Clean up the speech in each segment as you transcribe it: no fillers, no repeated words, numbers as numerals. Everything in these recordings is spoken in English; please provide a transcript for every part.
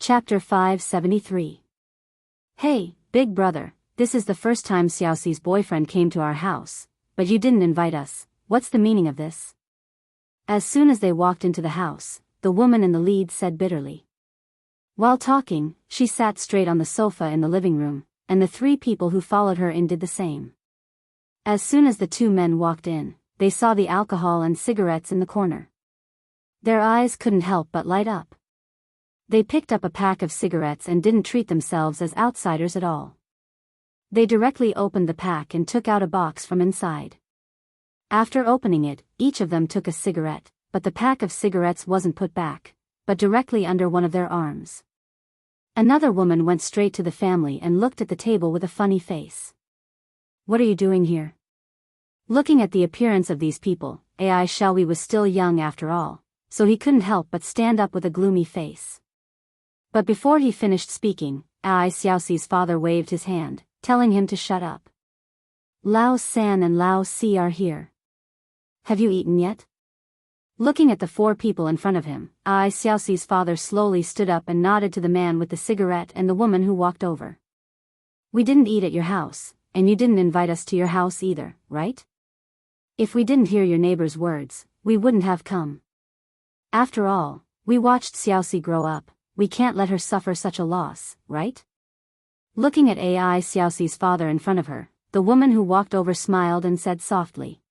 Chapter 573. Hey, big brother, this is the first time Xiaoxi's boyfriend came to our house, but you didn't invite us. What's the meaning of this? As soon as they walked into the house, the woman in the lead said bitterly. While talking, she sat straight on the sofa in the living room, and the three people who followed her in did the same. As soon as the two men walked in, they saw the alcohol and cigarettes in the corner. Their eyes couldn't help but light up. They picked up a pack of cigarettes and didn't treat themselves as outsiders at all. They directly opened the pack and took out a box from inside. After opening it, each of them took a cigarette, but the pack of cigarettes wasn't put back, but directly under one of their arms. Another woman went straight to the family and looked at the table with a funny face. What are you doing here? Looking at the appearance of these people, Ai Xiaohui was still young after all, so he couldn't help but stand up with a gloomy face. But before he finished speaking, Ai Xiaoxi's father waved his hand, telling him to shut up. Lao San and Lao Si are here. Have you eaten yet? Looking at the four people in front of him, Ai Xiaoxi's father slowly stood up and nodded to the man with the cigarette and the woman who walked over. We didn't eat at your house, and you didn't invite us to your house either, right? If we didn't hear your neighbor's words, we wouldn't have come. After all, we watched Xiaoxi grow up. We can't let her suffer such a loss, right? Looking at Ai Xiaoxi's father in front of her, the woman who walked over smiled and said softly.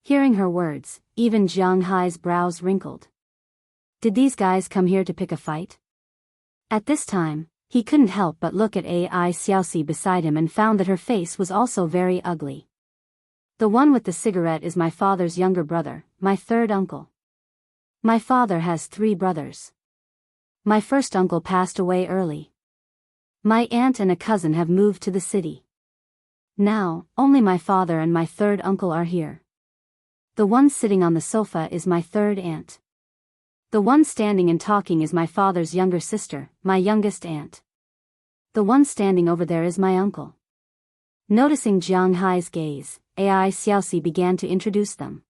Hearing her words, even Jiang Hai's brows wrinkled. Did these guys come here to pick a fight? At this time, he couldn't help but look at Ai Xiaoxi beside him and found that her face was also very ugly. The one with the cigarette is my father's younger brother, my third uncle. My father has 3 brothers. My first uncle passed away early. My aunt and a cousin have moved to the city. Now, only my father and my third uncle are here. The one sitting on the sofa is my third aunt. The one standing and talking is my father's younger sister, my youngest aunt. The one standing over there is my uncle. Noticing Jiang Hai's gaze, Ai Xiaoxi began to introduce them.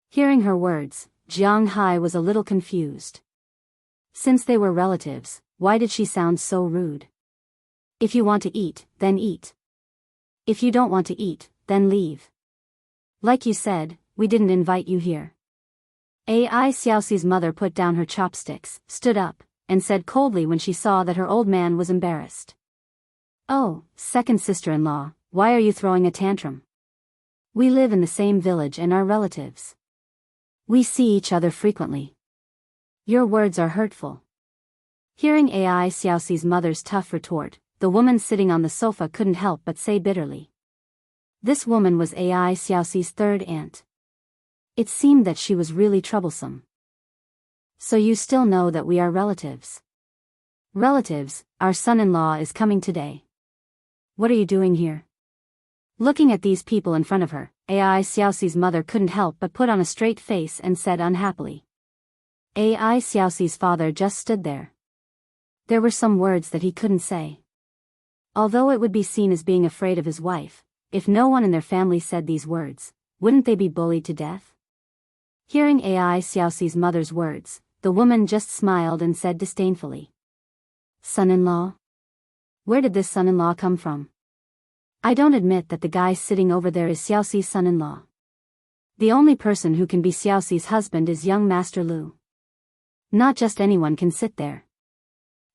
Hearing her words, Jiang Hai was a little confused. Since they were relatives, why did she sound so rude? If you want to eat, then eat. If you don't want to eat, then leave. Like you said, we didn't invite you here. Ai Xiaoxi's mother put down her chopsticks, stood up, and said coldly when she saw that her old man was embarrassed. Oh, second sister-in-law, why are you throwing a tantrum? We live in the same village and are relatives. We see each other frequently. Your words are hurtful. Hearing Ai Xiaoxi's mother's tough retort, the woman sitting on the sofa couldn't help but say bitterly. This woman was Ai Xiaoxi's third aunt. It seemed that she was really troublesome. So you still know that we are relatives? Relatives, our son-in-law is coming today. What are you doing here? Looking at these people in front of her, Ai Xiaoxi's mother couldn't help but put on a straight face and said unhappily. Ai Xiaoxi's father just stood there. There were some words that he couldn't say. Although it would be seen as being afraid of his wife, if no one in their family said these words, wouldn't they be bullied to death? Hearing Ai Xiaoxi's mother's words, the woman just smiled and said disdainfully. Son-in-law? Where did this son-in-law come from? I don't admit that the guy sitting over there is Xiaoxi's son-in-law. The only person who can be Xiaoxi's husband is young Master Lu. Not just anyone can sit there.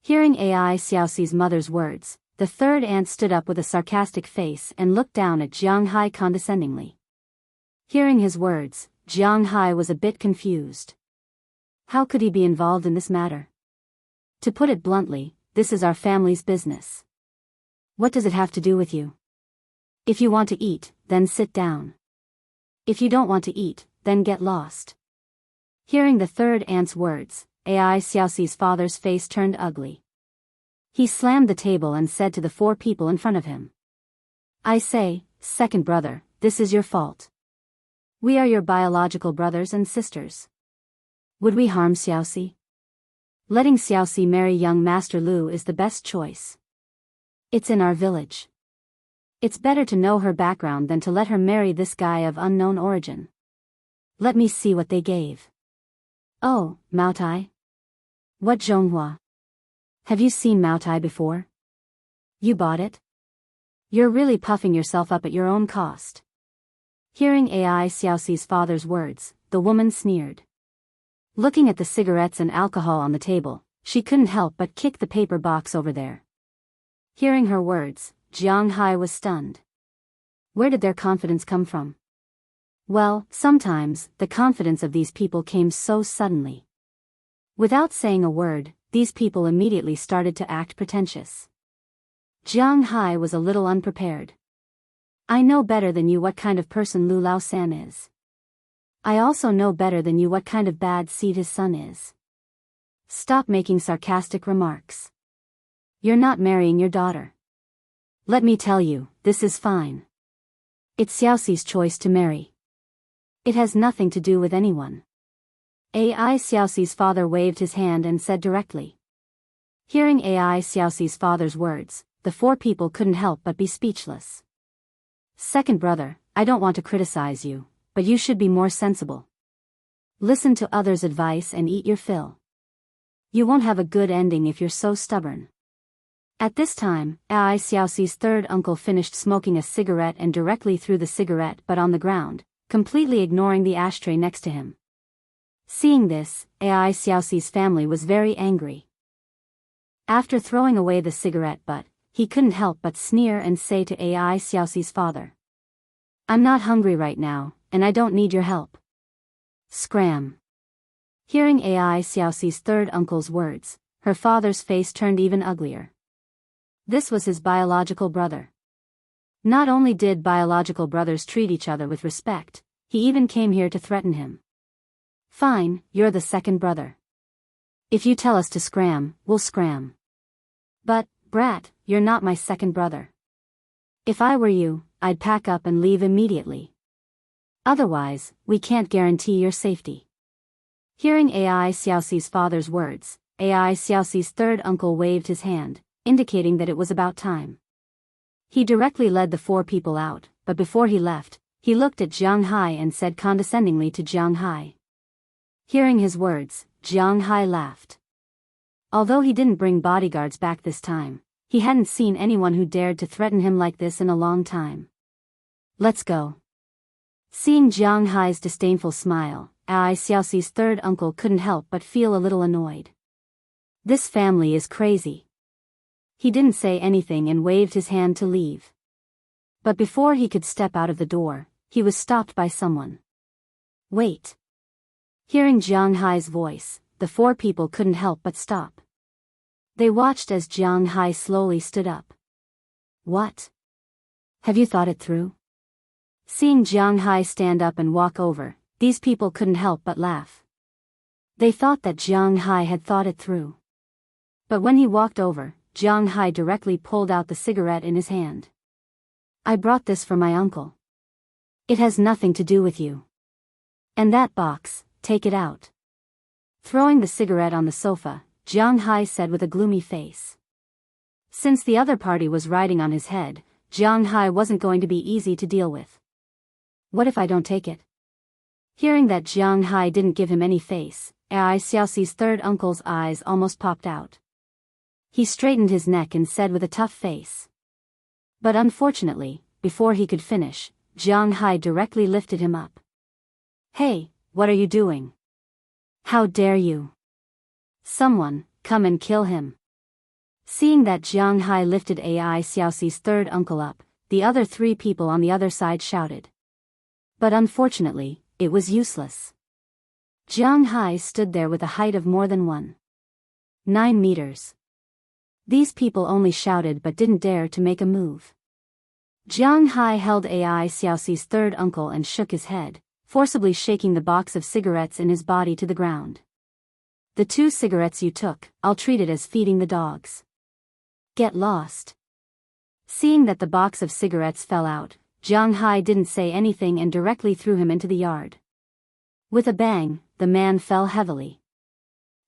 Hearing Ai Xiaoxi's mother's words, the third aunt stood up with a sarcastic face and looked down at Jiang Hai condescendingly. Hearing his words, Jiang Hai was a bit confused. How could he be involved in this matter? To put it bluntly, this is our family's business. What does it have to do with you? If you want to eat, then sit down. If you don't want to eat, then get lost. Hearing the third aunt's words, Ai Xiaoxi's father's face turned ugly. He slammed the table and said to the 4 people in front of him. I say, second brother, this is your fault. We are your biological brothers and sisters. Would we harm Xiaoxi? Letting Xiaoxi marry young Master Lu is the best choice. It's in our village. It's better to know her background than to let her marry this guy of unknown origin. Let me see what they gave. Oh, Mao Tai? What Zhonghua? Have you seen Mao Tai before? You bought it? You're really puffing yourself up at your own cost. Hearing Ai Xiaoxi's father's words, the woman sneered. Looking at the cigarettes and alcohol on the table, she couldn't help but kick the paper box over there. Hearing her words, Jiang Hai was stunned. Where did their confidence come from? Well, sometimes, the confidence of these people came so suddenly. Without saying a word, these people immediately started to act pretentious. Jiang Hai was a little unprepared. I know better than you what kind of person Lu Lao San is. I also know better than you what kind of bad seed his son is. Stop making sarcastic remarks. You're not marrying your daughter. Let me tell you, this is fine. It's Xiaoxi's choice to marry. It has nothing to do with anyone. Ai Xiaoxi's father waved his hand and said directly. Hearing Ai Xiaoxi's father's words, the four people couldn't help but be speechless. Second brother, I don't want to criticize you, but you should be more sensible. Listen to others' advice and eat your fill. You won't have a good ending if you're so stubborn. At this time, Ai Xiaoxi's third uncle finished smoking a cigarette and directly threw the cigarette but on the ground, completely ignoring the ashtray next to him. Seeing this, Ai Xiaoxi's family was very angry. After throwing away the cigarette butt, he couldn't help but sneer and say to Ai Xiaoxi's father. I'm not hungry right now, and I don't need your help. Scram. Hearing Ai Xiaoxi's third uncle's words, her father's face turned even uglier. This was his biological brother. Not only did biological brothers treat each other with respect, he even came here to threaten him. Fine, you're the second brother. If you tell us to scram, we'll scram. But, brat, you're not my second brother. If I were you, I'd pack up and leave immediately. Otherwise, we can't guarantee your safety. Hearing Ai Xiaoxi's father's words, Ai Xiaoxi's third uncle waved his hand, indicating that it was about time. He directly led the four people out, but before he left, he looked at Jiang Hai and said condescendingly to Jiang Hai. Hearing his words, Jiang Hai laughed. Although he didn't bring bodyguards back this time, he hadn't seen anyone who dared to threaten him like this in a long time. Let's go. Seeing Jiang Hai's disdainful smile, Ai Xiaoxi's third uncle couldn't help but feel a little annoyed. This family is crazy. He didn't say anything and waved his hand to leave. But before he could step out of the door, he was stopped by someone. Wait. Hearing Jiang Hai's voice, the four people couldn't help but stop. They watched as Jiang Hai slowly stood up. What? Have you thought it through? Seeing Jiang Hai stand up and walk over, these people couldn't help but laugh. They thought that Jiang Hai had thought it through. But when he walked over, Jiang Hai directly pulled out the cigarette in his hand. I brought this for my uncle. It has nothing to do with you. And that box, take it out. Throwing the cigarette on the sofa, Jiang Hai said with a gloomy face. Since the other party was riding on his head, Jiang Hai wasn't going to be easy to deal with. What if I don't take it? Hearing that Jiang Hai didn't give him any face, Ai Xiaoxi's third uncle's eyes almost popped out. He straightened his neck and said with a tough face. But unfortunately, before he could finish, Jiang Hai directly lifted him up. Hey, what are you doing? How dare you? Someone, come and kill him. Seeing that Jiang Hai lifted Ai Xiaoxi's third uncle up, the other three people on the other side shouted. But unfortunately, it was useless. Jiang Hai stood there with a height of more than 9 meters. These people only shouted but didn't dare to make a move. Jiang Hai held Ai Xiaoxi's third uncle and shook his head, forcibly shaking the box of cigarettes in his body to the ground. The 2 cigarettes you took, I'll treat it as feeding the dogs. Get lost. Seeing that the box of cigarettes fell out, Jiang Hai didn't say anything and directly threw him into the yard. With a bang, the man fell heavily.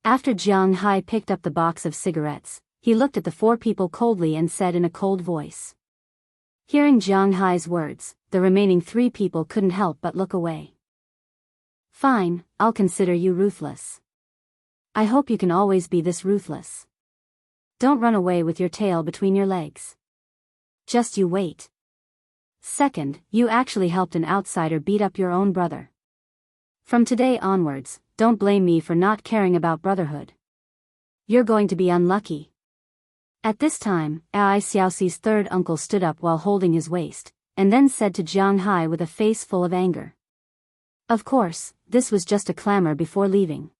After Jiang Hai picked up the box of cigarettes, he looked at the 4 people coldly and said in a cold voice. Hearing Jiang Hai's words, the remaining 3 people couldn't help but look away. Fine, I'll consider you ruthless. I hope you can always be this ruthless. don't run away with your tail between your legs. Just you wait. Second, you actually helped an outsider beat up your own brother. From today onwards, don't blame me for not caring about brotherhood. You're going to be unlucky. At this time, Ai Xiaoxi's third uncle stood up while holding his waist, and then said to Jiang Hai with a face full of anger. Of course, this was just a clamor before leaving.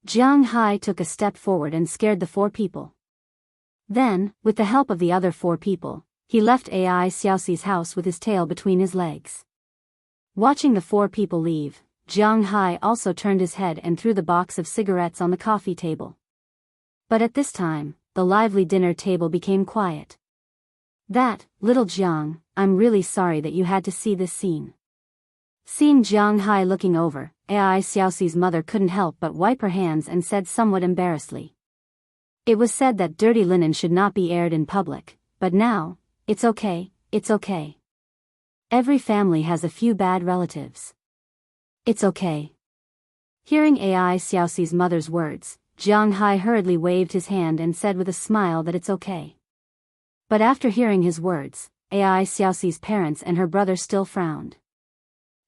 Jiang Hai took a step forward and scared the 4 people. Then, with the help of the other 4 people, he left Ai Xiaoxi's house with his tail between his legs. Watching the 4 people leave, Jiang Hai also turned his head and threw the box of cigarettes on the coffee table. But at this time, the lively dinner table became quiet. That, little Jiang, I'm really sorry that you had to see this scene. Seeing Jiang Hai looking over, Ai Xiaoxi's mother couldn't help but wipe her hands and said somewhat embarrassedly. It was said that dirty linen should not be aired in public, but now, it's okay, it's okay. Every family has a few bad relatives. It's okay. Hearing Ai Xiaoxi's mother's words, Jiang Hai hurriedly waved his hand and said with a smile that it's okay. But after hearing his words, Ai Xiaoxi's parents and her brother still frowned.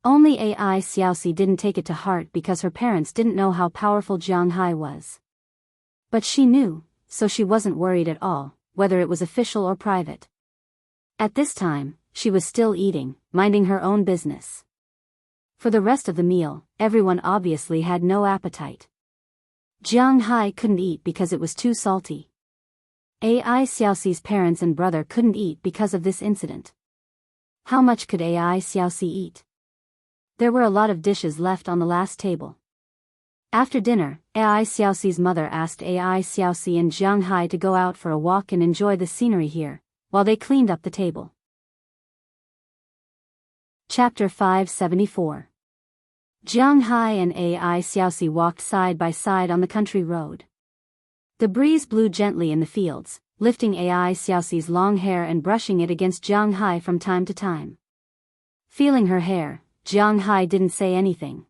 Only Ai Xiaoxi didn't take it to heart because her parents didn't know how powerful Jiang Hai was. But she knew, so she wasn't worried at all, whether it was official or private. At this time, she was still eating, minding her own business. For the rest of the meal, everyone obviously had no appetite. Jiang Hai couldn't eat because it was too salty. Ai Xiaoxi's parents and brother couldn't eat because of this incident. How much could Ai Xiaoxi eat? There were a lot of dishes left on the last table. After dinner, Ai Xiaoxi's mother asked Ai Xiaoxi and Jiang Hai to go out for a walk and enjoy the scenery here, while they cleaned up the table. Chapter 574. Jiang Hai and Ai Xiaoxi walked side by side on the country road. The breeze blew gently in the fields, lifting Ai Xiaoxi's long hair and brushing it against Jiang Hai from time to time. Feeling her hair, Jiang Hai didn't say anything.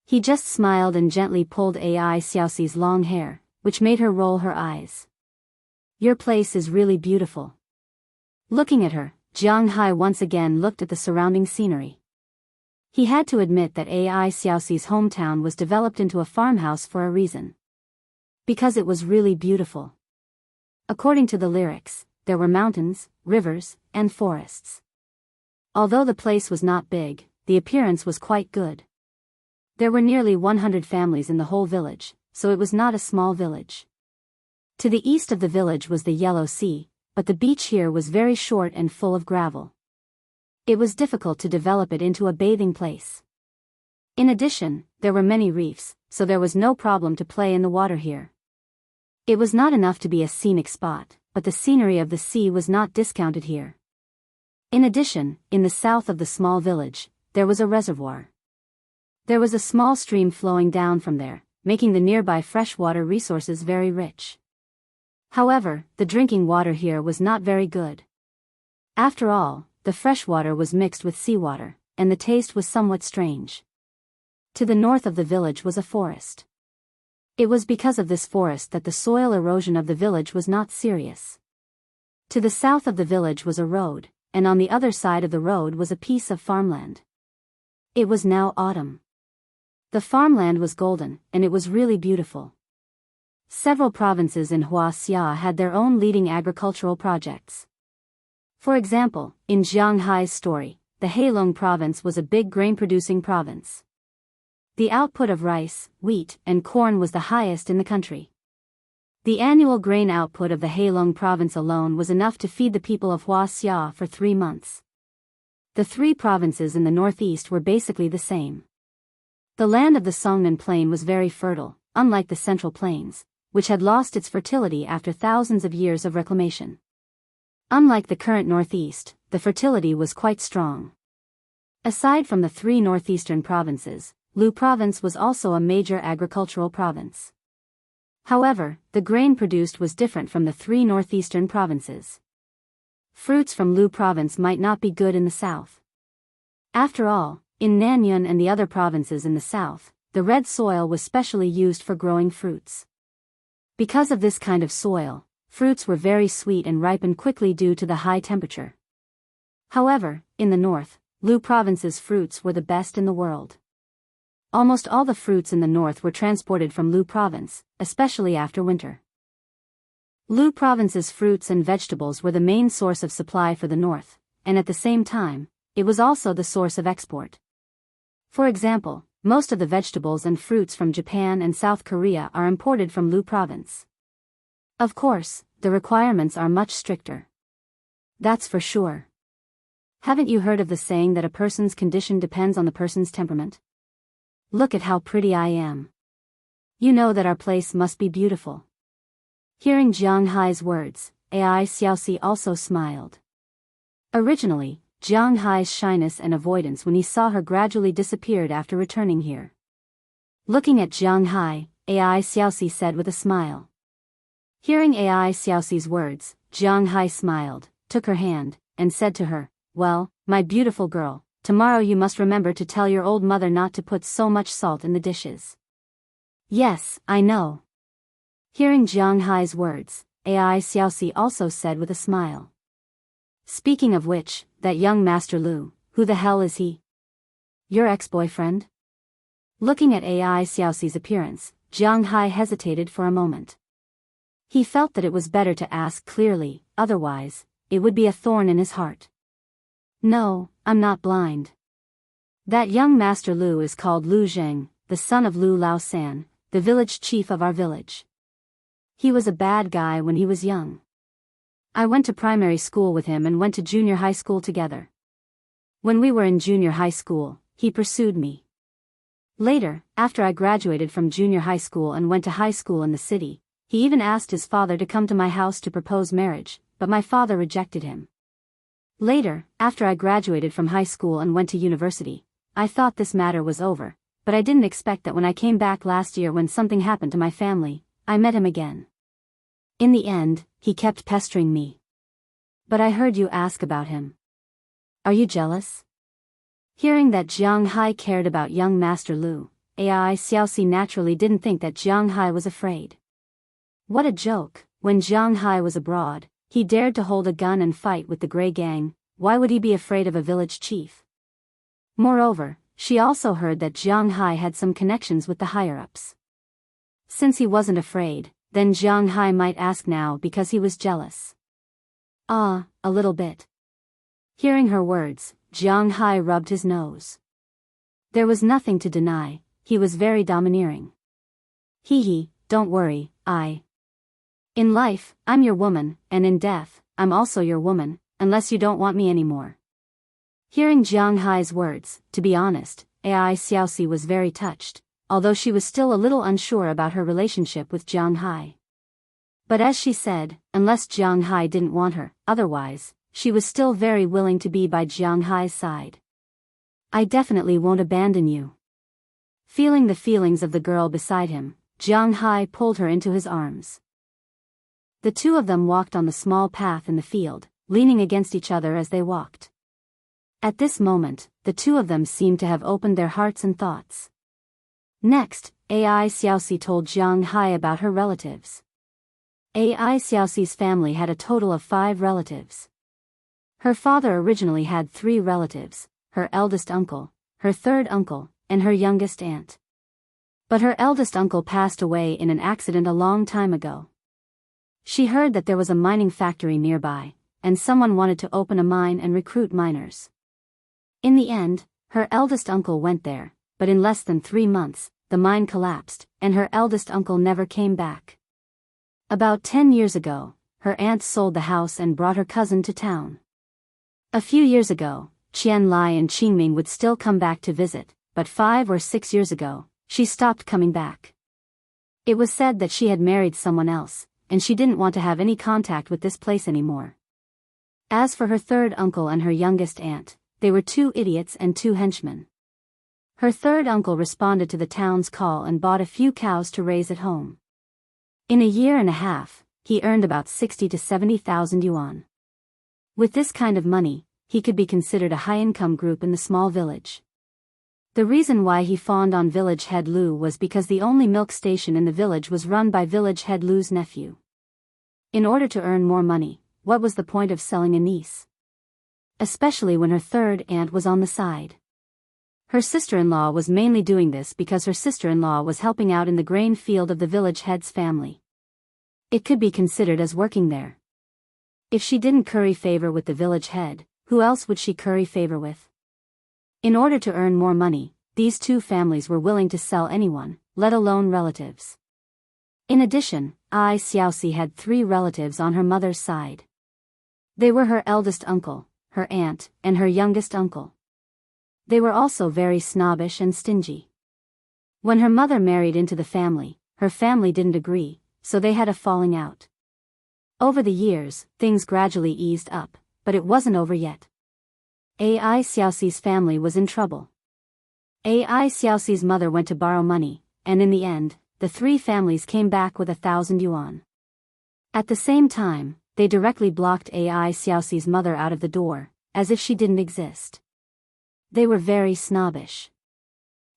He just smiled and gently pulled Ai Xiaoxi's long hair, which made her roll her eyes. Your place is really beautiful. Looking at her, Jiang Hai once again looked at the surrounding scenery. He had to admit that Ai Xiaoxi's hometown was developed into a farmhouse for a reason. Because it was really beautiful. According to the lyrics, there were mountains, rivers, and forests. Although the place was not big, the appearance was quite good. There were nearly 100 families in the whole village, so it was not a small village. To the east of the village was the Yellow Sea, but the beach here was very short and full of gravel. It was difficult to develop it into a bathing place. In addition, there were many reefs, so there was no problem to play in the water here. It was not enough to be a scenic spot, but the scenery of the sea was not discounted here. In addition, in the south of the small village, there was a reservoir. There was a small stream flowing down from there, making the nearby freshwater resources very rich. However, the drinking water here was not very good. After all, the freshwater was mixed with seawater, and the taste was somewhat strange. To the north of the village was a forest. It was because of this forest that the soil erosion of the village was not serious. To the south of the village was a road, and on the other side of the road was a piece of farmland. It was now autumn. The farmland was golden, and it was really beautiful. Several provinces in Wuxia had their own leading agricultural projects. For example, in Jiang Hai's story, the Heilong province was a big grain-producing province. The output of rice, wheat, and corn was the highest in the country. The annual grain output of the Heilong province alone was enough to feed the people of Wuxia for 3 months. The 3 provinces in the northeast were basically the same. The land of the Songnan Plain was very fertile, unlike the Central Plains, which had lost its fertility after thousands of years of reclamation. Unlike the current northeast, the fertility was quite strong. Aside from the 3 northeastern provinces, Lu province was also a major agricultural province. However, the grain produced was different from the 3 northeastern provinces. Fruits from Lu province might not be good in the south. After all, in Nanyun and the other provinces in the south, the red soil was specially used for growing fruits. Because of this kind of soil, fruits were very sweet and ripened quickly due to the high temperature. However, in the north, Lu province's fruits were the best in the world. Almost all the fruits in the north were transported from Lu province, especially after winter. Lu province's fruits and vegetables were the main source of supply for the north, and at the same time, it was also the source of export. For example, most of the vegetables and fruits from Japan and South Korea are imported from Lu province. Of course, the requirements are much stricter. That's for sure. Haven't you heard of the saying that a person's condition depends on the person's temperament? Look at how pretty I am. You know that our place must be beautiful. Hearing Jiang Hai's words, Ai Xiaoxi also smiled. Originally, Jiang Hai's shyness and avoidance when he saw her gradually disappeared after returning here. Looking at Jiang Hai, Ai Xiaoxi said with a smile. Hearing Ai Xiaoxi's words, Jiang Hai smiled, took her hand, and said to her, "Well, my beautiful girl, tomorrow you must remember to tell your old mother not to put so much salt in the dishes." "Yes, I know." Hearing Jiang Hai's words, Ai Xiaoxi also said with a smile. "Speaking of which, that young Master Lu, who the hell is he? Your ex-boyfriend?" Looking at Ai Xiaoxi's appearance, Jiang Hai hesitated for a moment. He felt that it was better to ask clearly, otherwise, it would be a thorn in his heart. "No, I'm not blind. That young Master Lu is called Lu Zheng, the son of Lu Laosan, the village chief of our village. He was a bad guy when he was young. I went to primary school with him and went to junior high school together. When we were in junior high school, he pursued me. Later, after I graduated from junior high school and went to high school in the city, he even asked his father to come to my house to propose marriage, but my father rejected him. Later, after I graduated from high school and went to university, I thought this matter was over, but I didn't expect that when I came back last year when something happened to my family, I met him again. In the end, he kept pestering me. But I heard you ask about him. Are you jealous?" Hearing that Jiang Hai cared about young Master Lu, Ai Xiaoxi naturally didn't think that Jiang Hai was afraid. What a joke! When Jiang Hai was abroad, he dared to hold a gun and fight with the Grey Gang. Why would he be afraid of a village chief? Moreover, she also heard that Jiang Hai had some connections with the higher-ups. Since he wasn't afraid, then Jiang Hai might ask now because he was jealous. "Ah, a little bit." Hearing her words, Jiang Hai rubbed his nose. There was nothing to deny, he was very domineering. "Hee, don't worry, in life, I'm your woman, and in death, I'm also your woman, unless you don't want me anymore." Hearing Jiang Hai's words, to be honest, Ai Xiaoxi was very touched, although she was still a little unsure about her relationship with Jiang Hai. But as she said, unless Jiang Hai didn't want her, otherwise, she was still very willing to be by Jiang Hai's side. "I definitely won't abandon you." Feeling the feelings of the girl beside him, Jiang Hai pulled her into his arms. The two of them walked on the small path in the field, leaning against each other as they walked. At this moment, the two of them seemed to have opened their hearts and thoughts. Next, Ai Xiaoxi told Jiang Hai about her relatives. Ai Xiaoxi's family had a total of 5 relatives. Her father originally had 3 relatives, her eldest uncle, her third uncle, and her youngest aunt. But her eldest uncle passed away in an accident a long time ago. She heard that there was a mining factory nearby, and someone wanted to open a mine and recruit miners. In the end, her eldest uncle went there, but in less than 3 months, the mine collapsed, and her eldest uncle never came back. About 10 years ago, her aunt sold the house and brought her cousin to town. A few years ago, Qian Lai and Qingming would still come back to visit, but 5 or 6 years ago, she stopped coming back. It was said that she had married someone else, and she didn't want to have any contact with this place anymore. As for her third uncle and her youngest aunt, they were 2 idiots and 2 henchmen. Her third uncle responded to the town's call and bought a few cows to raise at home. In a year and a half, he earned about 60 to 70,000 yuan. With this kind of money, he could be considered a high-income group in the small village. The reason why he fawned on village head Lu was because the only milk station in the village was run by village head Lu's nephew. In order to earn more money, what was the point of selling a niece? Especially when her third aunt was on the side. Her sister-in-law was mainly doing this because her sister-in-law was helping out in the grain field of the village head's family. It could be considered as working there. If she didn't curry favor with the village head, who else would she curry favor with? In order to earn more money, these two families were willing to sell anyone, let alone relatives. In addition, Ai Xiaoxi had 3 relatives on her mother's side. They were her eldest uncle, her aunt, and her youngest uncle. They were also very snobbish and stingy. When her mother married into the family, her family didn't agree, so they had a falling out. Over the years, things gradually eased up, but it wasn't over yet. Ai Xiaoxi's family was in trouble. Ai Xiaoxi's mother went to borrow money, and in the end, the 3 families came back with 1,000 yuan. At the same time, they directly blocked Ai Xiaoxi's mother out of the door, as if she didn't exist. They were very snobbish.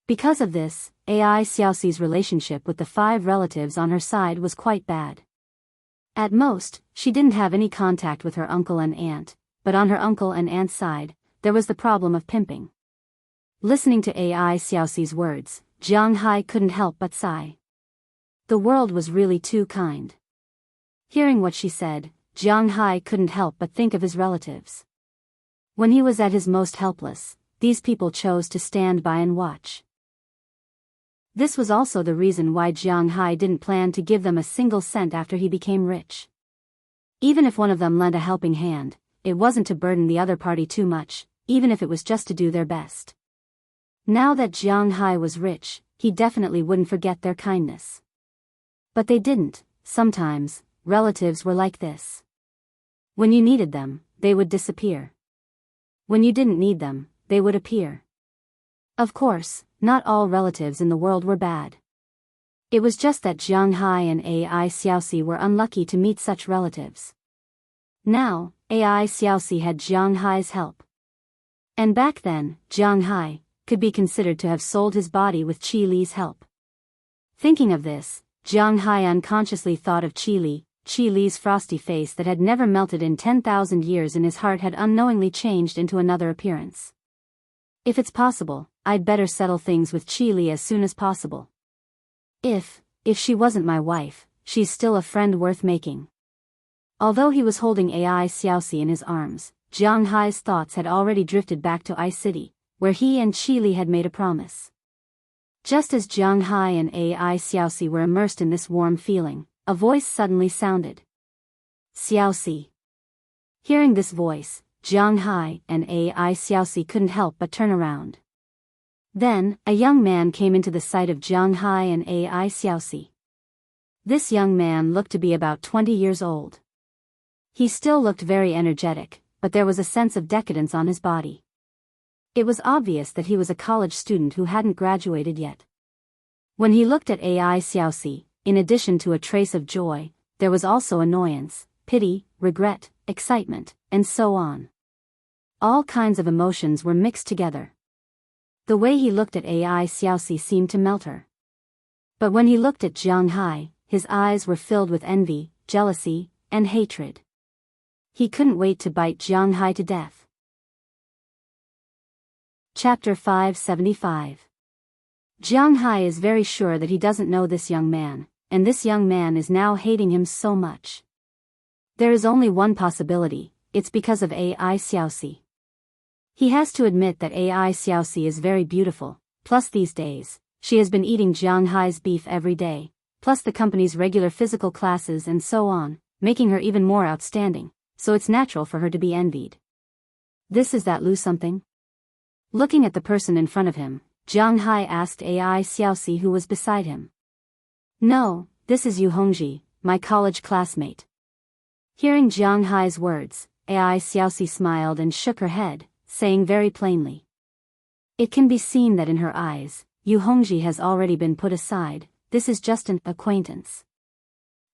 Because of this, Ai Xiaoxi's relationship with the 5 relatives on her side was quite bad. At most, she didn't have any contact with her uncle and aunt, but on her uncle and aunt's side, there was the problem of pimping. Listening to Ai Xiaoxi's words, Jiang Hai couldn't help but sigh. The world was really too kind. Hearing what she said, Jiang Hai couldn't help but think of his relatives. When he was at his most helpless, these people chose to stand by and watch. This was also the reason why Jiang Hai didn't plan to give them a single cent after he became rich. Even if one of them lent a helping hand, it wasn't to burden the other party too much, even if it was just to do their best. Now that Jiang Hai was rich, he definitely wouldn't forget their kindness. But they didn't. Sometimes, relatives were like this. When you needed them, they would disappear. When you didn't need them, they would appear. Of course, not all relatives in the world were bad. It was just that Jiang Hai and Ai Xiaoxi were unlucky to meet such relatives. Now, Ai Xiaoxi had Jiang Hai's help. And back then, Jiang Hai could be considered to have sold his body with Qi Li's help. Thinking of this, Jiang Hai unconsciously thought of Qi Li. Qi Li's frosty face that had never melted in 10,000 years in his heart had unknowingly changed into another appearance. If it's possible, I'd better settle things with Qi Li as soon as possible. If she wasn't my wife, she's still a friend worth making. Although he was holding Ai Xiaoxi in his arms, Jiang Hai's thoughts had already drifted back to I City, where he and Qi Li had made a promise. Just as Jiang Hai and Ai Xiaoxi were immersed in this warm feeling, a voice suddenly sounded. Xiaoxi. Hearing this voice, Jiang Hai and Ai Xiaoxi couldn't help but turn around. Then, a young man came into the sight of Jiang Hai and Ai Xiaoxi. This young man looked to be about 20 years old. He still looked very energetic, but there was a sense of decadence on his body. It was obvious that he was a college student who hadn't graduated yet. When he looked at Ai Xiaoxi, in addition to a trace of joy, there was also annoyance, pity, regret, excitement, and so on. All kinds of emotions were mixed together. The way he looked at Ai Xiaoxi seemed to melt her. But when he looked at Jiang Hai, his eyes were filled with envy, jealousy, and hatred. He couldn't wait to bite Jiang Hai to death. Chapter 575. Jiang Hai is very sure that he doesn't know this young man, and this young man is now hating him so much. There is only one possibility, it's because of Ai Xiaoxi. He has to admit that Ai Xiaoxi is very beautiful, plus these days, she has been eating Jiang Hai's beef every day, plus the company's regular physical classes and so on, making her even more outstanding, so it's natural for her to be envied. This is that Lu something? Looking at the person in front of him, Jiang Hai asked Ai Xiaoxi who was beside him. No, this is Yu Hongji, my college classmate. Hearing Jiang Hai's words, Ai Xiaoxi smiled and shook her head, saying very plainly. It can be seen that in her eyes, Yu Hongji has already been put aside, this is just an acquaintance.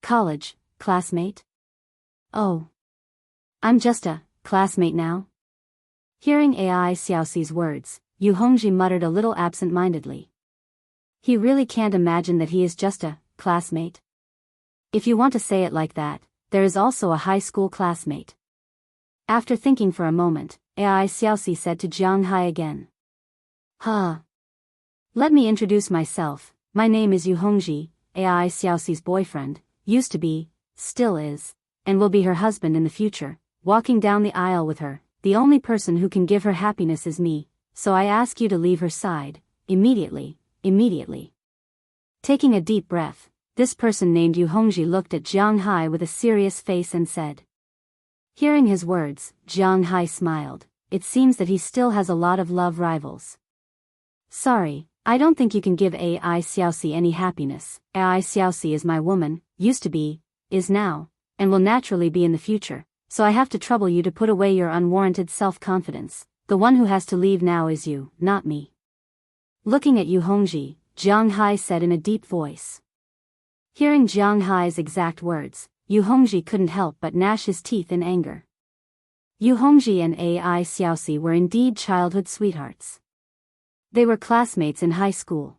College, classmate? Oh. I'm just a classmate now? Hearing Ai Xiaoxi's words, Yu Hongji muttered a little absent-mindedly. He really can't imagine that he is just a classmate. If you want to say it like that, there is also a high school classmate. After thinking for a moment, Ai Xiaoxi said to Jiang Hai again. Let me introduce myself. My name is Yu Hongji, Ai Xiaoxi's boyfriend, used to be, still is, and will be her husband in the future. Walking down the aisle with her, the only person who can give her happiness is me, so I ask you to leave her side, immediately. Taking a deep breath, this person named Yu Hongji looked at Jiang Hai with a serious face and said. Hearing his words, Jiang Hai smiled. It seems that he still has a lot of love rivals. Sorry, I don't think you can give Ai Xiaoxi any happiness. Ai Xiaoxi is my woman, used to be, is now, and will naturally be in the future, so I have to trouble you to put away your unwarranted self-confidence. The one who has to leave now is you, not me. Looking at Yu Hongji, Jiang Hai said in a deep voice. Hearing Jiang Hai's exact words, Yu Hongji couldn't help but gnash his teeth in anger. Yu Hongji and Ai Xiaoxi were indeed childhood sweethearts. They were classmates in high school.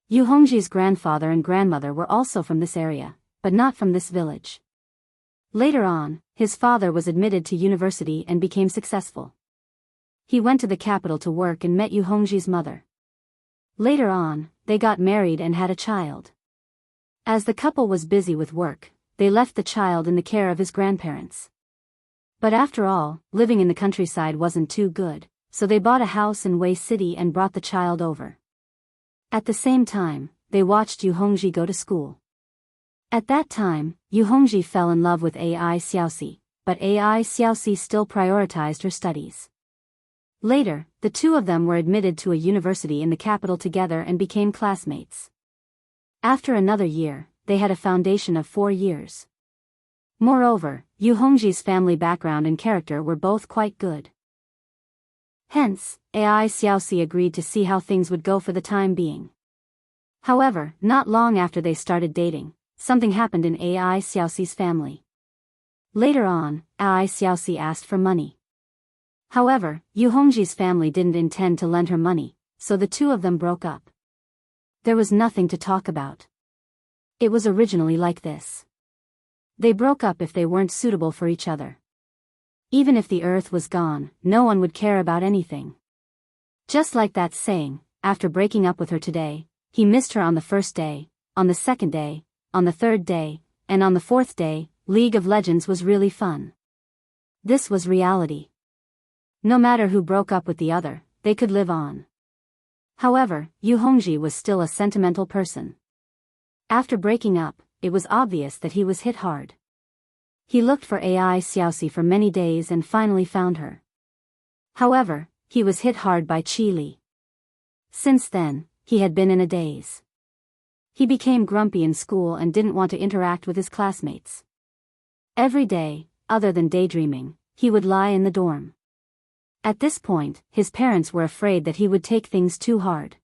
Yu Hongji's grandfather and grandmother were also from this area, but not from this village. Later on, his father was admitted to university and became successful. He went to the capital to work and met Yu Hongji's mother. Later on, they got married and had a child. As the couple was busy with work, they left the child in the care of his grandparents. But after all, living in the countryside wasn't too good, so they bought a house in Wei City and brought the child over. At the same time, they watched Yu Hongji go to school. At that time, Yu Hongji fell in love with Ai Xiaoxi, but Ai Xiaoxi still prioritized her studies. Later, the two of them were admitted to a university in the capital together and became classmates. After another year, they had a foundation of 4 years. Moreover, Yu Hongji's family background and character were both quite good. Hence, Ai Xiaoxi agreed to see how things would go for the time being. However, not long after they started dating, something happened in Ai Xiaoxi's family. Later on, Ai Xiaoxi asked for money. However, Yu Hongji's family didn't intend to lend her money, so the two of them broke up. There was nothing to talk about. It was originally like this. They broke up if they weren't suitable for each other. Even if the earth was gone, no one would care about anything. Just like that saying, after breaking up with her today, he missed her on the first day, on the second day, on the third day, and on the fourth day. League of Legends was really fun. This was reality. No matter who broke up with the other, they could live on. However, Yu Hongji was still a sentimental person. After breaking up, it was obvious that he was hit hard. He looked for Ai Xiaoxi for many days and finally found her. However, he was hit hard by Qi Li. Since then, he had been in a daze. He became grumpy in school and didn't want to interact with his classmates. Every day, other than daydreaming, he would lie in the dorm. At this point, his parents were afraid that he would take things too hard.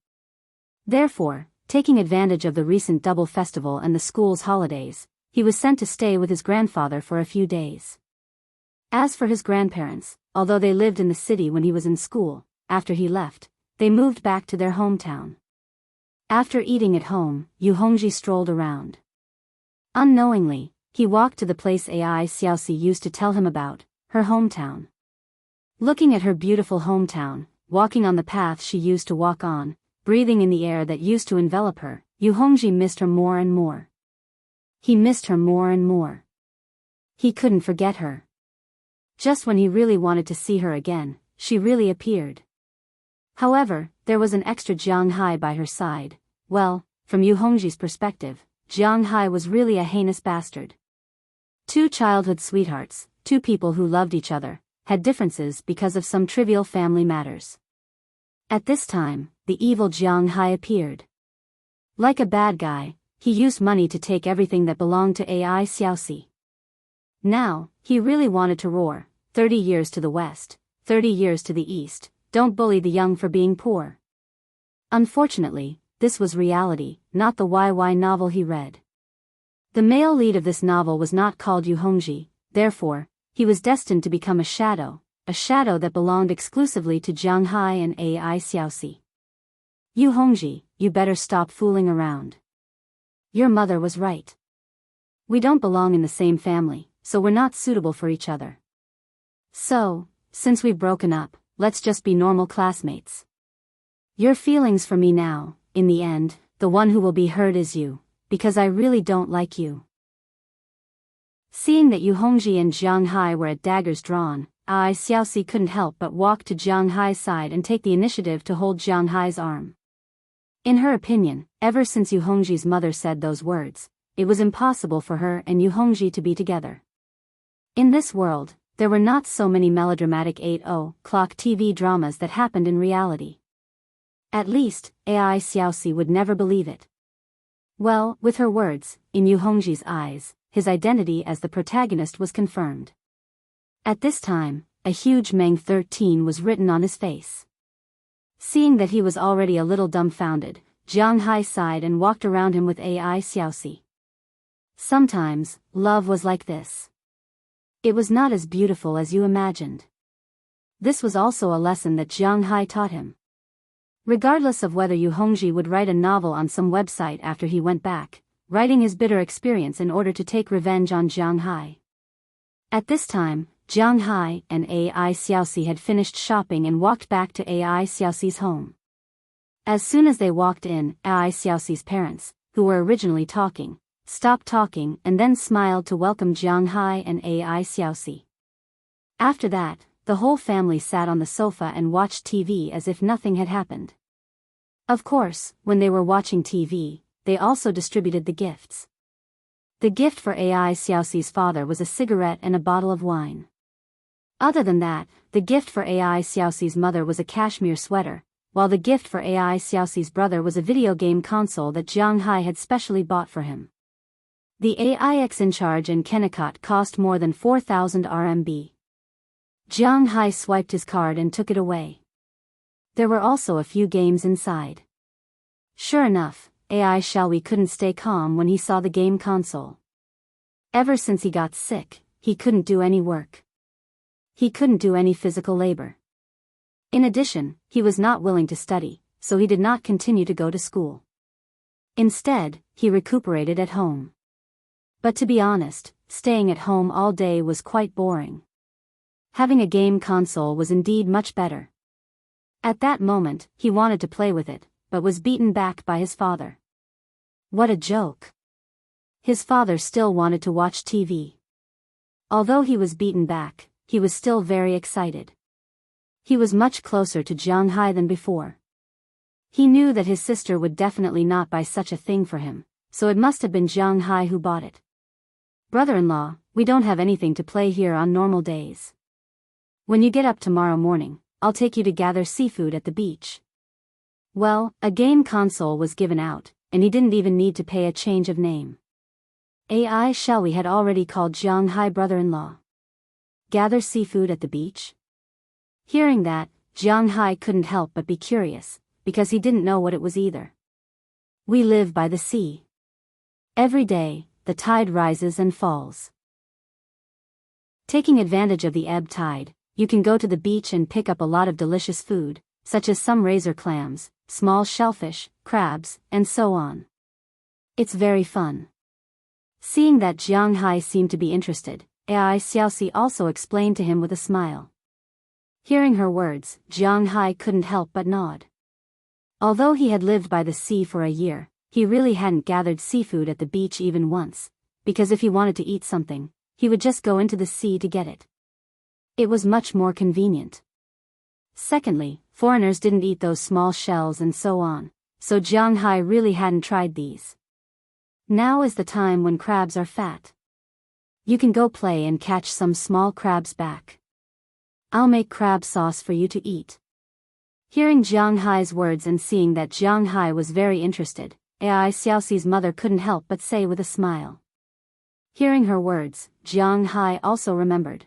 Therefore, taking advantage of the recent double festival and the school's holidays, he was sent to stay with his grandfather for a few days. As for his grandparents, although they lived in the city when he was in school, after he left, they moved back to their hometown. After eating at home, Yu Hongji strolled around. Unknowingly, he walked to the place Ai Xiaoxi used to tell him about, her hometown. Looking at her beautiful hometown, walking on the path she used to walk on, breathing in the air that used to envelop her, Yu Hongji missed her more and more. He missed her more and more. He couldn't forget her. Just when he really wanted to see her again, she really appeared. However, there was an extra Jiang Hai by her side. Well, from Yu Hongji's perspective, Jiang Hai was really a heinous bastard. Two childhood sweethearts, two people who loved each other, had differences because of some trivial family matters. At this time, the evil Jiang Hai appeared. Like a bad guy, he used money to take everything that belonged to Ai Xiaoxi. Now, he really wanted to roar, 30 years to the west, 30 years to the east, don't bully the young for being poor. Unfortunately, this was reality, not the YY novel he read. The male lead of this novel was not called Yu Hongji, therefore, he was destined to become a shadow that belonged exclusively to Jiang Hai and Ai Xiaoxi. Yu Hongji, you better stop fooling around. Your mother was right. We don't belong in the same family, so we're not suitable for each other. So, since we've broken up, let's just be normal classmates. Your feelings for me now, in the end, the one who will be hurt is you, because I really don't like you. Seeing that Yu Hongji and Jiang Hai were at daggers drawn, Ai Xiaoxi couldn't help but walk to Jiang Hai's side and take the initiative to hold Jiang Hai's arm. In her opinion, ever since Yu Hongji's mother said those words, it was impossible for her and Yu Hongji to be together. In this world, there were not so many melodramatic 8 o'clock TV dramas that happened in reality. At least, Ai Xiaoxi would never believe it. Well, with her words, in Yu Hongji's eyes, his identity as the protagonist was confirmed. At this time, a huge Meng 13 was written on his face. Seeing that he was already a little dumbfounded, Jiang Hai sighed and walked around him with Ai Xiaoxi. Sometimes, love was like this. It was not as beautiful as you imagined. This was also a lesson that Jiang Hai taught him. Regardless of whether Yu Hongji would write a novel on some website after he went back, writing his bitter experience in order to take revenge on Jiang Hai. At this time, Jiang Hai and Ai Xiaoxi had finished shopping and walked back to Ai Xiaoxi's home. As soon as they walked in, Ai Xiaoxi's parents, who were originally talking, stopped talking and then smiled to welcome Jiang Hai and Ai Xiaoxi. After that, the whole family sat on the sofa and watched TV as if nothing had happened. Of course, when they were watching TV, they also distributed the gifts. The gift for Ai Xiaoxi's father was a cigarette and a bottle of wine. Other than that, the gift for Ai Xiaoxi's mother was a cashmere sweater, while the gift for Ai Xiaoxi's brother was a video game console that Jiang Hai had specially bought for him. The AIX in charge and Kennecott cost more than 4,000 RMB. Jiang Hai swiped his card and took it away. There were also a few games inside. Sure enough, Ai Xiaoxi couldn't stay calm when he saw the game console. Ever since he got sick, he couldn't do any work. He couldn't do any physical labor. In addition, he was not willing to study, so he did not continue to go to school. Instead, he recuperated at home. But to be honest, staying at home all day was quite boring. Having a game console was indeed much better. At that moment, he wanted to play with it, but was beaten back by his father. What a joke! His father still wanted to watch TV. Although he was beaten back, he was still very excited. He was much closer to Jiang Hai than before. He knew that his sister would definitely not buy such a thing for him, so it must have been Jiang Hai who bought it. Brother-in-law, we don't have anything to play here on normal days. When you get up tomorrow morning, I'll take you to gather seafood at the beach. Well, a game console was given out, and he didn't even need to pay a change of name. Ai Xiaoxi had already called Jiang Hai brother-in-law. Gather seafood at the beach? Hearing that, Jiang Hai couldn't help but be curious, because he didn't know what it was either. We live by the sea. Every day, the tide rises and falls. Taking advantage of the ebb tide, you can go to the beach and pick up a lot of delicious food, such as some razor clams, small shellfish, crabs, and so on. It's very fun. Seeing that Jiang Hai seemed to be interested, Ai Xiaoxi also explained to him with a smile. Hearing her words, Jiang Hai couldn't help but nod. Although he had lived by the sea for a year, he really hadn't gathered seafood at the beach even once, because if he wanted to eat something, he would just go into the sea to get it. It was much more convenient. Secondly, foreigners didn't eat those small shells and so on, so Jiang Hai really hadn't tried these. Now is the time when crabs are fat. You can go play and catch some small crabs back. I'll make crab sauce for you to eat. Hearing Jiang Hai's words and seeing that Jiang Hai was very interested, Ai Xiaoxi's mother couldn't help but say with a smile. Hearing her words, Jiang Hai also remembered.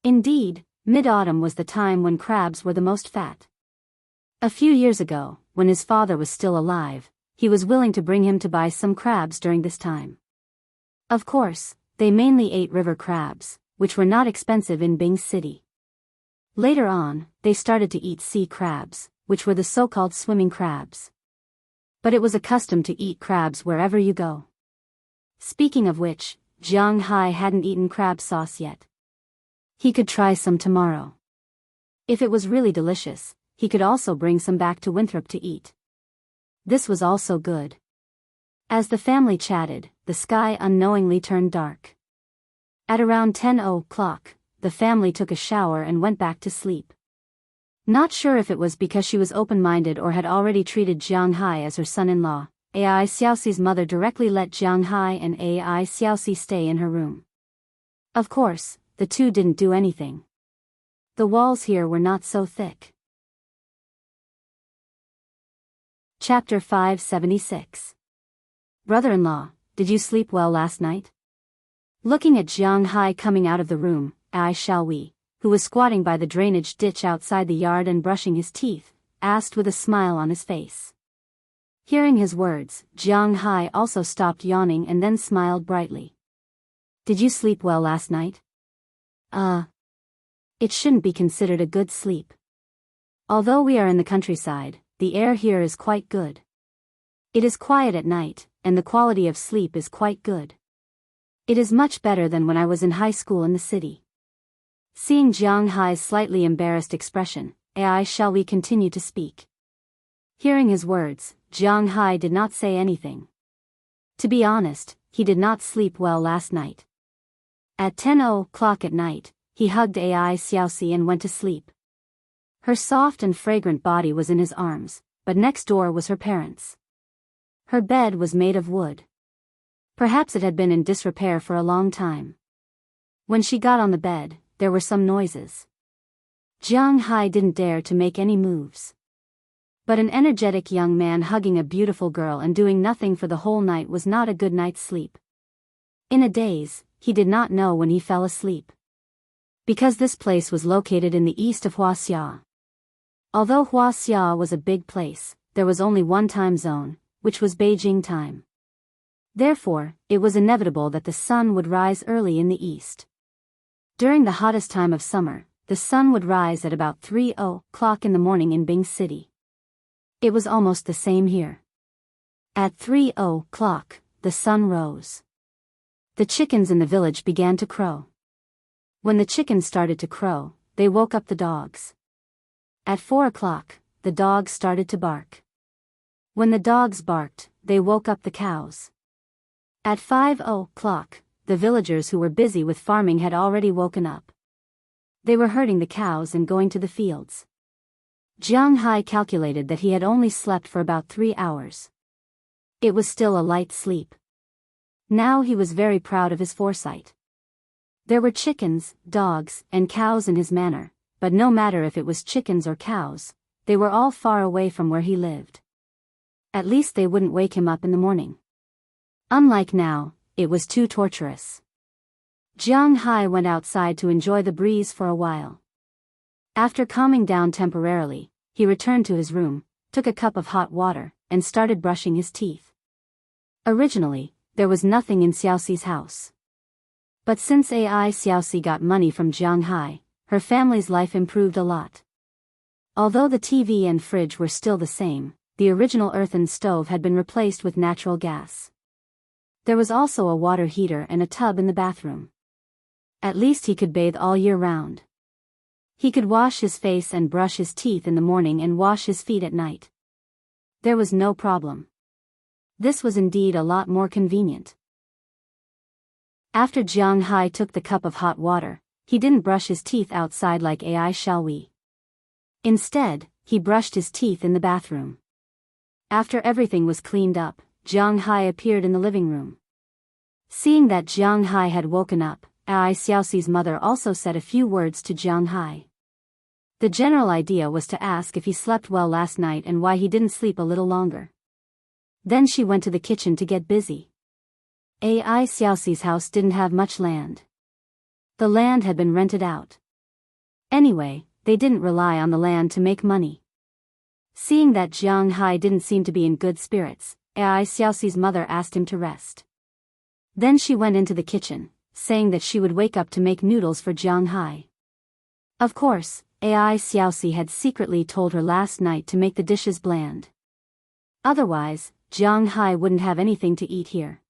Indeed, mid-autumn was the time when crabs were the most fat. A few years ago, when his father was still alive, he was willing to bring him to buy some crabs during this time. Of course, they mainly ate river crabs, which were not expensive in Bing City. Later on, they started to eat sea crabs, which were the so-called swimming crabs. But it was a custom to eat crabs wherever you go. Speaking of which, Jiang Hai hadn't eaten crab sauce yet. He could try some tomorrow. If it was really delicious, he could also bring some back to Winthrop to eat. This was also good. As the family chatted, the sky unknowingly turned dark. At around 10 o'clock, the family took a shower and went back to sleep. Not sure if it was because she was open-minded or had already treated Jiang Hai as her son-in-law, Ai Xiaoxi's mother directly let Jiang Hai and Ai Xiaoxi stay in her room. Of course, the two didn't do anything. The walls here were not so thick. Chapter 576. Brother-in-law, did you sleep well last night? Looking at Jiang Hai coming out of the room, Ai Xiaoxi, who was squatting by the drainage ditch outside the yard and brushing his teeth, asked with a smile on his face. Hearing his words, Jiang Hai also stopped yawning and then smiled brightly. Did you sleep well last night? It shouldn't be considered a good sleep. Although we are in the countryside, the air here is quite good. It is quiet at night, and the quality of sleep is quite good. It is much better than when I was in high school in the city. Seeing Jiang Hai's slightly embarrassed expression, Ai Xiaoxi continued to speak. Hearing his words, Jiang Hai did not say anything. To be honest, he did not sleep well last night. At 10 o'clock at night, he hugged Ai Xiaoxi and went to sleep. Her soft and fragrant body was in his arms, but next door was her parents. Her bed was made of wood. Perhaps it had been in disrepair for a long time. When she got on the bed, there were some noises. Jiang Hai didn't dare to make any moves. But an energetic young man hugging a beautiful girl and doing nothing for the whole night was not a good night's sleep. In a daze, he did not know when he fell asleep. Because this place was located in the east of Wuxia. Although Wuxia was a big place, there was only one time zone, which was Beijing time. Therefore, it was inevitable that the sun would rise early in the east. During the hottest time of summer, the sun would rise at about 3 o'clock in the morning in Bing City. It was almost the same here. At 3 o'clock, the sun rose. The chickens in the village began to crow. When the chickens started to crow, they woke up the dogs. At 4 o'clock, the dogs started to bark. When the dogs barked, they woke up the cows. At 5 o'clock, the villagers who were busy with farming had already woken up. They were herding the cows and going to the fields. Jiang Hai calculated that he had only slept for about 3 hours. It was still a light sleep. Now he was very proud of his foresight. There were chickens, dogs, and cows in his manor, but no matter if it was chickens or cows, they were all far away from where he lived. At least they wouldn't wake him up in the morning. Unlike now, it was too torturous. Jiang Hai went outside to enjoy the breeze for a while. After calming down temporarily, he returned to his room, took a cup of hot water, and started brushing his teeth. Originally, there was nothing in Xiaoxi's house. But since Ai Xiaoxi got money from Jiang Hai, her family's life improved a lot. Although the TV and fridge were still the same, the original earthen stove had been replaced with natural gas. There was also a water heater and a tub in the bathroom. At least he could bathe all year round. He could wash his face and brush his teeth in the morning and wash his feet at night. There was no problem. This was indeed a lot more convenient. After Jiang Hai took the cup of hot water, he didn't brush his teeth outside like Ai Xiaoxi. Instead, he brushed his teeth in the bathroom. After everything was cleaned up, Jiang Hai appeared in the living room. Seeing that Jiang Hai had woken up, Ai Xiaoxi's mother also said a few words to Jiang Hai. The general idea was to ask if he slept well last night and why he didn't sleep a little longer. Then she went to the kitchen to get busy. Ai Xiaoxi's house didn't have much land. The land had been rented out. Anyway, they didn't rely on the land to make money. Seeing that Jiang Hai didn't seem to be in good spirits, Ai Xiaoxi's mother asked him to rest. Then she went into the kitchen, saying that she would wake up to make noodles for Jiang Hai. Of course, Ai Xiaoxi had secretly told her last night to make the dishes bland. Otherwise, Jiang Hai wouldn't have anything to eat here.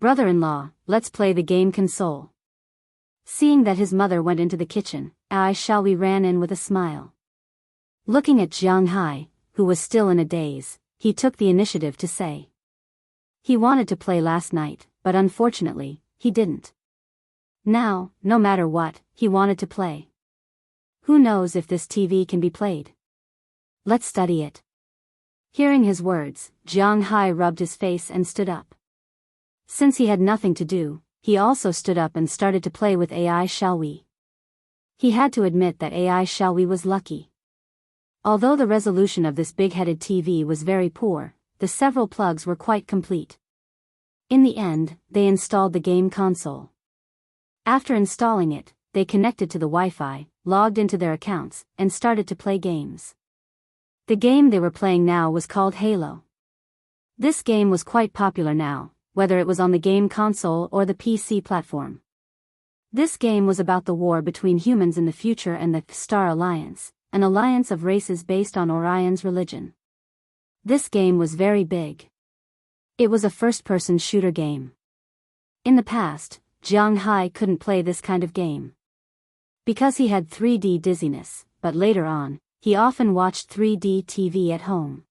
Brother-in-law, let's play the game console. Seeing that his mother went into the kitchen, Shall we ran in with a smile. Looking at Jiang Hai, who was still in a daze, he took the initiative to say. He wanted to play last night, but unfortunately, he didn't. Now, no matter what, he wanted to play. Who knows if this TV can be played? Let's study it. Hearing his words, Jiang Hai rubbed his face and stood up. Since he had nothing to do, he also stood up and started to play with Shall we. He had to admit that Shall we was lucky. Although the resolution of this big-headed TV was very poor, the several plugs were quite complete. In the end, they installed the game console. After installing it, they connected to the Wi-Fi, logged into their accounts, and started to play games. The game they were playing now was called Halo. This game was quite popular now, whether it was on the game console or the PC platform. This game was about the war between humans in the future and the Star Alliance, an alliance of races based on Orion's religion. This game was very big. It was a first-person shooter game. In the past, Jiang Hai couldn't play this kind of game because he had 3D dizziness, but later on, he often watched 3D TV at home.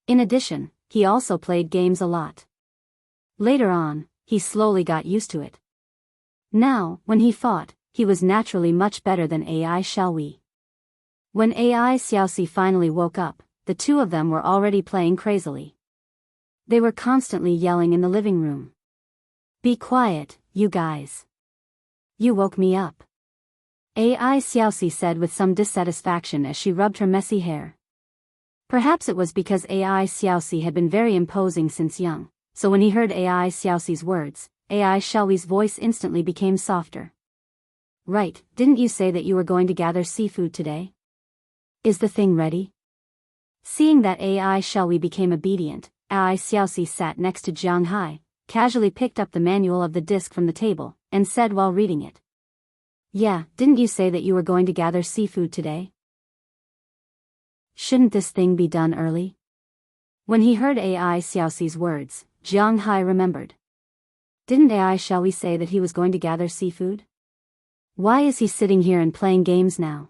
In addition, he also played games a lot. Later on, he slowly got used to it. Now, when he fought, he was naturally much better than Shall we. When Xiaoxi finally woke up, the two of them were already playing crazily. They were constantly yelling in the living room. Be quiet, you guys. You woke me up. Xiaoxi said with some dissatisfaction as she rubbed her messy hair. Perhaps it was because Xiaoxi had been very imposing since young, so when he heard Xiaoxi's words, Shall we's voice instantly became softer. Right, didn't you say that you were going to gather seafood today? Is the thing ready? Seeing that Shall we became obedient, Xiaoxi sat next to Jiang Hai, casually picked up the manual of the disc from the table, and said while reading it. Yeah, didn't you say that you were going to gather seafood today? Shouldn't this thing be done early? When he heard Xiaoxi's words, Jiang Hai remembered. Didn't Shall we say that he was going to gather seafood? Why is he sitting here and playing games now?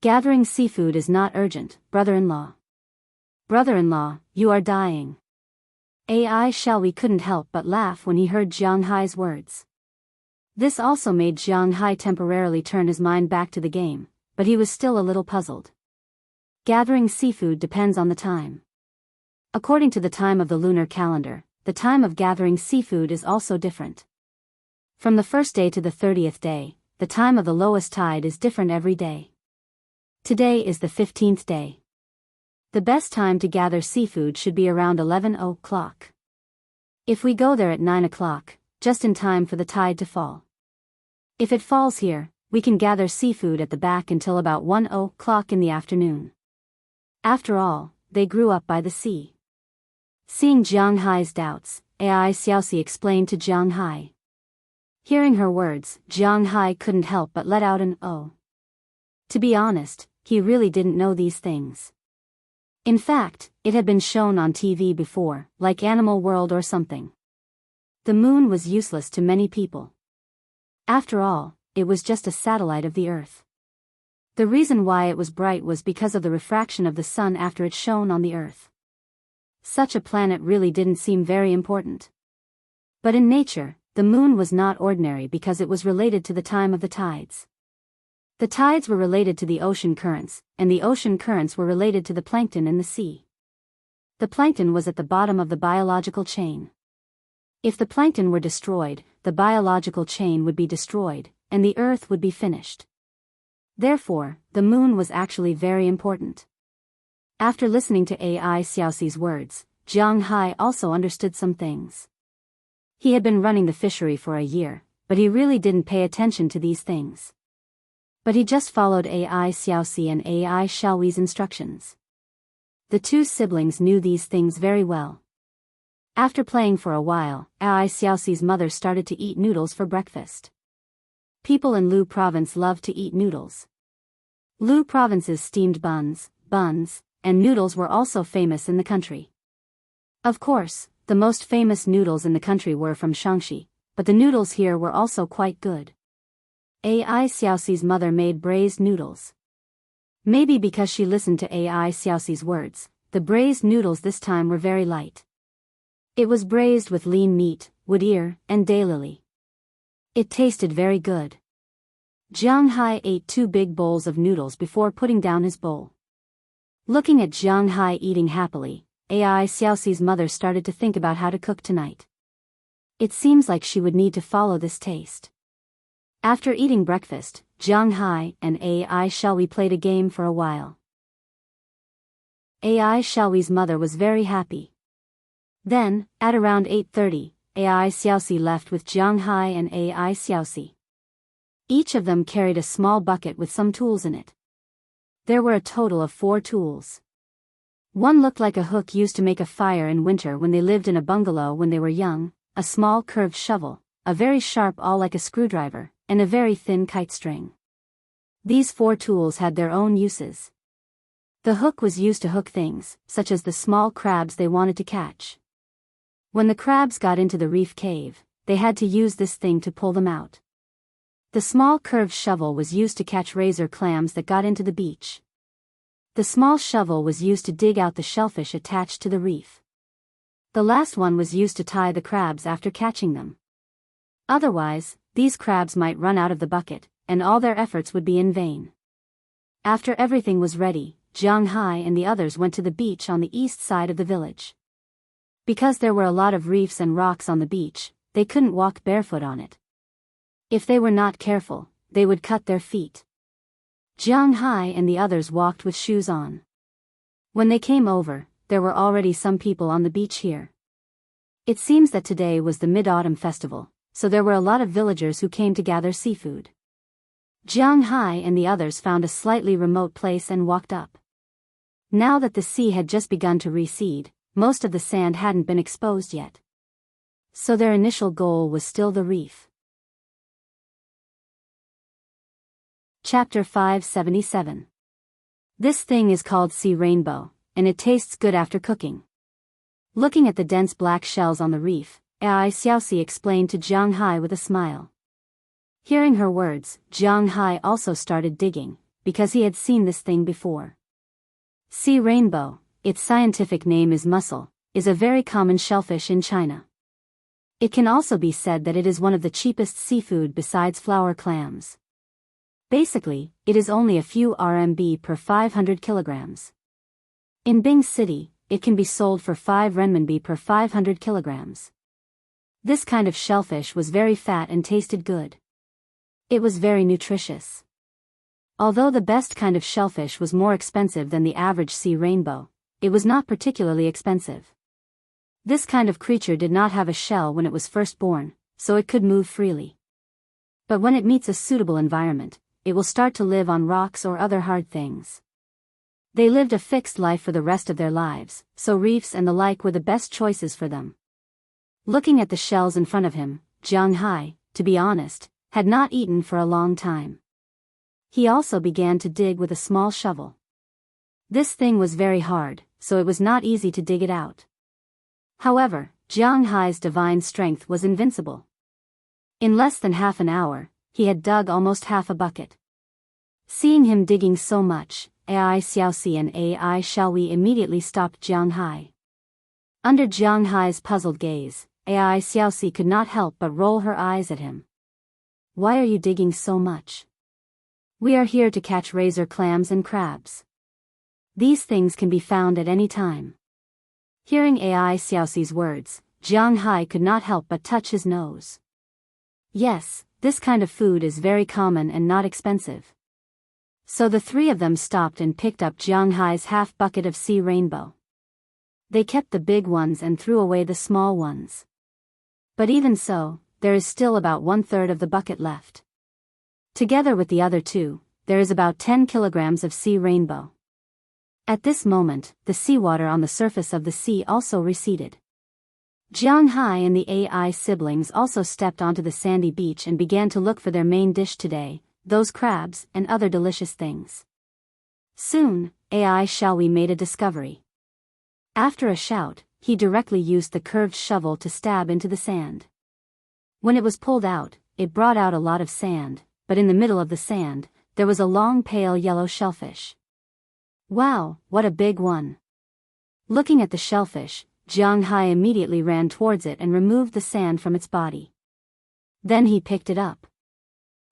Gathering seafood is not urgent, brother-in-law. Brother-in-law, you are dying. Shall we couldn't help but laugh when he heard Jiang Hai's words. This also made Jiang Hai temporarily turn his mind back to the game, but he was still a little puzzled. Gathering seafood depends on the time. According to the time of the lunar calendar, the time of gathering seafood is also different. From the first day to the 30th day, the time of the lowest tide is different every day. Today is the 15th day. The best time to gather seafood should be around 11 o'clock. If we go there at 9 o'clock, just in time for the tide to fall. If it falls here, we can gather seafood at the back until about 1 o'clock in the afternoon. After all, they grew up by the sea. Seeing Jiang Hai's doubts, Xiaoxi explained to Jiang Hai. Hearing her words, Jiang Hai couldn't help but let out an "oh." To be honest, he really didn't know these things. In fact, it had been shown on TV before, like Animal World or something. The moon was useless to many people. After all, it was just a satellite of the Earth. The reason why it was bright was because of the refraction of the sun after it shone on the Earth. Such a planet really didn't seem very important. But in nature, the moon was not ordinary because it was related to the time of the tides. The tides were related to the ocean currents, and the ocean currents were related to the plankton in the sea. The plankton was at the bottom of the biological chain. If the plankton were destroyed, the biological chain would be destroyed, and the Earth would be finished. Therefore, the moon was actually very important. After listening to Xiaoxi's words, Jiang Hai also understood some things. He had been running the fishery for a year, but he really didn't pay attention to these things. But he just followed Xiaoxi and Shall we's instructions. The two siblings knew these things very well. After playing for a while, Xiaoxi's mother started to eat noodles for breakfast. People in Lu province love to eat noodles. Lu province's steamed buns, and noodles were also famous in the country. Of course, the most famous noodles in the country were from Shaanxi, but the noodles here were also quite good. AI Xiaoxi's mother made braised noodles. Maybe because she listened to AI Xiaoxi's words, the braised noodles this time were very light. It was braised with lean meat, wood ear, and daylily. It tasted very good. Jiang Hai ate 2 big bowls of noodles before putting down his bowl. Looking at Jiang Hai eating happily, AI Xiaoxi's mother started to think about how to cook tonight. It seems like she would need to follow this taste. After eating breakfast, Jiang Hai and AI Xiaoyi played a game for a while. AI Xiaoyi's mother was very happy. Then, at around 8:30, AI Xiaoxi left with Jiang Hai and AI Xiaoxi. Each of them carried a small bucket with some tools in it. There were a total of 4 tools. One looked like a hook used to make a fire in winter when they lived in a bungalow when they were young, a small curved shovel, a very sharp awl like a screwdriver, and a very thin kite string. These 4 tools had their own uses. The hook was used to hook things, such as the small crabs they wanted to catch. When the crabs got into the reef cave, they had to use this thing to pull them out. The small curved shovel was used to catch razor clams that got into the beach. The small shovel was used to dig out the shellfish attached to the reef. The last one was used to tie the crabs after catching them. Otherwise, these crabs might run out of the bucket, and all their efforts would be in vain. After everything was ready, Jiang Hai and the others went to the beach on the east side of the village. Because there were a lot of reefs and rocks on the beach, they couldn't walk barefoot on it. If they were not careful, they would cut their feet. Jiang Hai and the others walked with shoes on. When they came over, there were already some people on the beach here. It seems that today was the Mid-Autumn Festival, so there were a lot of villagers who came to gather seafood. Jiang Hai and the others found a slightly remote place and walked up. Now that the sea had just begun to recede, most of the sand hadn't been exposed yet. So their initial goal was still the reef. Chapter 577. This thing is called sea rainbow, and it tastes good after cooking. Looking at the dense black shells on the reef, Ai Xiaoxi explained to Jiang Hai with a smile. Hearing her words, Jiang Hai also started digging, because he had seen this thing before. Sea rainbow, its scientific name is mussel, is a very common shellfish in China. It can also be said that it is one of the cheapest seafood besides flower clams. Basically, it is only a few RMB per 500 kilograms. In Bing City, it can be sold for 5 renminbi per 500 kilograms. This kind of shellfish was very fat and tasted good. It was very nutritious. Although the best kind of shellfish was more expensive than the average sea rainbow, it was not particularly expensive. This kind of creature did not have a shell when it was first born, so it could move freely. But when it meets a suitable environment, it will start to live on rocks or other hard things. They lived a fixed life for the rest of their lives, so reefs and the like were the best choices for them. Looking at the shells in front of him, Jiang Hai, to be honest, had not eaten for a long time. He also began to dig with a small shovel. This thing was very hard, so it was not easy to dig it out. However, Jiang Hai's divine strength was invincible. In less than half an hour, he had dug almost half a bucket. Seeing him digging so much, Ai Xiaoxi and Ai Xiaoyi immediately stopped Jiang Hai. Under Jiang Hai's puzzled gaze, Ai Xiaoxi could not help but roll her eyes at him. Why are you digging so much? We are here to catch razor clams and crabs. These things can be found at any time. Hearing Ai Xiaoxi's words, Jiang Hai could not help but touch his nose. Yes, this kind of food is very common and not expensive. So the 3 of them stopped and picked up Jiang Hai's half bucket of sea rainbow. They kept the big ones and threw away the small ones. But even so, there is still about 1/3 of the bucket left. Together with the other 2, there is about 10 kilograms of sea rainbow. At this moment, the seawater on the surface of the sea also receded. Jiang Hai and the Ai siblings also stepped onto the sandy beach and began to look for their main dish today, those crabs and other delicious things. Soon, Ai Xiaoyi made a discovery. After a shout, he directly used the curved shovel to stab into the sand. When it was pulled out, it brought out a lot of sand, but in the middle of the sand, there was a long pale yellow shellfish. Wow, what a big one! Looking at the shellfish, Jiang Hai immediately ran towards it and removed the sand from its body. Then he picked it up.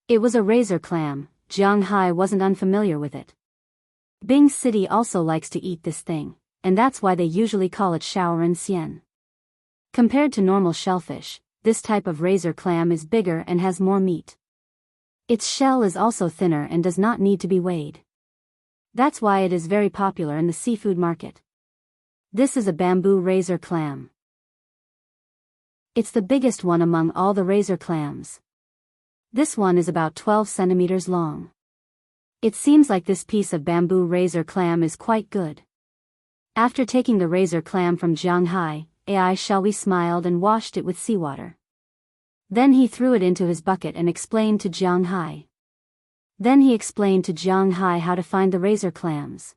It was a razor clam. Jiang Hai wasn't unfamiliar with it. Bing City also likes to eat this thing, and that's why they usually call it shaoran xian. Compared to normal shellfish, this type of razor clam is bigger and has more meat. Its shell is also thinner and does not need to be weighed. That's why it is very popular in the seafood market. This is a bamboo razor clam. It's the biggest one among all the razor clams. This one is about 12 centimeters long. It seems like this piece of bamboo razor clam is quite good. After taking the razor clam from Jiang Hai, Ai Xiaohui smiled and washed it with seawater. Then he threw it into his bucket and explained to Jiang Hai. Then he explained to Jiang Hai how to find the razor clams.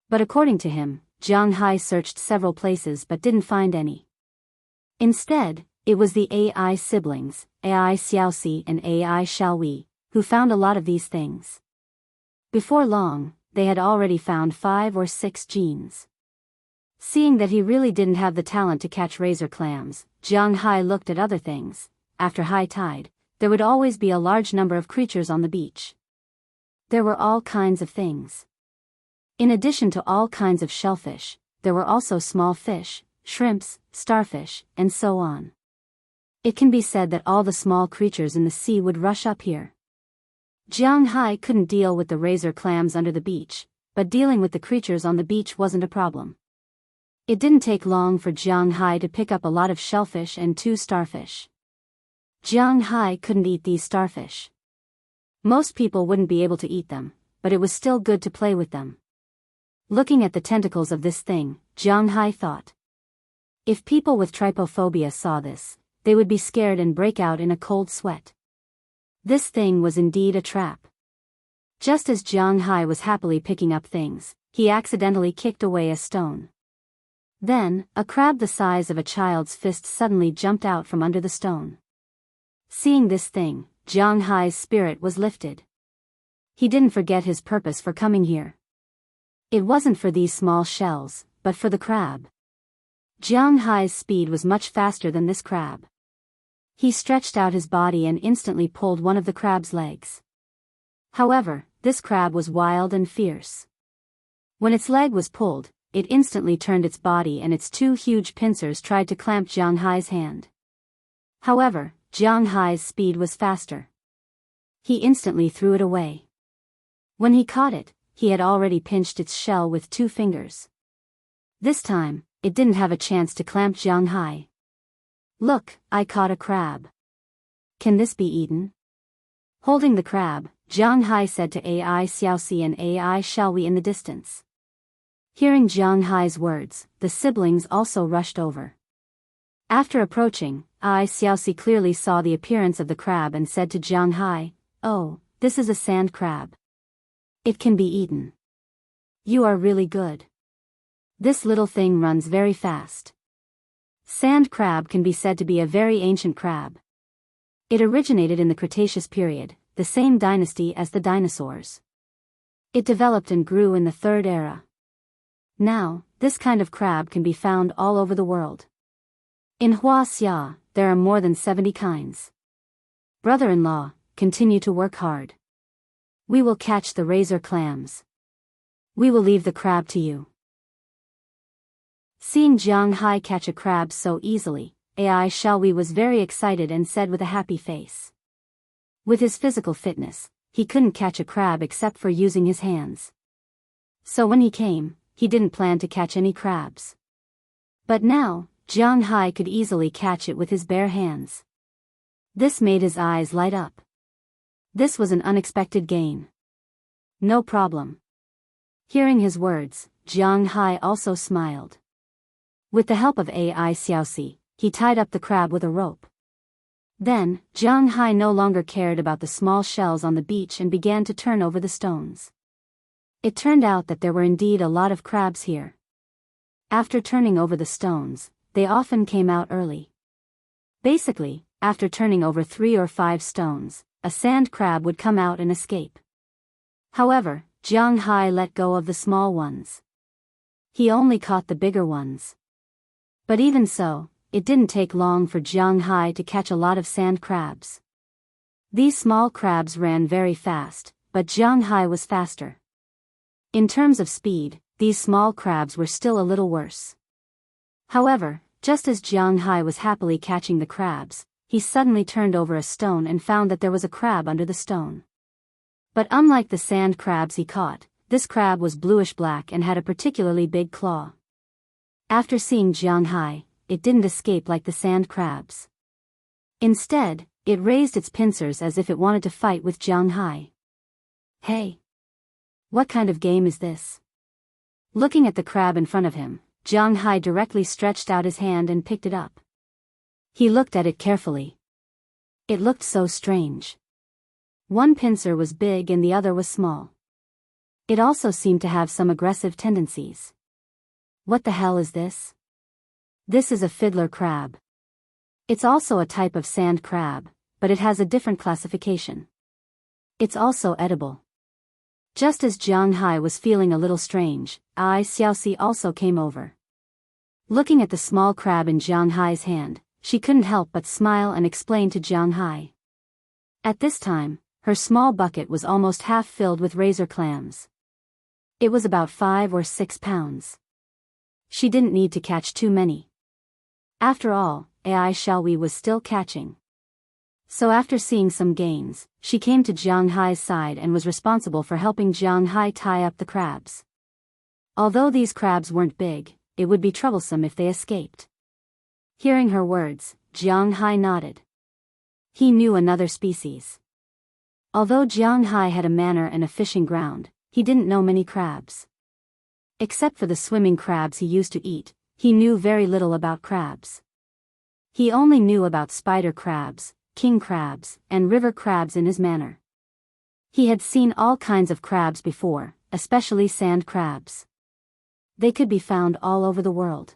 But according to him, Jiang Hai searched several places but didn't find any. Instead, it was the Ai siblings, Ai Xiaoxi and Ai Xiaohui, who found a lot of these things. Before long, they had already found 5 or 6 genes. Seeing that he really didn't have the talent to catch razor clams, Jiang Hai looked at other things. After high tide, there would always be a large number of creatures on the beach. There were all kinds of things. In addition to all kinds of shellfish, there were also small fish, shrimps, starfish, and so on. It can be said that all the small creatures in the sea would rush up here. Jiang Hai couldn't deal with the razor clams under the beach, but dealing with the creatures on the beach wasn't a problem. It didn't take long for Jiang Hai to pick up a lot of shellfish and 2 starfish. Jiang Hai couldn't eat these starfish. Most people wouldn't be able to eat them, but it was still good to play with them. Looking at the tentacles of this thing, Jiang Hai thought. If people with trypophobia saw this, they would be scared and break out in a cold sweat. This thing was indeed a trap. Just as Jiang Hai was happily picking up things, he accidentally kicked away a stone. Then, a crab the size of a child's fist suddenly jumped out from under the stone. Seeing this thing, Jiang Hai's spirit was lifted. He didn't forget his purpose for coming here. It wasn't for these small shells, but for the crab. Jiang Hai's speed was much faster than this crab. He stretched out his body and instantly pulled one of the crab's legs. However, this crab was wild and fierce. When its leg was pulled, it instantly turned its body and its 2 huge pincers tried to clamp Jiang Hai's hand. However, Jiang Hai's speed was faster. He instantly threw it away. When he caught it, he had already pinched its shell with 2 fingers. This time, it didn't have a chance to clamp Jiang Hai. Look, I caught a crab. Can this be eaten? Holding the crab, Jiang Hai said to Ai Xiaoxi and Ai Xiaohui in the distance. Hearing Jiang Hai's words, the siblings also rushed over. After approaching, Ai Xiaoxi clearly saw the appearance of the crab and said to Jiang Hai, "Oh, this is a sand crab. It can be eaten. You are really good. This little thing runs very fast." Sand crab can be said to be a very ancient crab. It originated in the Cretaceous period, the same dynasty as the dinosaurs. It developed and grew in the 3rd era. Now, this kind of crab can be found all over the world. In Huaxia, there are more than 70 kinds. Brother-in-law, continue to work hard. We will catch the razor clams. We will leave the crab to you. Seeing Jiang Hai catch a crab so easily, Ai Xiaohui was very excited and said with a happy face. With his physical fitness, he couldn't catch a crab except for using his hands. So when he came, he didn't plan to catch any crabs. But now, Jiang Hai could easily catch it with his bare hands. This made his eyes light up. This was an unexpected gain. No problem. Hearing his words, Jiang Hai also smiled. With the help of Ai Xiaoxi, he tied up the crab with a rope. Then, Jiang Hai no longer cared about the small shells on the beach and began to turn over the stones. It turned out that there were indeed a lot of crabs here. After turning over the stones, they often came out early. Basically, after turning over 3 or 5 stones, a sand crab would come out and escape. However, Jiang Hai let go of the small ones. He only caught the bigger ones. But even so, it didn't take long for Jiang Hai to catch a lot of sand crabs. These small crabs ran very fast, but Jiang Hai was faster. In terms of speed, these small crabs were still a little worse. However, just as Jiang Hai was happily catching the crabs, he suddenly turned over a stone and found that there was a crab under the stone. But unlike the sand crabs he caught, this crab was bluish-black and had a particularly big claw. After seeing Jiang Hai, it didn't escape like the sand crabs. Instead, it raised its pincers as if it wanted to fight with Jiang Hai. Hey! What kind of game is this? Looking at the crab in front of him, Jiang Hai directly stretched out his hand and picked it up. He looked at it carefully. It looked so strange. One pincer was big and the other was small. It also seemed to have some aggressive tendencies. What the hell is this? This is a fiddler crab. It's also a type of sand crab, but it has a different classification. It's also edible. Just as Jiang Hai was feeling a little strange, Ai Xiaoxi also came over. Looking at the small crab in Jiang Hai's hand, she couldn't help but smile and explain to Jiang Hai. At this time, her small bucket was almost half filled with razor clams. It was about 5 or 6 pounds. She didn't need to catch too many. After all, Ai Xiaoxi was still catching. So after seeing some gains, she came to Jiang Hai's side and was responsible for helping Jiang Hai tie up the crabs. Although these crabs weren't big, it would be troublesome if they escaped. Hearing her words, Jiang Hai nodded. He knew another species. Although Jiang Hai had a manor and a fishing ground, he didn't know many crabs. Except for the swimming crabs he used to eat, he knew very little about crabs. He only knew about spider crabs, king crabs, and river crabs in his manor. He had seen all kinds of crabs before, especially sand crabs. They could be found all over the world.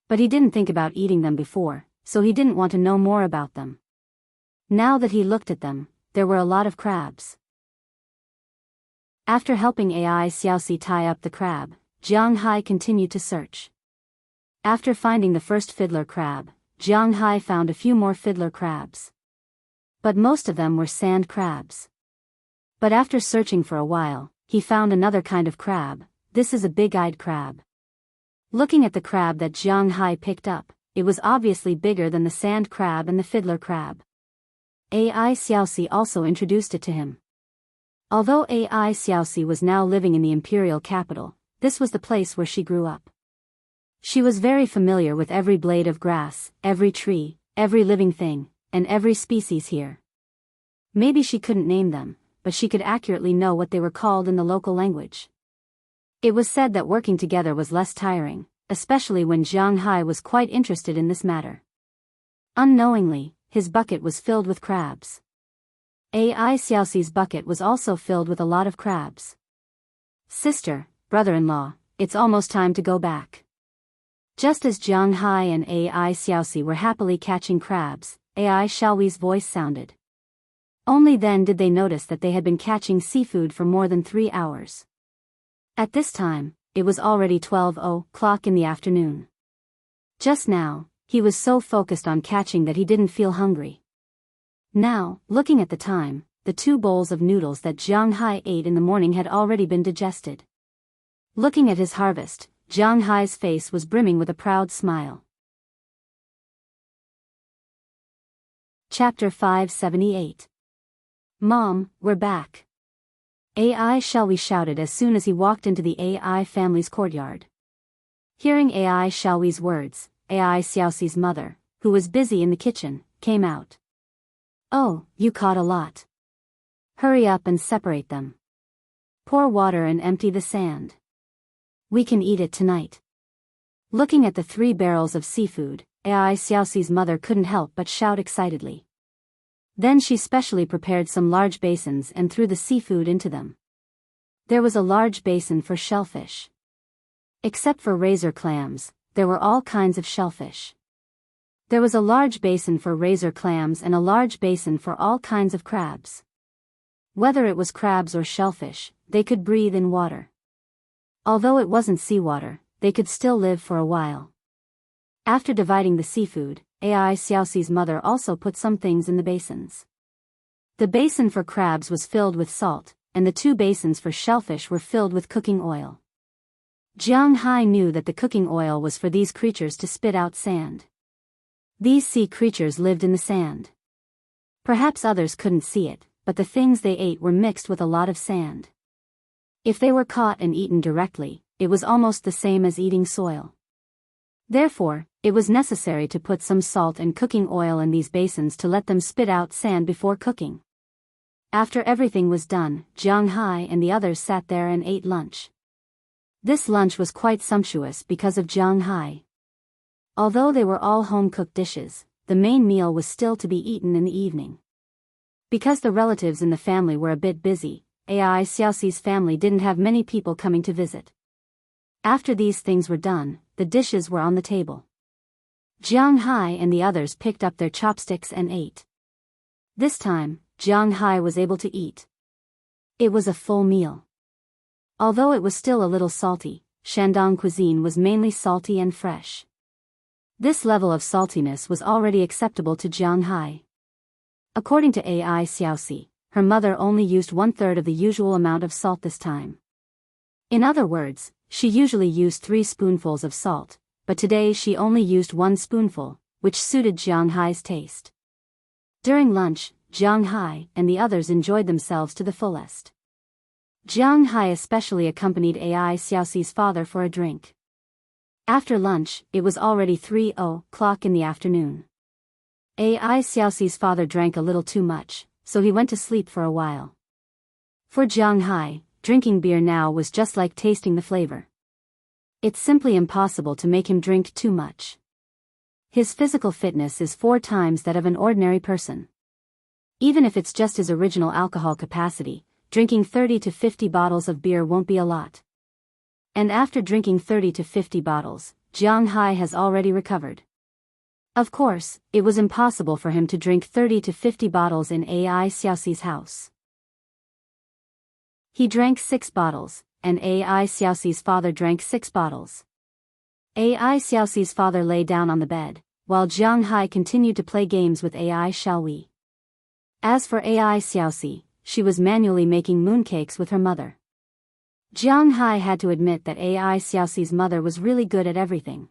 But he didn't think about eating them before, so he didn't want to know more about them. Now that he looked at them, there were a lot of crabs. After helping Ai Xiaoxi tie up the crab, Jiang Hai continued to search. After finding the first fiddler crab, Jiang Hai found a few more fiddler crabs. But most of them were sand crabs. But after searching for a while, he found another kind of crab. This is a big-eyed crab. Looking at the crab that Jiang Hai picked up, it was obviously bigger than the sand crab and the fiddler crab. Ai Xiaoxi also introduced it to him. Although Ai Xiaoxi was now living in the imperial capital, this was the place where she grew up. She was very familiar with every blade of grass, every tree, every living thing, and every species here. Maybe she couldn't name them, but she could accurately know what they were called in the local language. It was said that working together was less tiring, especially when Jiang Hai was quite interested in this matter. Unknowingly, his bucket was filled with crabs. Ai Xiaoxi's bucket was also filled with a lot of crabs. Sister, brother-in-law, it's almost time to go back. Just as Jiang Hai and Ai Xiaoxi were happily catching crabs, Ai Xiaoxi's voice sounded. Only then did they notice that they had been catching seafood for more than 3 hours. At this time, it was already 12 o'clock in the afternoon. Just now, he was so focused on catching that he didn't feel hungry. Now, looking at the time, the 2 bowls of noodles that Jiang Hai ate in the morning had already been digested. Looking at his harvest, Jiang Hai's face was brimming with a proud smile. Chapter 578. Mom, we're back. Ai Xiaoxi shouted as soon as he walked into the Ai family's courtyard. Hearing Ai Xiaoxi's words, Ai Xiaoxi's mother, who was busy in the kitchen, came out. Oh, you caught a lot. Hurry up and separate them. Pour water and empty the sand. We can eat it tonight. Looking at the 3 barrels of seafood, Ai Xiaoxi's mother couldn't help but shout excitedly. Then she specially prepared some large basins and threw the seafood into them. There was a large basin for shellfish. Except for razor clams, there were all kinds of shellfish. There was a large basin for razor clams and a large basin for all kinds of crabs. Whether it was crabs or shellfish, they could breathe in water. Although it wasn't seawater, they could still live for a while. After dividing the seafood, Ai Xiaoxi's mother also put some things in the basins. The basin for crabs was filled with salt, and the 2 basins for shellfish were filled with cooking oil. Jiang Hai knew that the cooking oil was for these creatures to spit out sand. These sea creatures lived in the sand. Perhaps others couldn't see it, but the things they ate were mixed with a lot of sand. If they were caught and eaten directly, it was almost the same as eating soil. Therefore, it was necessary to put some salt and cooking oil in these basins to let them spit out sand before cooking. After everything was done, Jiang Hai and the others sat there and ate lunch. This lunch was quite sumptuous because of Jiang Hai. Although they were all home-cooked dishes, the main meal was still to be eaten in the evening. Because the relatives in the family were a bit busy, Ai Xiaoxi's family didn't have many people coming to visit. After these things were done, the dishes were on the table. Jiang Hai and the others picked up their chopsticks and ate. This time, Jiang Hai was able to eat. It was a full meal. Although it was still a little salty, Shandong cuisine was mainly salty and fresh. This level of saltiness was already acceptable to Jiang Hai. According to Ai Xiaoxi, her mother only used 1/3 of the usual amount of salt this time. In other words, she usually used 3 spoonfuls of salt, but today she only used 1 spoonful, which suited Jiang Hai's taste. During lunch, Jiang Hai and the others enjoyed themselves to the fullest. Jiang Hai especially accompanied Ai Xiaoxi's father for a drink. After lunch, it was already 3:00 in the afternoon. Ai Xiaoxi's father drank a little too much, so he went to sleep for a while. For Jiang Hai, drinking beer now was just like tasting the flavor. It's simply impossible to make him drink too much. His physical fitness is 4 times that of an ordinary person. Even if it's just his original alcohol capacity, drinking 30 to 50 bottles of beer won't be a lot. And after drinking 30 to 50 bottles, Jiang Hai has already recovered. Of course, it was impossible for him to drink 30 to 50 bottles in Ai Xiaoxi's house. He drank 6 bottles, and Ai Xiaoxi's father drank 6 bottles. Ai Xiaoxi's father lay down on the bed, while Jiang Hai continued to play games with Ai Xiaohui. As for Ai Xiaoxi, she was manually making mooncakes with her mother. Jiang Hai had to admit that Ai Xiaoxi's mother was really good at everything.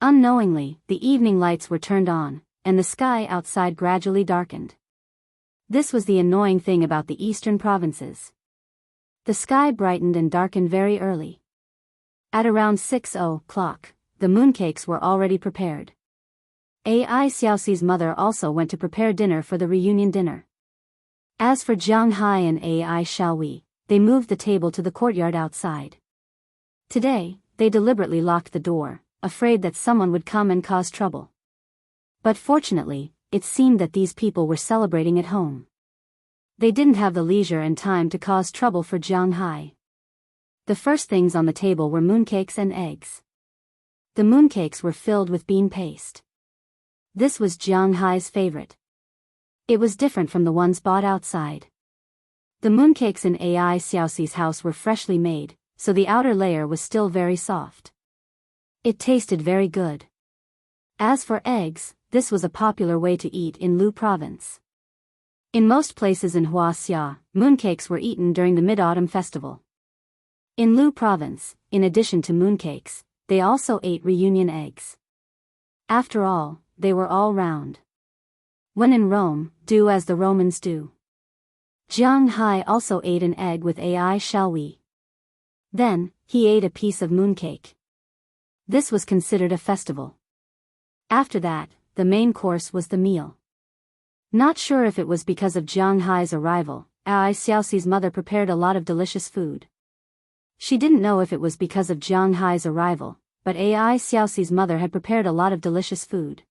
Unknowingly, the evening lights were turned on, and the sky outside gradually darkened. This was the annoying thing about the eastern provinces. The sky brightened and darkened very early. At around 6:00, the mooncakes were already prepared. Ai Xiaoxi's mother also went to prepare dinner for the reunion dinner. As for Jiang Hai and Ai Xiaohui, they moved the table to the courtyard outside. Today, they deliberately locked the door, afraid that someone would come and cause trouble. But fortunately, it seemed that these people were celebrating at home. They didn't have the leisure and time to cause trouble for Jiang Hai. The first things on the table were mooncakes and eggs. The mooncakes were filled with bean paste. This was Jiang Hai's favorite. It was different from the ones bought outside. The mooncakes in Ai Xiaoxi's house were freshly made, so the outer layer was still very soft. It tasted very good. As for eggs, this was a popular way to eat in Lu province. In most places in Huaxia, mooncakes were eaten during the Mid-Autumn Festival. In Lu province, in addition to mooncakes, they also ate reunion eggs. After all, they were all round. When in Rome, do as the Romans do. Jiang Hai also ate an egg with Ai Xiaohui. Then, he ate a piece of mooncake. This was considered a festival. After that, the main course was the meal. Not sure if it was because of Jiang Hai's arrival, Ai Xiaoxi's mother prepared a lot of delicious food. She didn't know if it was because of Jiang Hai's arrival, but Ai Xiaoxi's mother had prepared a lot of delicious food.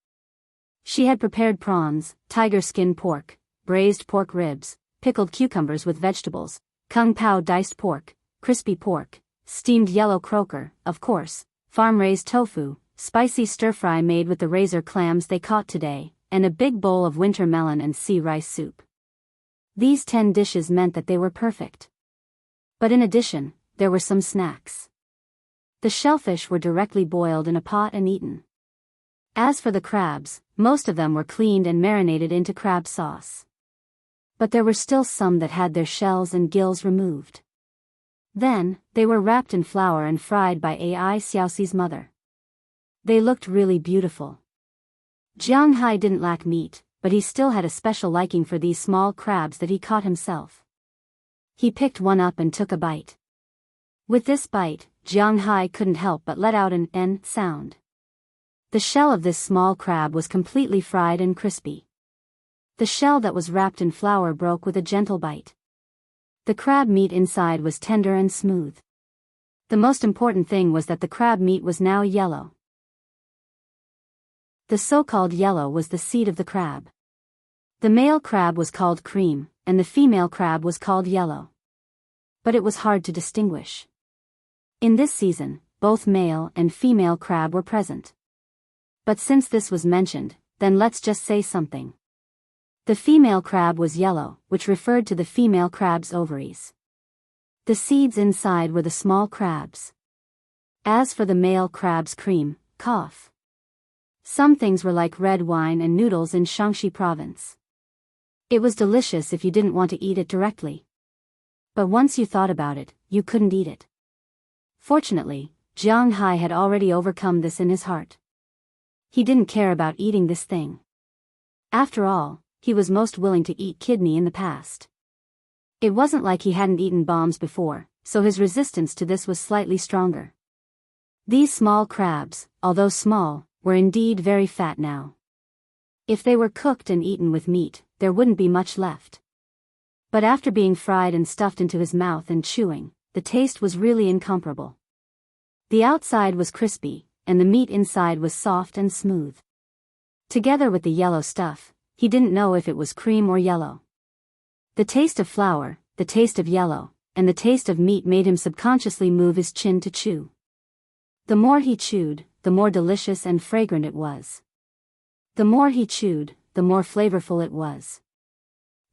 She had prepared prawns, tiger skin pork, braised pork ribs, pickled cucumbers with vegetables, kung pao diced pork, crispy pork, steamed yellow croaker, of course, farm-raised tofu, spicy stir-fry made with the razor clams they caught today, and a big bowl of winter melon and sea rice soup. These 10 dishes meant that they were perfect. But in addition, there were some snacks. The shellfish were directly boiled in a pot and eaten. As for the crabs, most of them were cleaned and marinated into crab sauce. But there were still some that had their shells and gills removed. Then, they were wrapped in flour and fried by Ai Xiaoxi's mother. They looked really beautiful. Jiang Hai didn't lack meat, but he still had a special liking for these small crabs that he caught himself. He picked one up and took a bite. With this bite, Jiang Hai couldn't help but let out an "n" sound. The shell of this small crab was completely fried and crispy. The shell that was wrapped in flour broke with a gentle bite. The crab meat inside was tender and smooth. The most important thing was that the crab meat was now yellow. The so-called yellow was the seed of the crab. The male crab was called cream, and the female crab was called yellow. But it was hard to distinguish. In this season, both male and female crab were present. But since this was mentioned, then let's just say something. The female crab was yellow, which referred to the female crab's ovaries. The seeds inside were the small crabs. As for the male crab's cream, cough. Some things were like red wine and noodles in Shaanxi province. It was delicious if you didn't want to eat it directly. But once you thought about it, you couldn't eat it. Fortunately, Jiang Hai had already overcome this in his heart. He didn't care about eating this thing. After all, he was most willing to eat kidney in the past. It wasn't like he hadn't eaten bombs before, so his resistance to this was slightly stronger. These small crabs, although small, were indeed very fat now. If they were cooked and eaten with meat, there wouldn't be much left. But after being fried and stuffed into his mouth and chewing, the taste was really incomparable. The outside was crispy, and the meat inside was soft and smooth. Together with the yellow stuff, he didn't know if it was cream or yellow. The taste of flour, the taste of yellow, and the taste of meat made him subconsciously move his chin to chew. The more he chewed, the more delicious and fragrant it was. The more he chewed, the more flavorful it was.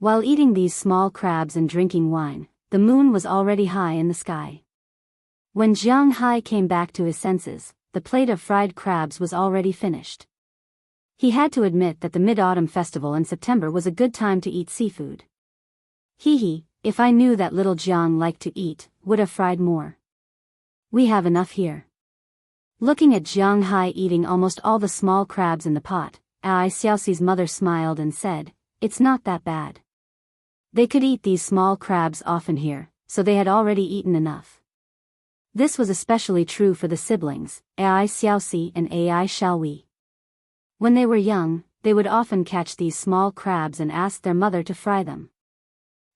While eating these small crabs and drinking wine, the moon was already high in the sky. When Jiang Hai came back to his senses, the plate of fried crabs was already finished. He had to admit that the Mid-Autumn Festival in September was a good time to eat seafood. If I knew that little Jiang liked to eat, would have fried more. We have enough here. Looking at Jiang Hai eating almost all the small crabs in the pot, Ai Xiaoxi's mother smiled and said, "It's not that bad." They could eat these small crabs often here, so they had already eaten enough. This was especially true for the siblings, Ai Xiaoxi and Ai Xiaowei. When they were young, they would often catch these small crabs and ask their mother to fry them.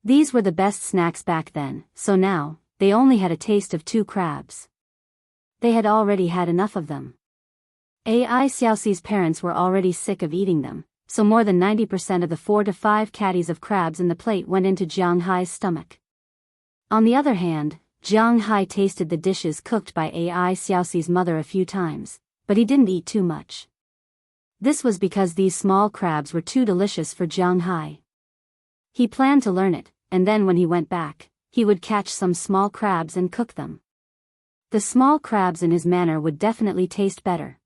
These were the best snacks back then, so now, they only had a taste of 2 crabs. They had already had enough of them. Ai Xiaoxi's parents were already sick of eating them, so more than 90% of the 4 to 5 caddies of crabs in the plate went into Jiang Hai's stomach. On the other hand, Jiang Hai tasted the dishes cooked by Ai Xiaoxi's mother a few times, but he didn't eat too much. This was because these small crabs were too delicious for Jiang Hai. He planned to learn it, and then when he went back, he would catch some small crabs and cook them. The small crabs in his manner would definitely taste better.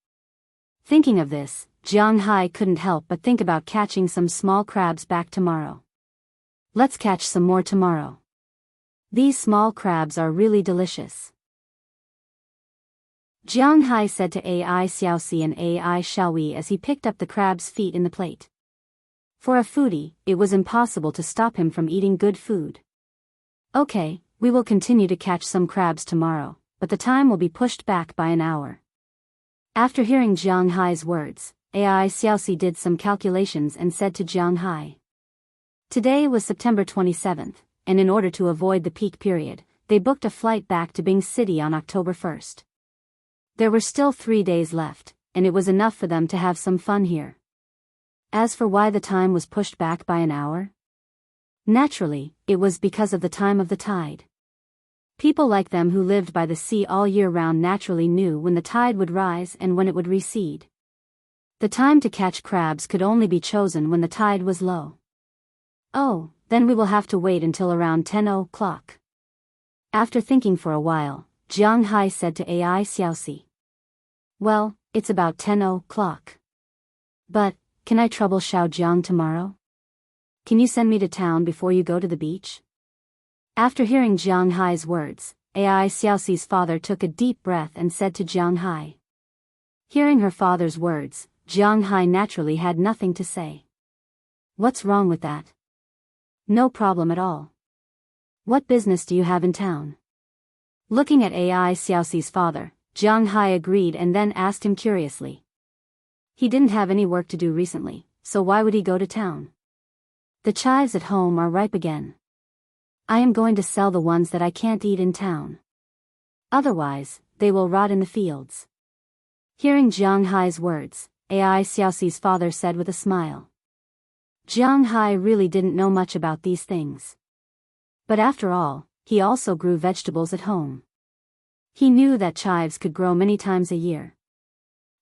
Thinking of this, Jiang Hai couldn't help but think about catching some small crabs back tomorrow. Let's catch some more tomorrow. These small crabs are really delicious. Jiang Hai said to Ai Xiaoxi and Ai Xiaowei as he picked up the crab's feet in the plate. For a foodie, it was impossible to stop him from eating good food. Okay, we will continue to catch some crabs tomorrow, but the time will be pushed back by an hour. After hearing Jiang Hai's words, Ai Xiaoxi did some calculations and said to Jiang Hai. Today was September 27th, and in order to avoid the peak period, they booked a flight back to Bing City on October 1st. There were still 3 days left, and it was enough for them to have some fun here. As for why the time was pushed back by an hour? Naturally, it was because of the time of the tide. People like them who lived by the sea all year round naturally knew when the tide would rise and when it would recede. The time to catch crabs could only be chosen when the tide was low. Oh, then we will have to wait until around 10 o'clock. After thinking for a while, Jiang Hai said to Ai Xiaoxi. Well, it's about 10 o'clock. But, can I trouble Xiao Jiang tomorrow? Can you send me to town before you go to the beach? After hearing Jiang Hai's words, Ai Xiaoxi's father took a deep breath and said to Jiang Hai. Hearing her father's words, Jiang Hai naturally had nothing to say. What's wrong with that? No problem at all. What business do you have in town? Looking at Ai Xiaoxi's father, Jiang Hai agreed and then asked him curiously. He didn't have any work to do recently, so why would he go to town? The chives at home are ripe again. I am going to sell the ones that I can't eat in town. Otherwise, they will rot in the fields. Hearing Jiang Hai's words, Ai Xiaoxi's father said with a smile. Jiang Hai really didn't know much about these things. But after all, he also grew vegetables at home. He knew that chives could grow many times a year.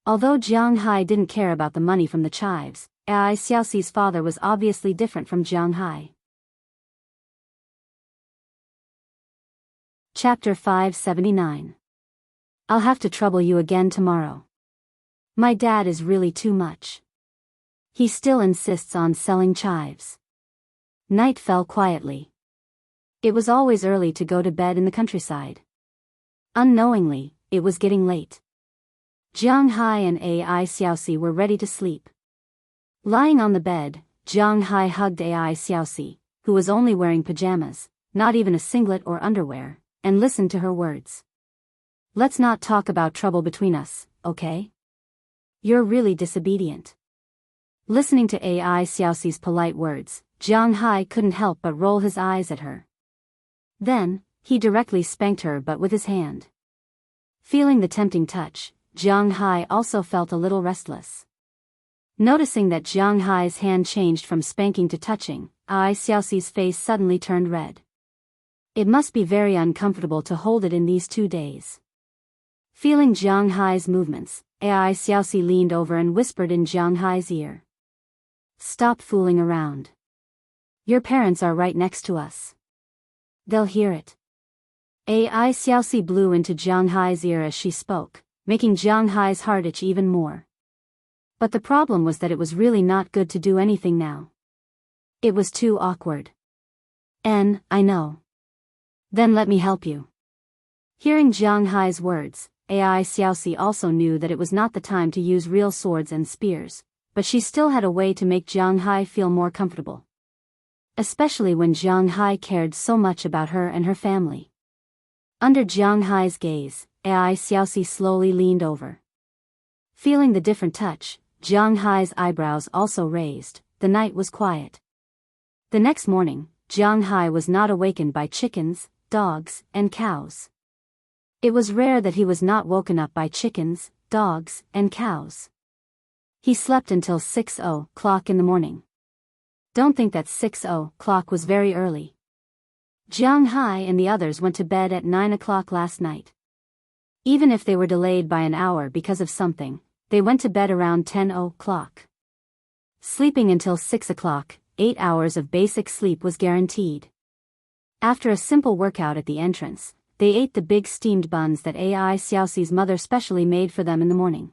Although Jiang Hai didn't care about the money from the chives, Ai Xiaoxi's father was obviously different from Jiang Hai. Chapter 579. I'll have to trouble you again tomorrow. My dad is really too much. He still insists on selling chives. Night fell quietly. It was always early to go to bed in the countryside. Unknowingly, it was getting late. Jiang Hai and Ai Xiaoxi were ready to sleep. Lying on the bed, Jiang Hai hugged Ai Xiaoxi, who was only wearing pajamas, not even a singlet or underwear, and listened to her words. Let's not talk about trouble between us, okay? You're really disobedient. Listening to Ai Xiaoxi's polite words, Jiang Hai couldn't help but roll his eyes at her. Then, he directly spanked her but with his hand. Feeling the tempting touch, Jiang Hai also felt a little restless. Noticing that Jiang Hai's hand changed from spanking to touching, Ai Xiaoxi's face suddenly turned red. It must be very uncomfortable to hold it in these 2 days. Feeling Jiang Hai's movements, Ai Xiaoxi leaned over and whispered in Jiang Hai's ear. Stop fooling around. Your parents are right next to us. They'll hear it. Ai Xiaoxi blew into Jiang Hai's ear as she spoke, making Jiang Hai's heart itch even more. But the problem was that it was really not good to do anything now. It was too awkward. I know. Then let me help you. Hearing Jiang Hai's words, Ai Xiaoxi also knew that it was not the time to use real swords and spears, but she still had a way to make Jiang Hai feel more comfortable. Especially when Jiang Hai cared so much about her and her family. Under Jiang Hai's gaze, Ai Xiaoxi slowly leaned over. Feeling the different touch, Jiang Hai's eyebrows also raised. The night was quiet. The next morning, Jiang Hai was not awakened by chickens, dogs, and cows. It was rare that he was not woken up by chickens, dogs, and cows. He slept until 6 o'clock in the morning. Don't think that 6 o'clock was very early. Jiang Hai and the others went to bed at 9 o'clock last night. Even if they were delayed by an hour because of something, they went to bed around 10 o'clock. Sleeping until 6 o'clock, 8 hours of basic sleep was guaranteed. After a simple workout at the entrance, they ate the big steamed buns that Ai Xiaoxi's mother specially made for them in the morning.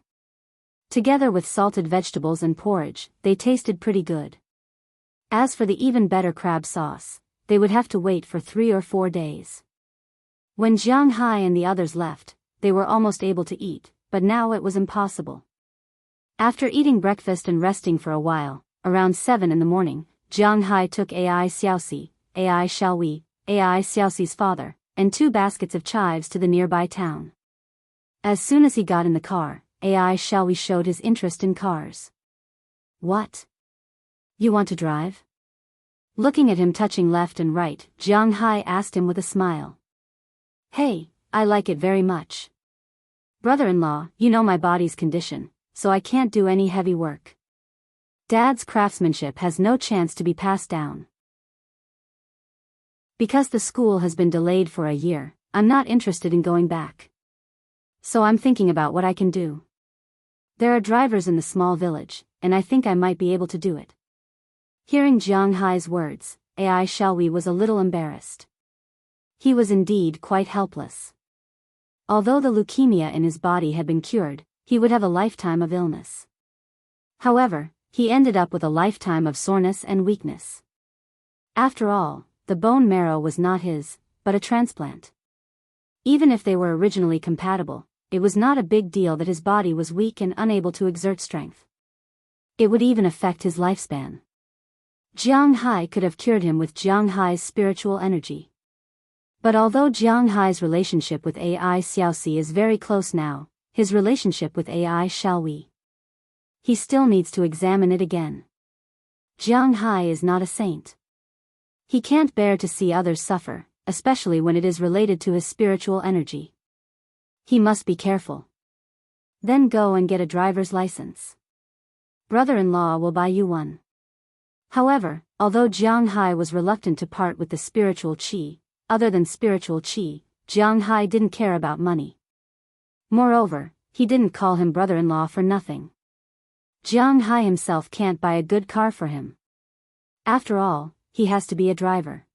Together with salted vegetables and porridge, they tasted pretty good. As for the even better crab sauce, they would have to wait for 3 or 4 days. When Jiang Hai and the others left, they were almost able to eat, but now it was impossible. After eating breakfast and resting for a while, around 7 in the morning, Jiang Hai took Ai Xiaoxi, Ai Xiaohui, Ai Xiaoxi's father, and 2 baskets of chives to the nearby town. As soon as he got in the car, Ai Xiaohui showed his interest in cars. What? You want to drive? Looking at him touching left and right, Jiang Hai asked him with a smile. Hey, I like it very much. Brother-in-law, you know my body's condition, so I can't do any heavy work. Dad's craftsmanship has no chance to be passed down. Because the school has been delayed for a year, I'm not interested in going back. So I'm thinking about what I can do. There are drivers in the small village, and I think I might be able to do it. Hearing Jiang Hai's words, Ai Xiaowei was a little embarrassed. He was indeed quite helpless. Although the leukemia in his body had been cured, he would have a lifetime of illness. However, he ended up with a lifetime of soreness and weakness. After all, the bone marrow was not his, but a transplant. Even if they were originally compatible, it was not a big deal that his body was weak and unable to exert strength. It would even affect his lifespan. Jiang Hai could have cured him with Jiang Hai's spiritual energy. But although Jiang Hai's relationship with Ai Xiaoxi is very close now, his relationship with Ai Xiaowei, he still needs to examine it again. Jiang Hai is not a saint. He can't bear to see others suffer, especially when it is related to his spiritual energy. He must be careful. Then go and get a driver's license. Brother-in-law will buy you one. However, although Jiang Hai was reluctant to part with the spiritual qi, other than spiritual qi, Jiang Hai didn't care about money. Moreover, he didn't call him brother-in-law for nothing. Jiang Hai himself can't buy a good car for him. After all, he has to be a driver.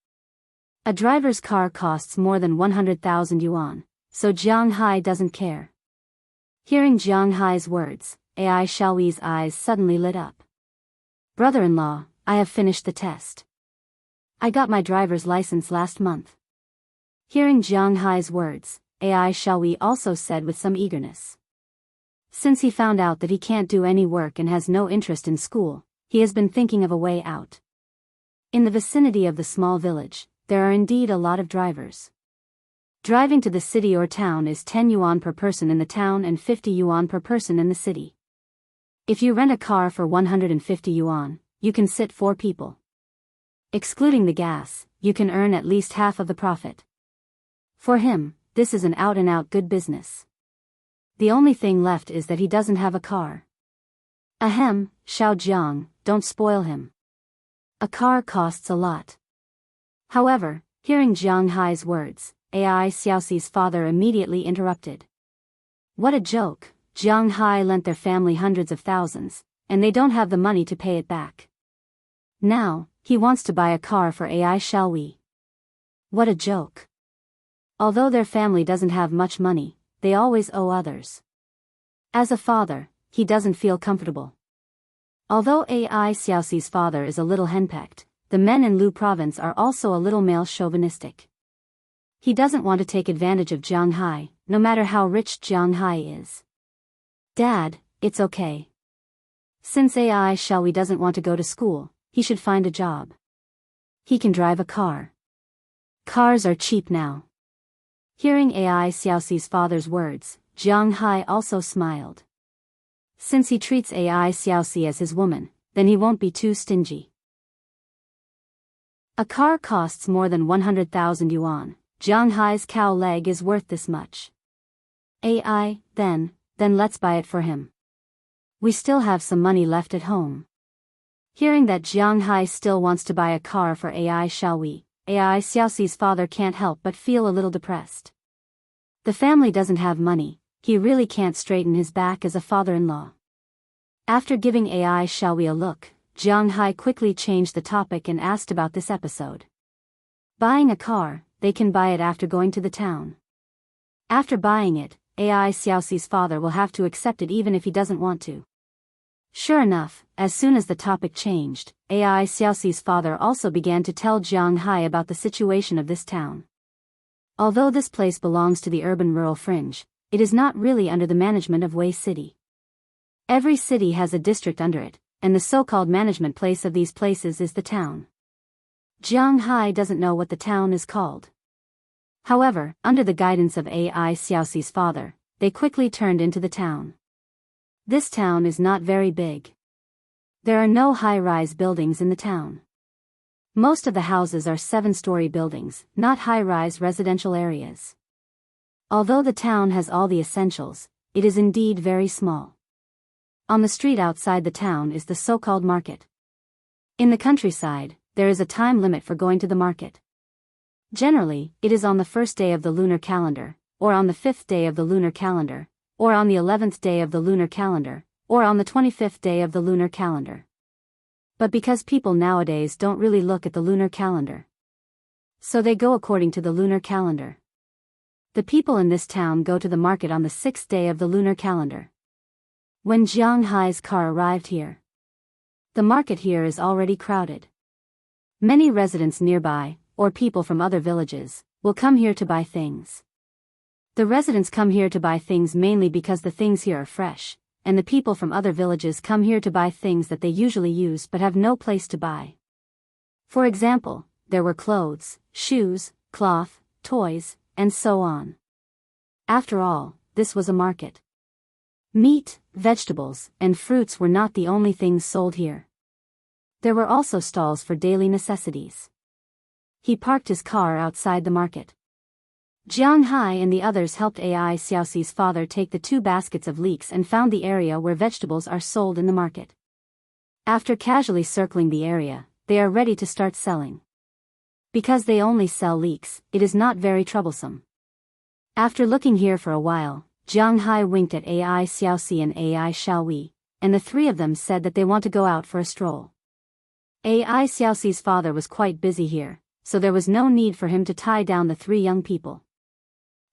A driver's car costs more than 100,000 yuan, so Jiang Hai doesn't care. Hearing Jiang Hai's words, Ai Xiaowei's eyes suddenly lit up. Brother-in-law, I have finished the test. I got my driver's license last month. Hearing Jiang Hai's words, Ai Xiaowei also said with some eagerness. Since he found out that he can't do any work and has no interest in school, he has been thinking of a way out. In the vicinity of the small village, there are indeed a lot of drivers. Driving to the city or town is 10 yuan per person in the town and 50 yuan per person in the city. If you rent a car for 150 yuan, you can sit 4 people. Excluding the gas, you can earn at least half of the profit. For him, this is an out-and-out good business. The only thing left is that he doesn't have a car. Ahem, Xiao Jiang, don't spoil him. A car costs a lot. However, hearing Jiang Hai's words, Ai Xiaoxi's father immediately interrupted. What a joke, Jiang Hai lent their family hundreds of thousands, and they don't have the money to pay it back. Now, he wants to buy a car for Ai Xiaowei. What a joke. Although their family doesn't have much money, they always owe others. As a father, he doesn't feel comfortable. Although Ai Xiaoxi's father is a little henpecked, the men in Lu province are also a little male chauvinistic. He doesn't want to take advantage of Jiang Hai, no matter how rich Jiang Hai is. Dad, it's okay. Since Ai Xiaowei doesn't want to go to school, he should find a job. He can drive a car. Cars are cheap now. Hearing Ai Xiaoxi's father's words, Jiang Hai also smiled. Since he treats Ai Xiaoxi as his woman, then he won't be too stingy. A car costs more than 100,000 yuan. Jiang Hai's cow leg is worth this much. Ai, then let's buy it for him. We still have some money left at home. Hearing that Jiang Hai still wants to buy a car for Ai Xiaowei, Ai Xiaoxi's father can't help but feel a little depressed. The family doesn't have money, he really can't straighten his back as a father-in-law. After giving Ai Xiaowei a look, Jiang Hai quickly changed the topic and asked about this episode. Buying a car, they can buy it after going to the town. After buying it, Ai Xiaoxi's father will have to accept it even if he doesn't want to. Sure enough, as soon as the topic changed, Ai Xiaoxi's father also began to tell Jiang Hai about the situation of this town. Although this place belongs to the urban-rural fringe, it is not really under the management of Wei City. Every city has a district under it, and the so-called management place of these places is the town. Jiang Hai doesn't know what the town is called. However, under the guidance of Ai Xiaoxi's father, they quickly turned into the town. This town is not very big. There are no high-rise buildings in the town. Most of the houses are 7-story buildings, not high-rise residential areas. Although the town has all the essentials, it is indeed very small. On the street outside the town is the so-called market. In the countryside, there is a time limit for going to the market. Generally, it is on the first day of the lunar calendar, or on the 5th day of the lunar calendar, or on the 11th day of the lunar calendar, or on the 25th day of the lunar calendar. But because people nowadays don't really look at the lunar calendar, so they go according to the lunar calendar. The people in this town go to the market on the 6th day of the lunar calendar. When Jiang Hai's car arrived here, the market here is already crowded. Many residents nearby, or people from other villages, will come here to buy things. The residents come here to buy things mainly because the things here are fresh, and the people from other villages come here to buy things that they usually use but have no place to buy. For example, there were clothes, shoes, cloth, toys, and so on. After all, this was a market. Meat, vegetables, and fruits were not the only things sold here. There were also stalls for daily necessities. He parked his car outside the market. Jiang Hai and the others helped Ai Xiaoxi's father take the 2 baskets of leeks and found the area where vegetables are sold in the market. After casually circling the area, they are ready to start selling. Because they only sell leeks, it is not very troublesome. After looking here for a while, Jiang Hai winked at Ai Xiaoxi and Ai Xiaowei, and the 3 of them said that they want to go out for a stroll. Ai Xiaoxi's father was quite busy here, so there was no need for him to tie down the 3 young people.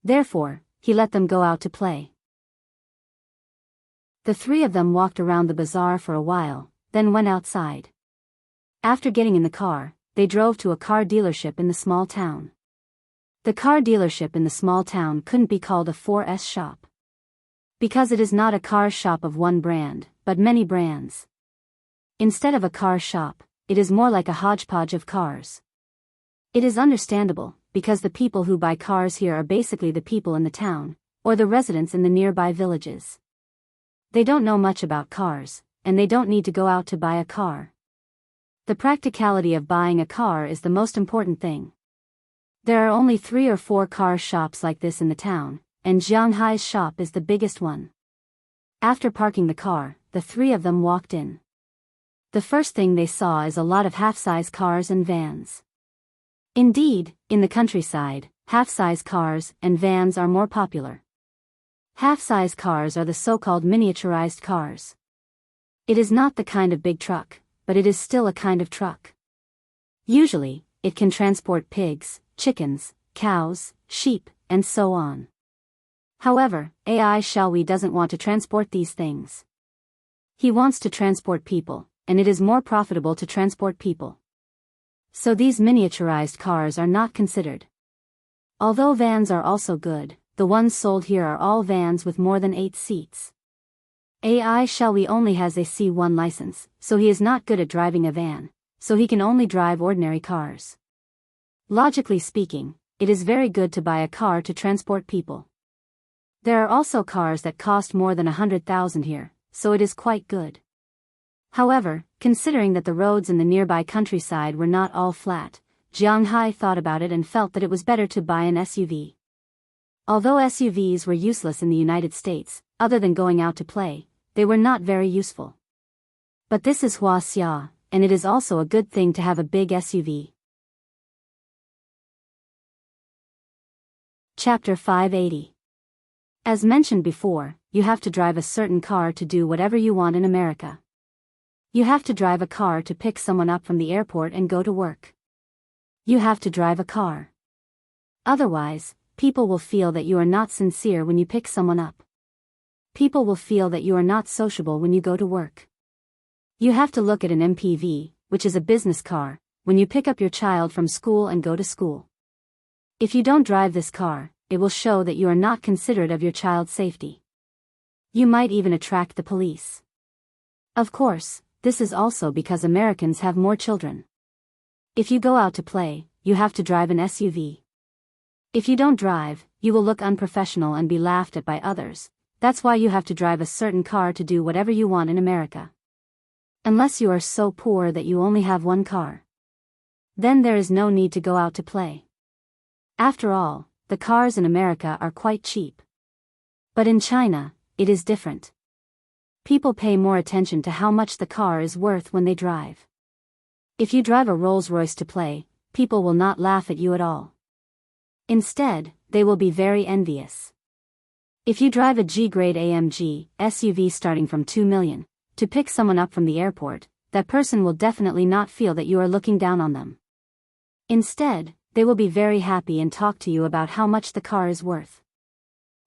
Therefore, he let them go out to play. The 3 of them walked around the bazaar for a while, then went outside. After getting in the car, they drove to a car dealership in the small town. The car dealership in the small town couldn't be called a 4S shop, because it is not a car shop of one brand, but many brands. Instead of a car shop, it is more like a hodgepodge of cars. It is understandable, because the people who buy cars here are basically the people in the town, or the residents in the nearby villages. They don't know much about cars, and they don't need to go out to buy a car. The practicality of buying a car is the most important thing. There are only 3 or 4 car shops like this in the town, and Jiang Hai's shop is the biggest one. After parking the car, the 3 of them walked in. The first thing they saw is a lot of half-size cars and vans. Indeed, in the countryside, half-size cars and vans are more popular. Half-size cars are the so-called miniaturized cars. It is not the kind of big truck, but it is still a kind of truck. Usually, it can transport pigs, chickens, cows, sheep, and so on. However, Ai Xiaowei doesn't want to transport these things. He wants to transport people, and it is more profitable to transport people. So these miniaturized cars are not considered. Although vans are also good, the ones sold here are all vans with more than 8 seats. Ai Xiaowei only has a C1 license, so he is not good at driving a van, so he can only drive ordinary cars. Logically speaking, it is very good to buy a car to transport people. There are also cars that cost more than 100,000 here, so it is quite good. However, considering that the roads in the nearby countryside were not all flat, Jiang Hai thought about it and felt that it was better to buy an SUV. Although SUVs were useless in the United States, other than going out to play, they were not very useful. But this is Wuxia, and it is also a good thing to have a big SUV. Chapter 580. As mentioned before, you have to drive a certain car to do whatever you want in America. You have to drive a car to pick someone up from the airport and go to work. You have to drive a car. Otherwise, people will feel that you are not sincere when you pick someone up. People will feel that you are not sociable when you go to work. You have to look at an MPV, which is a business car, when you pick up your child from school and go to school. If you don't drive this car, it will show that you are not considerate of your child's safety. You might even attract the police. Of course, this is also because Americans have more children. If you go out to play, you have to drive an SUV. If you don't drive, you will look unprofessional and be laughed at by others. That's why you have to drive a certain car to do whatever you want in America. Unless you are so poor that you only have one car. Then there is no need to go out to play. After all, the cars in America are quite cheap. But in China, it is different. People pay more attention to how much the car is worth when they drive. If you drive a Rolls-Royce to play, people will not laugh at you at all. Instead, they will be very envious. If you drive a G-grade AMG SUV starting from 2 million to pick someone up from the airport, that person will definitely not feel that you are looking down on them. Instead, they will be very happy and talk to you about how much the car is worth.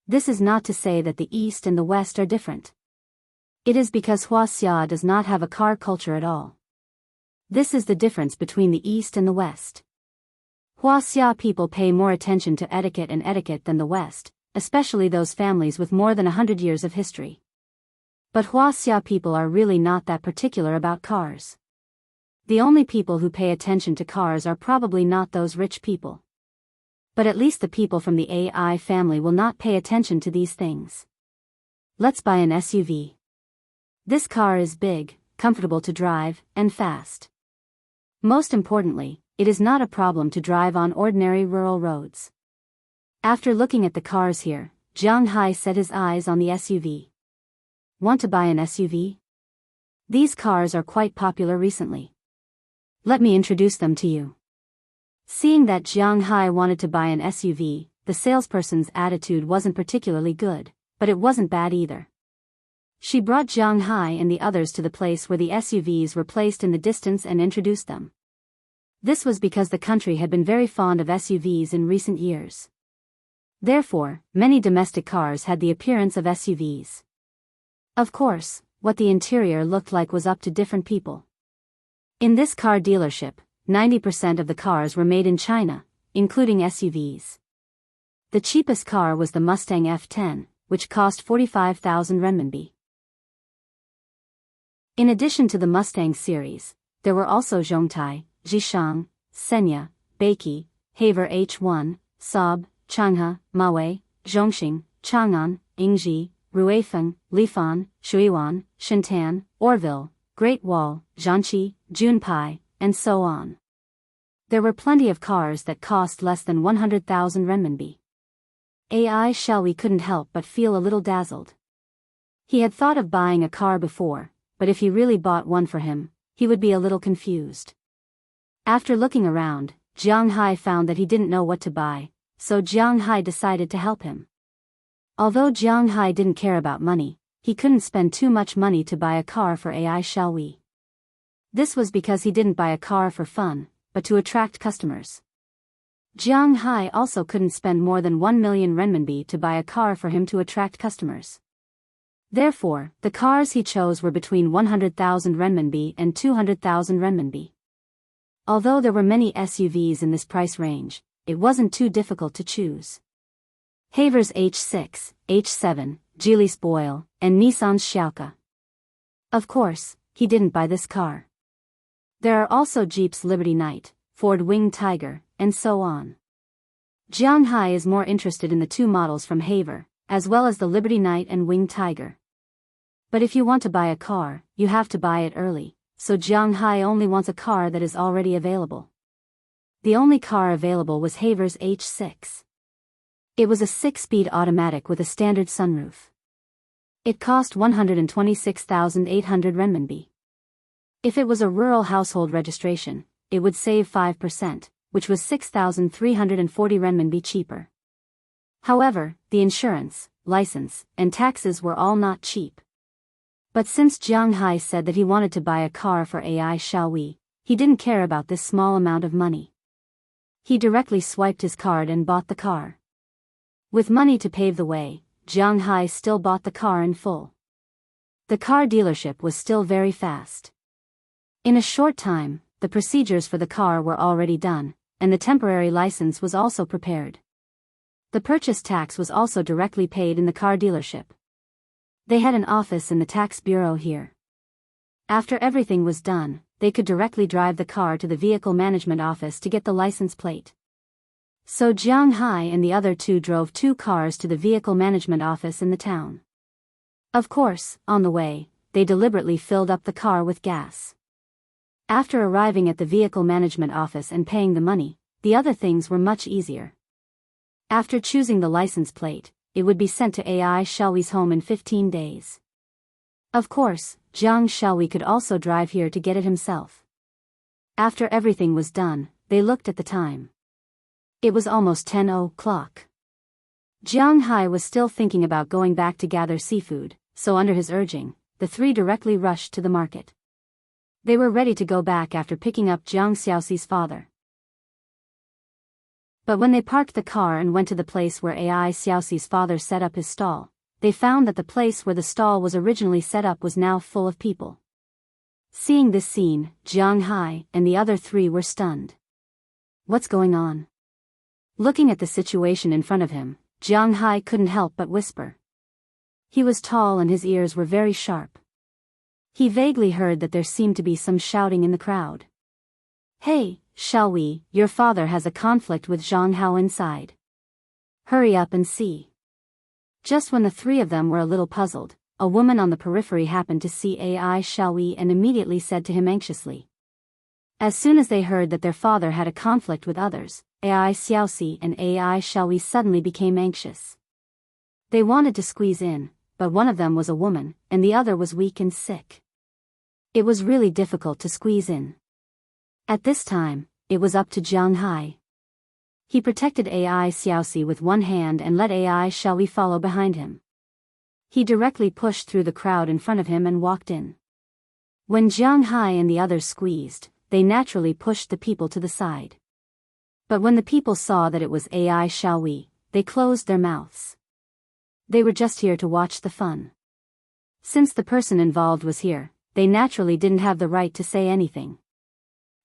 This is not to say that the East and the West are different. It is because Wuxia does not have a car culture at all. This is the difference between the East and the West. Wuxia people pay more attention to etiquette than the West, especially those families with more than 100 years of history. But Wuxia people are really not that particular about cars. The only people who pay attention to cars are probably not those rich people. But at least the people from the AI family will not pay attention to these things. Let's buy an SUV. This car is big, comfortable to drive, and fast. Most importantly, it is not a problem to drive on ordinary rural roads. After looking at the cars here, Jiang Hai set his eyes on the SUV. Want to buy an SUV? These cars are quite popular recently. Let me introduce them to you. Seeing that Jiang Hai wanted to buy an SUV, the salesperson's attitude wasn't particularly good, but it wasn't bad either. She brought Jiang Hai and the others to the place where the SUVs were placed in the distance and introduced them. This was because the country had been very fond of SUVs in recent years. Therefore, many domestic cars had the appearance of SUVs. Of course, what the interior looked like was up to different people. In this car dealership, 90% of the cars were made in China, including SUVs. The cheapest car was the Mustang F10, which cost 45,000 renminbi. In addition to the Mustang series, there were also Zhongtai, Zhishang, Senya, Beiki, Haver H1, Saab, Changhe, Maui, Zhongxing, Chang'an, Yingji, Ruifeng, Lifan, Shuiwan, Shintan, Orville, Great Wall, Jiangxi, Junpai, and so on. There were plenty of cars that cost less than 100,000 renminbi. AI Xiaoyi couldn't help but feel a little dazzled. He had thought of buying a car before, but if he really bought one for him, he would be a little confused. After looking around, Jiang Hai found that he didn't know what to buy, so Jiang Hai decided to help him. Although Jiang Hai didn't care about money, he couldn't spend too much money to buy a car for AI Xiaoyi. This was because he didn't buy a car for fun, but to attract customers. Jiang Hai also couldn't spend more than 1 million renminbi to buy a car for him to attract customers. Therefore, the cars he chose were between 100,000 renminbi and 200,000 renminbi. Although there were many SUVs in this price range, it wasn't too difficult to choose. Haver's H6, H7, Geely's Boyle, and Nissan's Xiaoka. Of course, he didn't buy this car. There are also Jeep's Liberty Knight, Ford Wing Tiger, and so on. Jiang Hai is more interested in the two models from Haver, as well as the Liberty Knight and Wing Tiger. But if you want to buy a car, you have to buy it early, so Jiang Hai only wants a car that is already available. The only car available was Haver's H6. It was a 6-speed automatic with a standard sunroof. It cost 126,800 renminbi. If it was a rural household registration, it would save 5%, which was 6,340 renminbi cheaper. However, the insurance, license, and taxes were all not cheap. But since Jiang Hai said that he wanted to buy a car for AI Xiaoyi, he didn't care about this small amount of money. He directly swiped his card and bought the car. With money to pave the way, Jiang Hai still bought the car in full. The car dealership was still very fast. In a short time, the procedures for the car were already done, and the temporary license was also prepared. The purchase tax was also directly paid in the car dealership. They had an office in the tax bureau here. After everything was done, they could directly drive the car to the vehicle management office to get the license plate. So Jiang Hai and the other two drove 2 cars to the vehicle management office in the town. Of course, on the way, they deliberately filled up the car with gas. After arriving at the vehicle management office and paying the money, the other things were much easier. After choosing the license plate, it would be sent to AI Xiaoyi's home in 15 days. Of course, Jiang Xiaoyi could also drive here to get it himself. After everything was done, they looked at the time. It was almost 10 o'clock. Jiang Hai was still thinking about going back to gather seafood, so under his urging, the three directly rushed to the market. They were ready to go back after picking up Jiang Xiaoxi's father. But when they parked the car and went to the place where Ai Xiaoxi's father set up his stall, they found that the place where the stall was originally set up was now full of people. Seeing this scene, Jiang Hai and the other three were stunned. What's going on? Looking at the situation in front of him, Jiang Hai couldn't help but whisper. He was tall and his ears were very sharp. He vaguely heard that there seemed to be some shouting in the crowd. Hey, shall we, your father has a conflict with Zhang Hao inside. Hurry up and see. Just when the three of them were a little puzzled, a woman on the periphery happened to see Ai shall we and immediately said to him anxiously. As soon as they heard that their father had a conflict with others, Ai Xiaoxi and Ai shall we suddenly became anxious. They wanted to squeeze in, but one of them was a woman, and the other was weak and sick. It was really difficult to squeeze in. At this time, it was up to Jiang Hai. He protected Ai Xiaoxi with one hand and let Ai shall we follow behind him. He directly pushed through the crowd in front of him and walked in. When Jiang Hai and the others squeezed, they naturally pushed the people to the side. But when the people saw that it was Ai shall we, they closed their mouths. They were just here to watch the fun. Since the person involved was here, they naturally didn't have the right to say anything.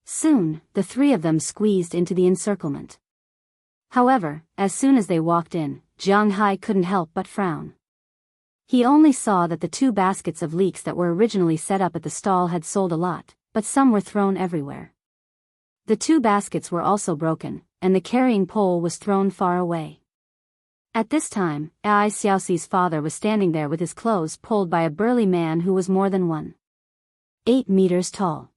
Soon, the three of them squeezed into the encirclement. However, as soon as they walked in, Jiang Hai couldn't help but frown. He only saw that the 2 baskets of leeks that were originally set up at the stall had sold a lot, but some were thrown everywhere. The 2 baskets were also broken, and the carrying pole was thrown far away. At this time, Ai Xiaoxi's father was standing there with his clothes pulled by a burly man who was more than 1.8 meters tall.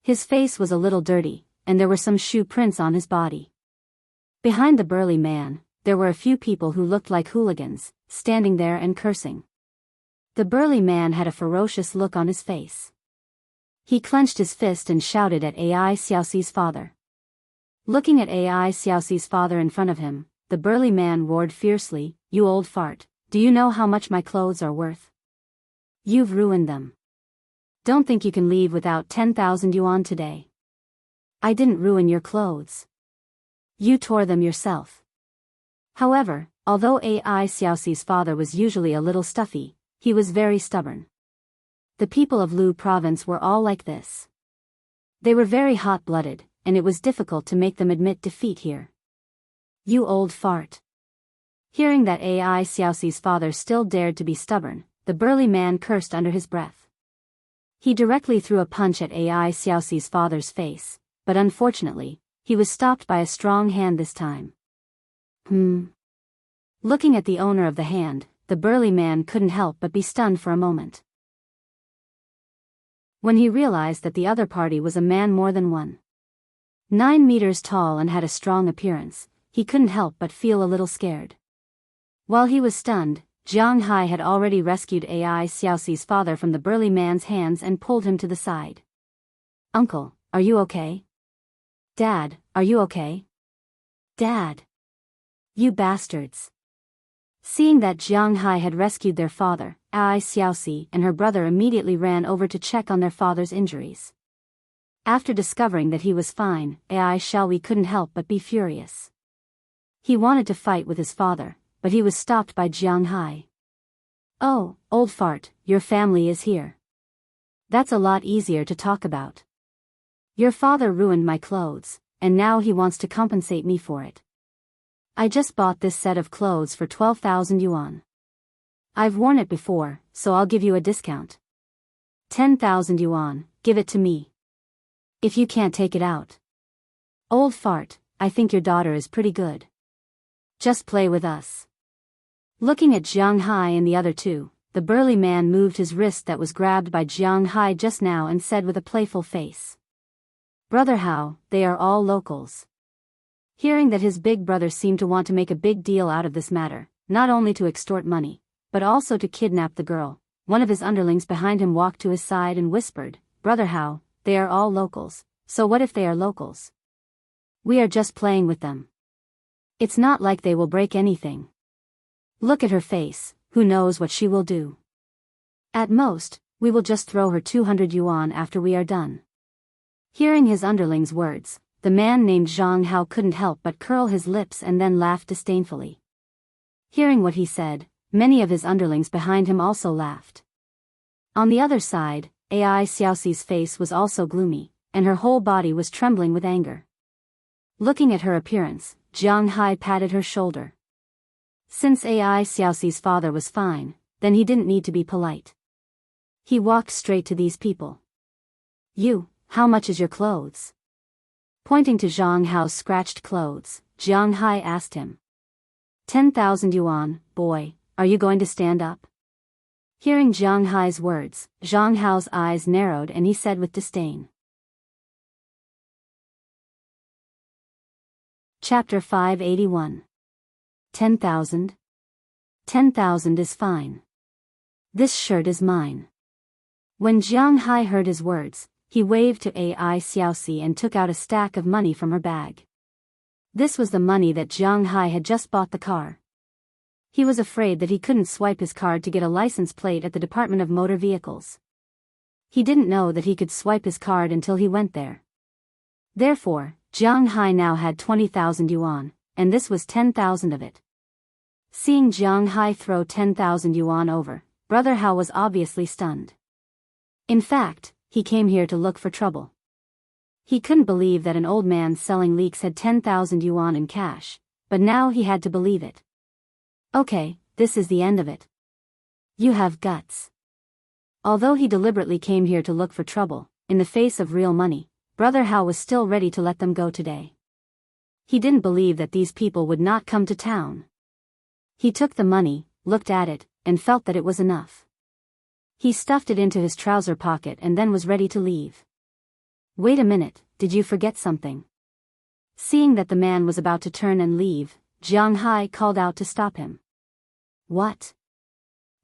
His face was a little dirty, and there were some shoe prints on his body. Behind the burly man, there were a few people who looked like hooligans, standing there and cursing. The burly man had a ferocious look on his face. He clenched his fist and shouted at Ai Xiaoxi's father. Looking at Ai Xiaoxi's father in front of him, the burly man roared fiercely, "You old fart, do you know how much my clothes are worth? You've ruined them. Don't think you can leave without 10,000 yuan today. I didn't ruin your clothes. You tore them yourself." However, although Ai Xiaoxi's father was usually a little stuffy, he was very stubborn. The people of Lu province were all like this. They were very hot-blooded, and it was difficult to make them admit defeat here. "You old fart." Hearing that Ai Xiaoxi's father still dared to be stubborn, the burly man cursed under his breath. He directly threw a punch at Ai Xiaoxi's father's face, but unfortunately, he was stopped by a strong hand this time. Looking at the owner of the hand, the burly man couldn't help but be stunned for a moment. When he realized that the other party was a man more than 1.9 meters tall and had a strong appearance, he couldn't help but feel a little scared. While he was stunned, Jiang Hai had already rescued Ai Xiaoxi's father from the burly man's hands and pulled him to the side. "Uncle, are you okay? Dad, are you okay? Dad! You bastards!" Seeing that Jiang Hai had rescued their father, Ai Xiaoxi and her brother immediately ran over to check on their father's injuries. After discovering that he was fine, Ai Xiaoxi couldn't help but be furious. He wanted to fight with his father, but he was stopped by Jiang Hai. "Oh, old fart, your family is here. That's a lot easier to talk about. Your father ruined my clothes, and now he wants to compensate me for it. I just bought this set of clothes for 12,000 yuan. I've worn it before, so I'll give you a discount. 10,000 yuan, give it to me. If you can't take it out. Old fart, I think your daughter is pretty good. Just play with us." Looking at Jiang Hai and the other two, the burly man moved his wrist that was grabbed by Jiang Hai just now and said with a playful face. "Brother Hao, they are all locals." Hearing that his big brother seemed to want to make a big deal out of this matter, not only to extort money, but also to kidnap the girl, one of his underlings behind him walked to his side and whispered, "Brother Hao, they are all locals, so what if they are locals? We are just playing with them. It's not like they will break anything. Look at her face, who knows what she will do. At most, we will just throw her 200 yuan after we are done. Hearing his underling's words, the man named Zhang Hao couldn't help but curl his lips and then laugh disdainfully. Hearing what he said, many of his underlings behind him also laughed. On the other side, Ai Xiaoxi's face was also gloomy, and her whole body was trembling with anger. Looking at her appearance, Jiang Hai patted her shoulder. Since Ai Xiaoxi's father was fine, then he didn't need to be polite. He walked straight to these people. You, how much is your clothes? Pointing to Zhang Hao's scratched clothes, Jiang Hai asked him. 10,000 yuan, boy, are you going to stand up? Hearing Jiang Hai's words, Zhang Hao's eyes narrowed and he said with disdain. Chapter 581. 10,000? 10,000 is fine. This shirt is mine. When Jiang Hai heard his words, he waved to Ai Xiaoxi and took out a stack of money from her bag. This was the money that Jiang Hai had just bought the car. He was afraid that he couldn't swipe his card to get a license plate at the Department of Motor Vehicles. He didn't know that he could swipe his card until he went there. Therefore, Jiang Hai now had 20,000 yuan, and this was 10,000 of it. Seeing Jiang Hai throw 10,000 yuan over, Brother Hao was obviously stunned. In fact, he came here to look for trouble. He couldn't believe that an old man selling leeks had 10,000 yuan in cash, but now he had to believe it. Okay, this is the end of it. You have guts. Although he deliberately came here to look for trouble, in the face of real money, Brother Hao was still ready to let them go today. He didn't believe that these people would not come to town. He took the money, looked at it, and felt that it was enough. He stuffed it into his trouser pocket and then was ready to leave. Wait a minute, did you forget something? Seeing that the man was about to turn and leave, Jiang Hai called out to stop him. What?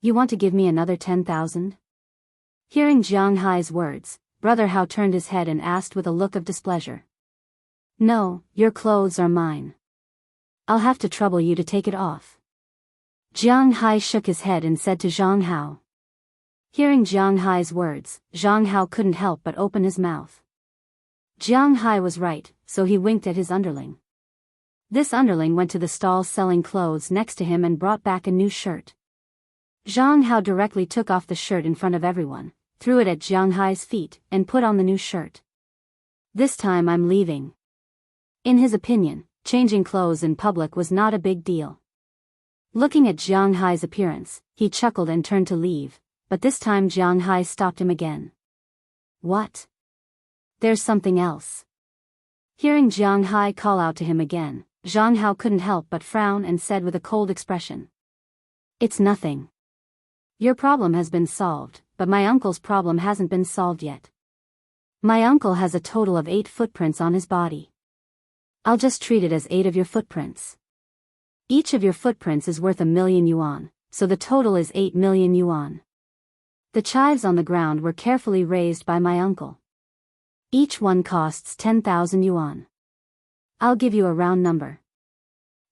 You want to give me another 10,000? Hearing Jiang Hai's words, Brother Hao turned his head and asked with a look of displeasure. No, your clothes are mine. I'll have to trouble you to take it off. Jiang Hai shook his head and said to Zhang Hao. Hearing Jiang Hai's words, Zhang Hao couldn't help but open his mouth. Jiang Hai was right, so he winked at his underling. This underling went to the stall selling clothes next to him and brought back a new shirt. Zhang Hao directly took off the shirt in front of everyone, threw it at Jiang Hai's feet, and put on the new shirt. This time I'm leaving. In his opinion, changing clothes in public was not a big deal. Looking at Jiang Hai's appearance, he chuckled and turned to leave, but this time Jiang Hai stopped him again. What? There's something else. Hearing Jiang Hai call out to him again, Zhang Hao couldn't help but frown and said with a cold expression. It's nothing. Your problem has been solved, but my uncle's problem hasn't been solved yet. My uncle has a total of 8 footprints on his body. I'll just treat it as 8 of your footprints. Each of your footprints is worth 1,000,000 yuan, so the total is 8 million yuan. The chives on the ground were carefully raised by my uncle. Each one costs 10,000 yuan. I'll give you a round number.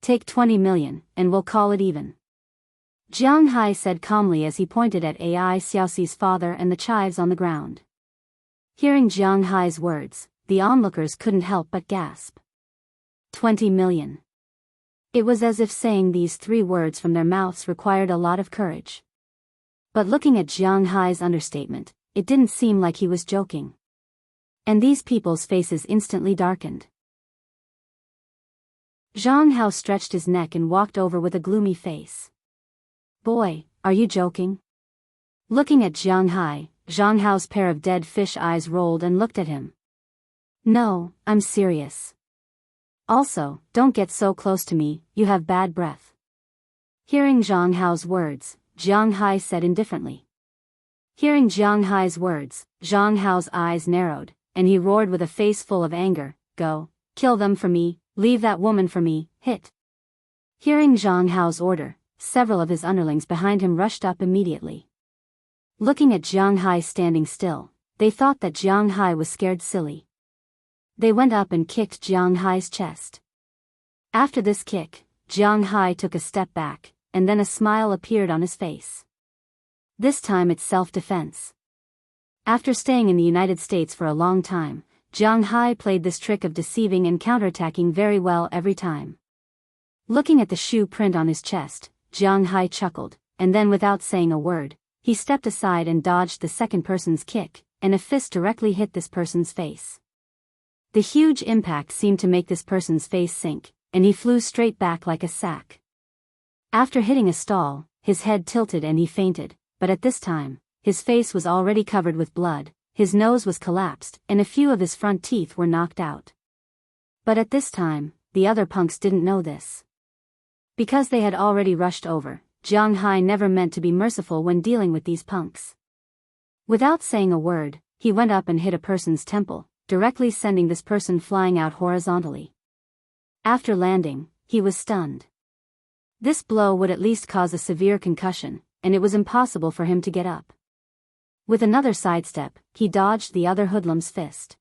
Take 20 million, and we'll call it even. Jiang Hai said calmly as he pointed at Ai Xiaoxi's father and the chives on the ground. Hearing Jiang Hai's words, the onlookers couldn't help but gasp. 20 million. It was as if saying these 3 words from their mouths required a lot of courage. But looking at Jiang Hai's understatement, it didn't seem like he was joking. And these people's faces instantly darkened. Zhang Hao stretched his neck and walked over with a gloomy face. Boy, are you joking? Looking at Jiang Hai, Zhang Hao's pair of dead fish eyes rolled and looked at him. No, I'm serious. Also, don't get so close to me, you have bad breath. Hearing Zhang Hao's words, Jiang Hai said indifferently. Hearing Jiang Hai's words, Zhang Hao's eyes narrowed, and he roared with a face full of anger, Go, kill them for me, leave that woman for me, hit. Hearing Zhang Hao's order, several of his underlings behind him rushed up immediately. Looking at Jiang Hai standing still, they thought that Jiang Hai was scared silly. They went up and kicked Jiang Hai's chest. After this kick, Jiang Hai took a step back, and then a smile appeared on his face. This time it's self-defense. After staying in the United States for a long time, Jiang Hai played this trick of deceiving and counterattacking very well every time. Looking at the shoe print on his chest, Jiang Hai chuckled, and then without saying a word, he stepped aside and dodged the second person's kick, and a fist directly hit this person's face. The huge impact seemed to make this person's face sink, and he flew straight back like a sack. After hitting a stall, his head tilted and he fainted, but at this time, his face was already covered with blood, his nose was collapsed, and a few of his front teeth were knocked out. But at this time, the other punks didn't know this. Because they had already rushed over, Jiang Hai never meant to be merciful when dealing with these punks. Without saying a word, he went up and hit a person's temple, directly sending this person flying out horizontally. After landing, he was stunned. This blow would at least cause a severe concussion, and it was impossible for him to get up. With another sidestep, he dodged the other hoodlum's fist.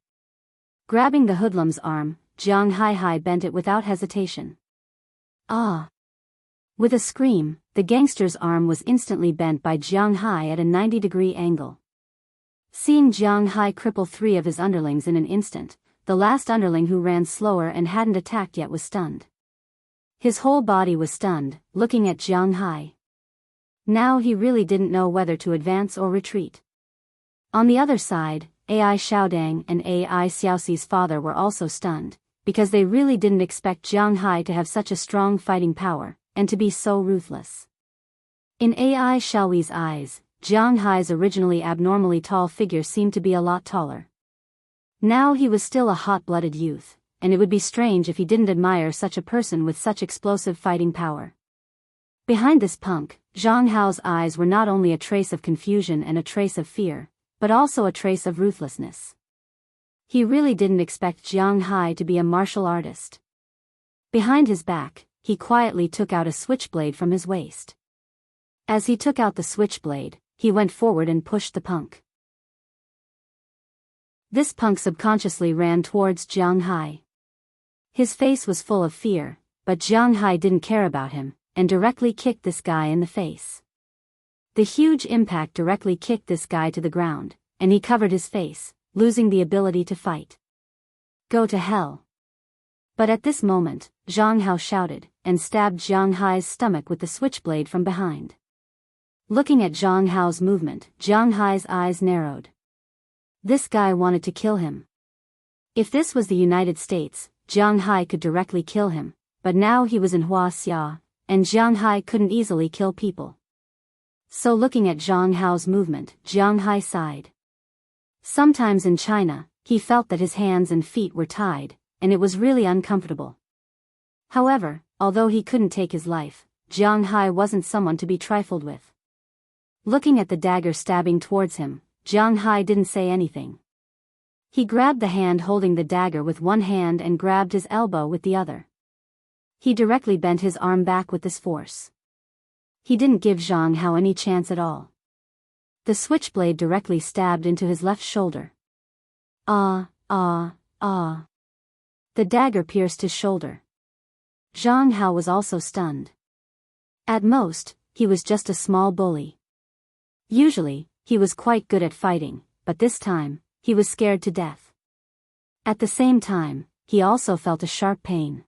Grabbing the hoodlum's arm, Jiang Hai bent it without hesitation. Ah! With a scream, the gangster's arm was instantly bent by Jiang Hai at a 90-degree angle. Seeing Jiang Hai cripple 3 of his underlings in an instant, the last underling who ran slower and hadn't attacked yet was stunned. His whole body was stunned, looking at Jiang Hai. Now he really didn't know whether to advance or retreat. On the other side, Ai Xiaodang and Ai Xiaoxi's father were also stunned, because they really didn't expect Jiang Hai to have such a strong fighting power, and to be so ruthless. In Ai Xiaoyi's eyes, Jiang Hai's originally abnormally tall figure seemed to be a lot taller. Now he was still a hot-blooded youth, and it would be strange if he didn't admire such a person with such explosive fighting power. Behind this punk, Jiang Hao's eyes were not only a trace of confusion and a trace of fear, but also a trace of ruthlessness. He really didn't expect Jiang Hai to be a martial artist. Behind his back, he quietly took out a switchblade from his waist. As he took out the switchblade, he went forward and pushed the punk. This punk subconsciously ran towards Jiang Hai. His face was full of fear, but Jiang Hai didn't care about him, and directly kicked this guy in the face. The huge impact directly kicked this guy to the ground, and he covered his face, losing the ability to fight. Go to hell. But at this moment, Jiang Hao shouted, and stabbed Jiang Hai's stomach with the switchblade from behind. Looking at Jiang Hao's movement, Jiang Hai's eyes narrowed. This guy wanted to kill him. If this was the United States, Jiang Hai could directly kill him, but now he was in Wuxia, and Jiang Hai couldn't easily kill people. So looking at Jiang Hao's movement, Jiang Hai sighed. Sometimes in China, he felt that his hands and feet were tied, and it was really uncomfortable. However, although he couldn't take his life, Jiang Hai wasn't someone to be trifled with. Looking at the dagger stabbing towards him, Jiang Hai didn't say anything. He grabbed the hand holding the dagger with one hand and grabbed his elbow with the other. He directly bent his arm back with this force. He didn't give Jiang Hao any chance at all. The switchblade directly stabbed into his left shoulder. Ah. The dagger pierced his shoulder. Jiang Hao was also stunned. At most, he was just a small bully. Usually, he was quite good at fighting, but this time, he was scared to death. At the same time, he also felt a sharp pain.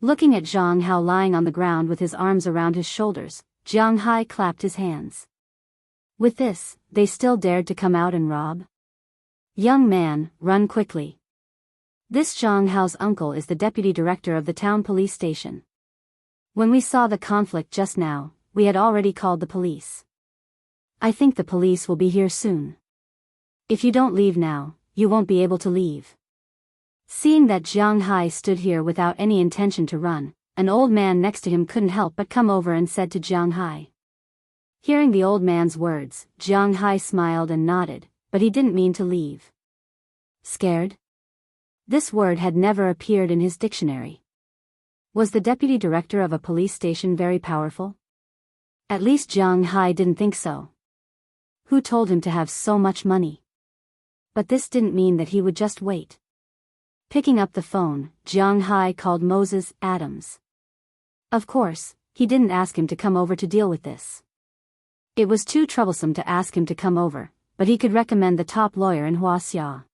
Looking at Jiang Hao lying on the ground with his arms around his shoulders, Jiang Hai clapped his hands. With this, they still dared to come out and rob? Young man, run quickly. This Jiang Hao's uncle is the deputy director of the town police station. When we saw the conflict just now, we had already called the police. I think the police will be here soon. If you don't leave now, you won't be able to leave. Seeing that Jiang Hai stood here without any intention to run, an old man next to him couldn't help but come over and said to Jiang Hai. Hearing the old man's words, Jiang Hai smiled and nodded, but he didn't mean to leave. Scared? This word had never appeared in his dictionary. Was the deputy director of a police station very powerful? At least Jiang Hai didn't think so. Who told him to have so much money? But this didn't mean that he would just wait. Picking up the phone, Jiang Hai called Moses Adams. Of course, he didn't ask him to come over to deal with this. It was too troublesome to ask him to come over, but he could recommend the top lawyer in Wuxia.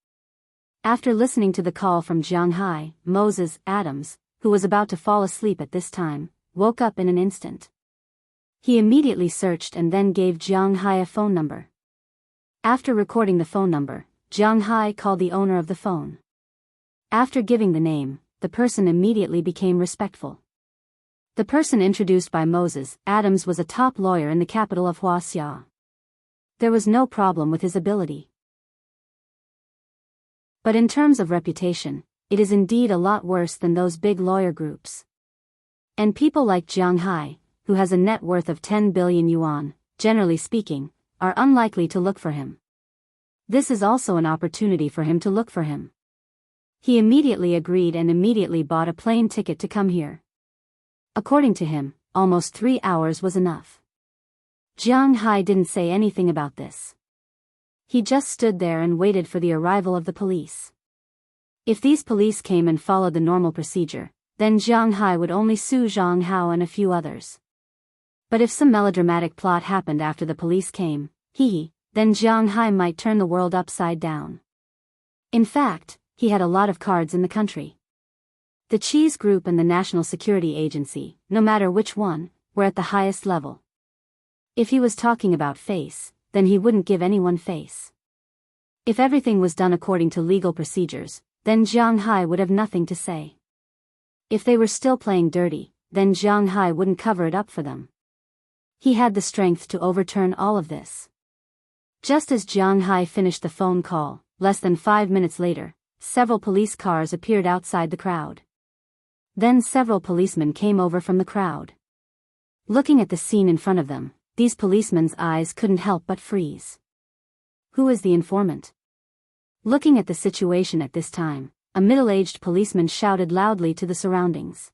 After listening to the call from Jiang Hai, Moses Adams, who was about to fall asleep at this time, woke up in an instant. He immediately searched and then gave Jiang Hai a phone number. After recording the phone number, Jiang Hai called the owner of the phone. After giving the name, the person immediately became respectful. The person introduced by Moses Adams was a top lawyer in the capital of Wuxia. There was no problem with his ability. But in terms of reputation, it is indeed a lot worse than those big lawyer groups. And people like Jiang Hai, who has a net worth of 10 billion yuan, generally speaking, are unlikely to look for him. This is also an opportunity for him to look for him. He immediately agreed and immediately bought a plane ticket to come here. According to him, almost 3 hours was enough. Jiang Hai didn't say anything about this. He just stood there and waited for the arrival of the police. If these police came and followed the normal procedure, then Jiang Hai would only sue Zhang Hao and a few others. But if some melodramatic plot happened after the police came, then Jiang Hai might turn the world upside down. In fact, he had a lot of cards in the country. The Cheese Group and the National Security Agency, no matter which one, were at the highest level. If he was talking about face, then he wouldn't give anyone face. If everything was done according to legal procedures, then Jiang Hai would have nothing to say. If they were still playing dirty, then Jiang Hai wouldn't cover it up for them. He had the strength to overturn all of this. Just as Jiang Hai finished the phone call, less than 5 minutes later, several police cars appeared outside the crowd. Then several policemen came over from the crowd. Looking at the scene in front of them, these policemen's eyes couldn't help but freeze. Who is the informant? Looking at the situation at this time, a middle-aged policeman shouted loudly to the surroundings.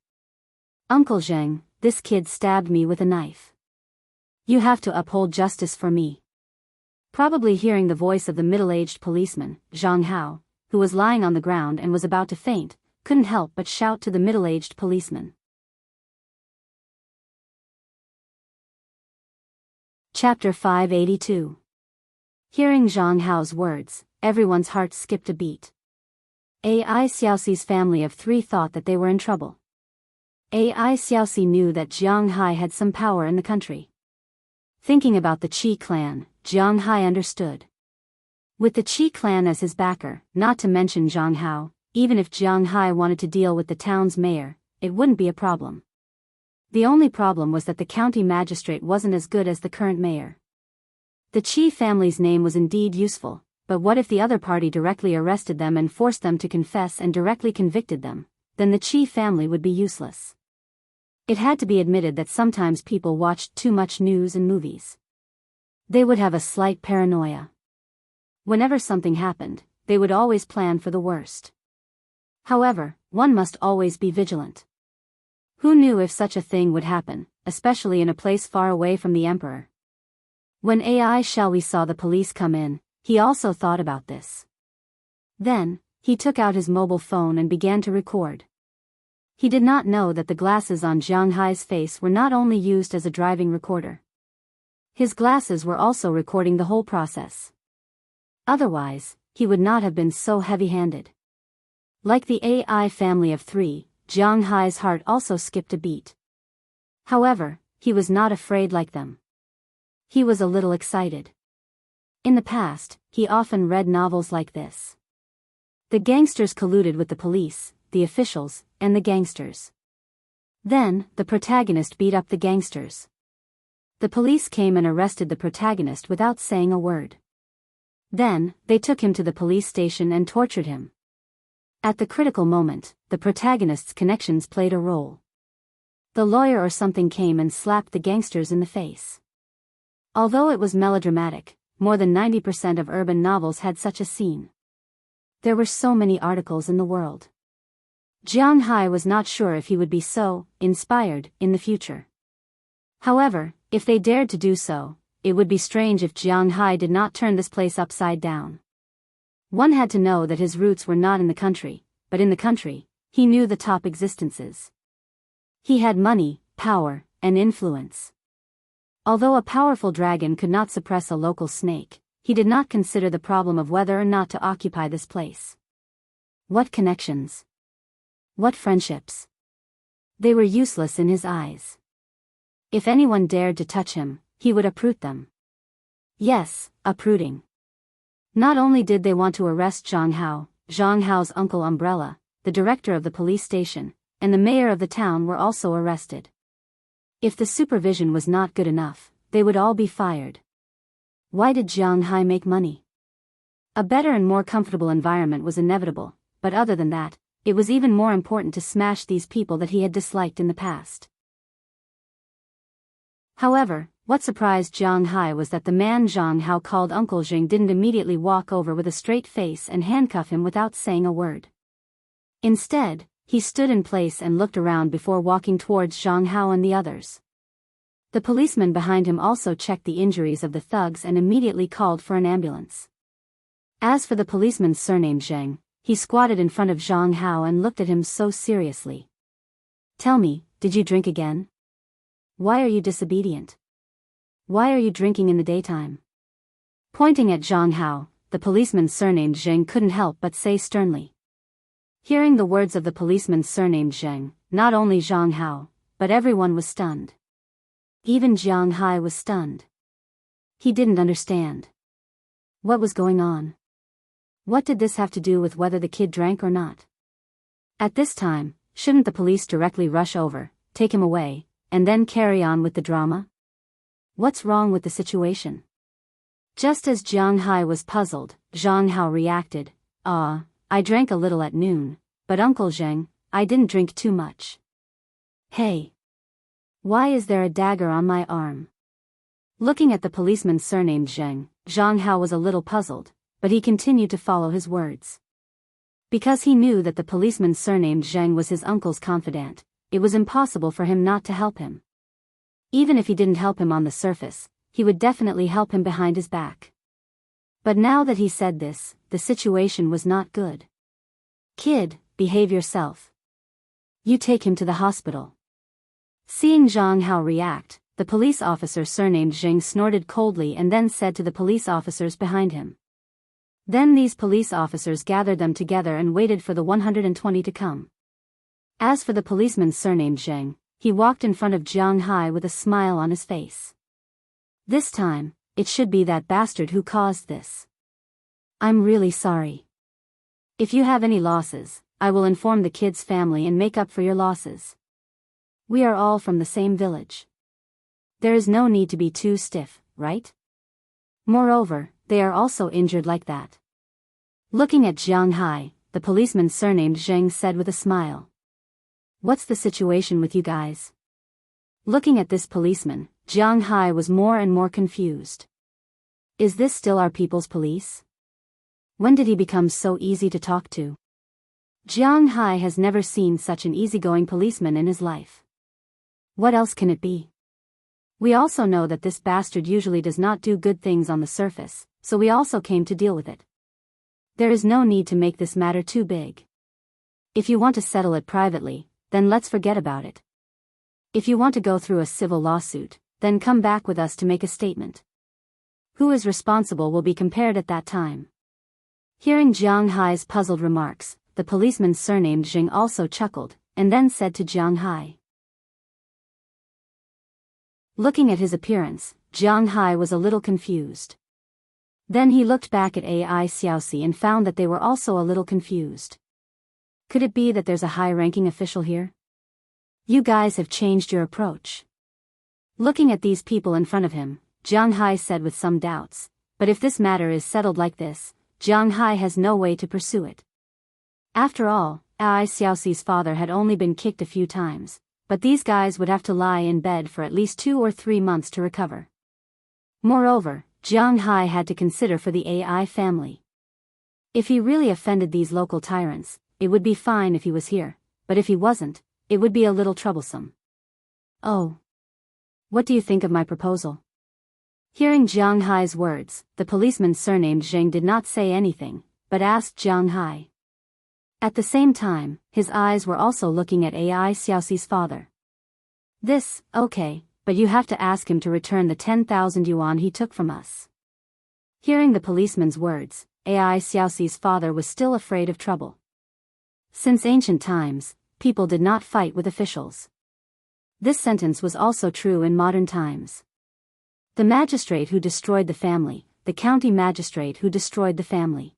Uncle Zheng, this kid stabbed me with a knife. You have to uphold justice for me. Probably hearing the voice of the middle-aged policeman, Zhang Hao, who was lying on the ground and was about to faint, couldn't help but shout to the middle-aged policeman. Chapter 582. Hearing Zhang Hao's words, everyone's heart skipped a beat. Ai Xiaoxi's family of 3 thought that they were in trouble. Ai Xiaoxi knew that Jiang Hai had some power in the country. Thinking about the Qi clan, Jiang Hai understood. With the Qi clan as his backer, not to mention Zhang Hao, even if Jiang Hai wanted to deal with the town's mayor, it wouldn't be a problem. The only problem was that the county magistrate wasn't as good as the current mayor. The Qi family's name was indeed useful, but what if the other party directly arrested them and forced them to confess and directly convicted them? Then the Qi family would be useless. It had to be admitted that sometimes people watched too much news and movies. They would have a slight paranoia. Whenever something happened, they would always plan for the worst. However, one must always be vigilant. Who knew if such a thing would happen, especially in a place far away from the emperor? When Ai Xiaohui saw the police come in, he also thought about this. Then, he took out his mobile phone and began to record. He did not know that the glasses on Jiang Hai's face were not only used as a driving recorder. His glasses were also recording the whole process. Otherwise, he would not have been so heavy-handed. Like the Ai family of 3, Jiang Hai's heart also skipped a beat. However, he was not afraid like them. He was a little excited. In the past, he often read novels like this. The gangsters colluded with the police, the officials, and the gangsters. Then, the protagonist beat up the gangsters. The police came and arrested the protagonist without saying a word. Then, they took him to the police station and tortured him. At the critical moment, the protagonist's connections played a role. The lawyer or something came and slapped the gangsters in the face. Although it was melodramatic, more than 90% of urban novels had such a scene. There were so many articles in the world. Jiang Hai was not sure if he would be so inspired in the future. However, if they dared to do so, it would be strange if Jiang Hai did not turn this place upside down. One had to know that his roots were not in the country, but in the country, he knew the top existences. He had money, power, and influence. Although a powerful dragon could not suppress a local snake, he did not consider the problem of whether or not to occupy this place. What connections? What friendships? They were useless in his eyes. If anyone dared to touch him, he would uproot them. Yes, uprooting. Not only did they want to arrest Zhang Hao's uncle Umbrella, the director of the police station, and the mayor of the town were also arrested. If the supervision was not good enough, they would all be fired. Why did Zhang Hai make money? A better and more comfortable environment was inevitable, but other than that, it was even more important to smash these people that he had disliked in the past. However, what surprised Zhang Hai was that the man Zhang Hao called Uncle Jing didn't immediately walk over with a straight face and handcuff him without saying a word. Instead, he stood in place and looked around before walking towards Zhang Hao and the others. The policeman behind him also checked the injuries of the thugs and immediately called for an ambulance. As for the policeman's surname Zheng, he squatted in front of Zhang Hao and looked at him so seriously. Tell me, did you drink again? Why are you disobedient? Why are you drinking in the daytime? Pointing at Zhang Hao, the policeman surnamed Zheng couldn't help but say sternly. Hearing the words of the policeman surnamed Zheng, not only Zhang Hao, but everyone was stunned. Even Zhang Hai was stunned. He didn't understand. What was going on? What did this have to do with whether the kid drank or not? At this time, shouldn't the police directly rush over, take him away, and then carry on with the drama? What's wrong with the situation? Just as Zhang Hai was puzzled, Zhang Hao reacted, I drank a little at noon, but Uncle Zheng, I didn't drink too much. Hey! Why is there a dagger on my arm? Looking at the policeman surnamed Zheng, Zhang Hao was a little puzzled, but he continued to follow his words. Because he knew that the policeman surnamed Zheng was his uncle's confidant, it was impossible for him not to help him. Even if he didn't help him on the surface, he would definitely help him behind his back. But now that he said this, the situation was not good. Kid, behave yourself. You take him to the hospital. Seeing Zhang Hao react, the police officer surnamed Zheng snorted coldly and then said to the police officers behind him. Then these police officers gathered them together and waited for the 120 to come. As for the policeman surnamed Zheng, he walked in front of Zhang Hai with a smile on his face. This time, it should be that bastard who caused this. I'm really sorry. If you have any losses, I will inform the kid's family and make up for your losses. We are all from the same village. There is no need to be too stiff, right? Moreover, they are also injured like that. Looking at Zhang Hai, the policeman surnamed Zheng said with a smile. What's the situation with you guys? Looking at this policeman, Zhang Hai was more and more confused. Is this still our people's police? When did he become so easy to talk to? Zhang Hai has never seen such an easygoing policeman in his life. What else can it be? We also know that this bastard usually does not do good things on the surface, so we also came to deal with it. There is no need to make this matter too big. If you want to settle it privately, then let's forget about it. If you want to go through a civil lawsuit, then come back with us to make a statement. Who is responsible will be compared at that time. Hearing Zhang Hai's puzzled remarks, the policeman surnamed Jing also chuckled, and then said to Zhang Hai. Looking at his appearance, Zhang Hai was a little confused. Then he looked back at Ai Xiaoxi and found that they were also a little confused. Could it be that there's a high-ranking official here? You guys have changed your approach. Looking at these people in front of him, Zhang Hai said with some doubts, but if this matter is settled like this, Zhang Hai has no way to pursue it. After all, Ai Xiaoxi's father had only been kicked a few times, but these guys would have to lie in bed for at least 2 or 3 months to recover. Moreover, Zhang Hai had to consider for the Ai family. If he really offended these local tyrants, it would be fine if he was here, but if he wasn't, it would be a little troublesome. Oh. What do you think of my proposal? Hearing Zhang Hai's words, the policeman surnamed Zheng did not say anything, but asked Zhang Hai. At the same time, his eyes were also looking at AI Xiaoxi's father. Okay, but you have to ask him to return the 10,000 yuan he took from us. Hearing the policeman's words, AI Xiaoxi's father was still afraid of trouble. Since ancient times, people did not fight with officials. This sentence was also true in modern times. The magistrate who destroyed the family, the county magistrate who destroyed the family.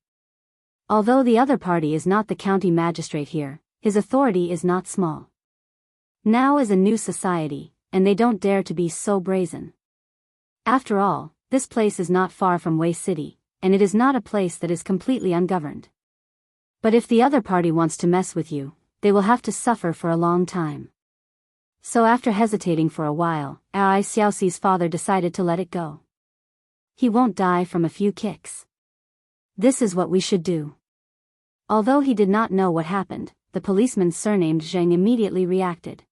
Although the other party is not the county magistrate here, his authority is not small. Now is a new society, and they don't dare to be so brazen. After all, this place is not far from Wei City, and it is not a place that is completely ungoverned. But if the other party wants to mess with you, they will have to suffer for a long time. So after hesitating for a while, Ai Xiaoxi's father decided to let it go. He won't die from a few kicks. This is what we should do. Although he did not know what happened, the policeman surnamed Zheng immediately reacted.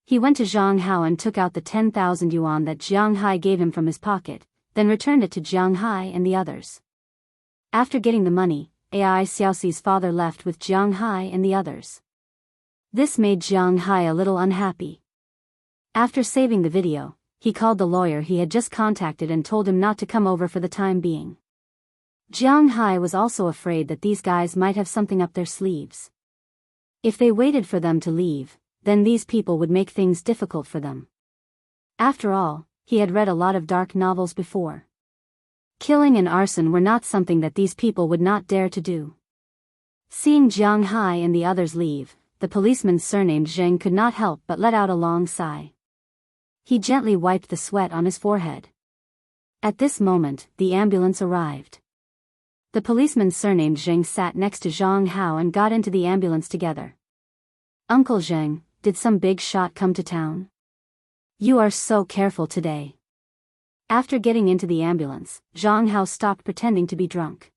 He went to Zhang Hao and took out the 10,000 yuan that Jiang Hai gave him from his pocket, then returned it to Jiang Hai and the others. After getting the money, Ai Xiaoxi's father left with Jiang Hai and the others. This made Jiang Hai a little unhappy. After saving the video, he called the lawyer he had just contacted and told him not to come over for the time being. Jiang Hai was also afraid that these guys might have something up their sleeves. If they waited for them to leave, then these people would make things difficult for them. After all, he had read a lot of dark novels before. Killing and arson were not something that these people would not dare to do. Seeing Jiang Hai and the others leave, the policeman surnamed Zheng could not help but let out a long sigh. He gently wiped the sweat on his forehead. At this moment, the ambulance arrived. The policeman surnamed Zheng sat next to Zhang Hao and got into the ambulance together. Uncle Zheng, did some big shot come to town? You are so careful today. After getting into the ambulance, Zhang Hao stopped pretending to be drunk.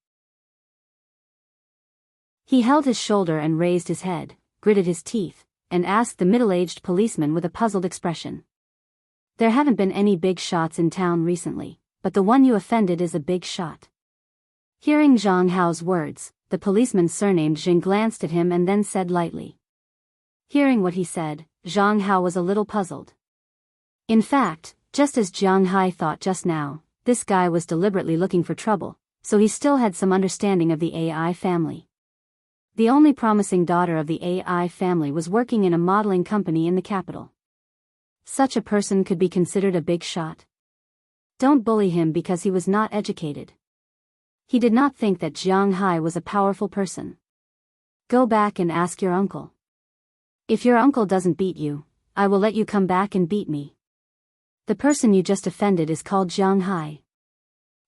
He held his shoulder and raised his head, gritted his teeth, and asked the middle-aged policeman with a puzzled expression. There haven't been any big shots in town recently, but the one you offended is a big shot. Hearing Zhang Hao's words, the policeman surnamed Zheng glanced at him and then said lightly. Hearing what he said, Zhang Hao was a little puzzled. In fact, just as Jiang Hai thought just now, this guy was deliberately looking for trouble, so he still had some understanding of the AI family. The only promising daughter of the AI family was working in a modeling company in the capital. Such a person could be considered a big shot. Don't bully him because he was not educated. He did not think that Jiang Hai was a powerful person. Go back and ask your uncle. If your uncle doesn't beat you, I will let you come back and beat me. The person you just offended is called Jiang Hai.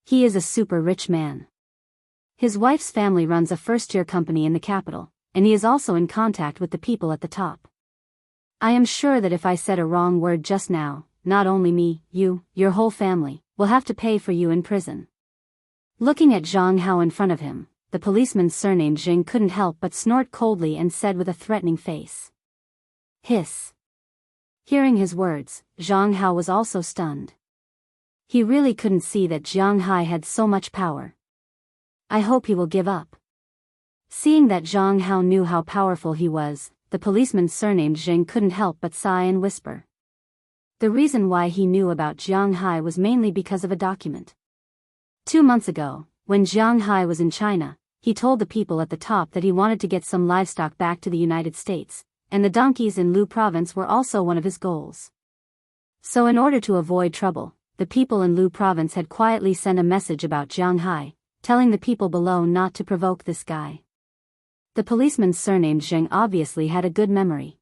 He is a super rich man. His wife's family runs a first-tier company in the capital, and he is also in contact with the people at the top. I am sure that if I said a wrong word just now, not only me, you, your whole family, will have to pay for you in prison. Looking at Zhang Hao in front of him, the policeman surnamed Zheng couldn't help but snort coldly and said with a threatening face. Hiss. Hearing his words, Zhang Hao was also stunned. He really couldn't see that Jiang Hai had so much power. I hope he will give up. Seeing that Zhang Hao knew how powerful he was, the policeman surnamed Zheng couldn't help but sigh and whisper. The reason why he knew about Jiang Hai was mainly because of a document. 2 months ago, when Jiang Hai was in China, he told the people at the top that he wanted to get some livestock back to the United States, and the donkeys in Lu province were also one of his goals. So in order to avoid trouble, the people in Lu province had quietly sent a message about Jiang Hai, telling the people below not to provoke this guy. The policeman surnamed Zheng obviously had a good memory.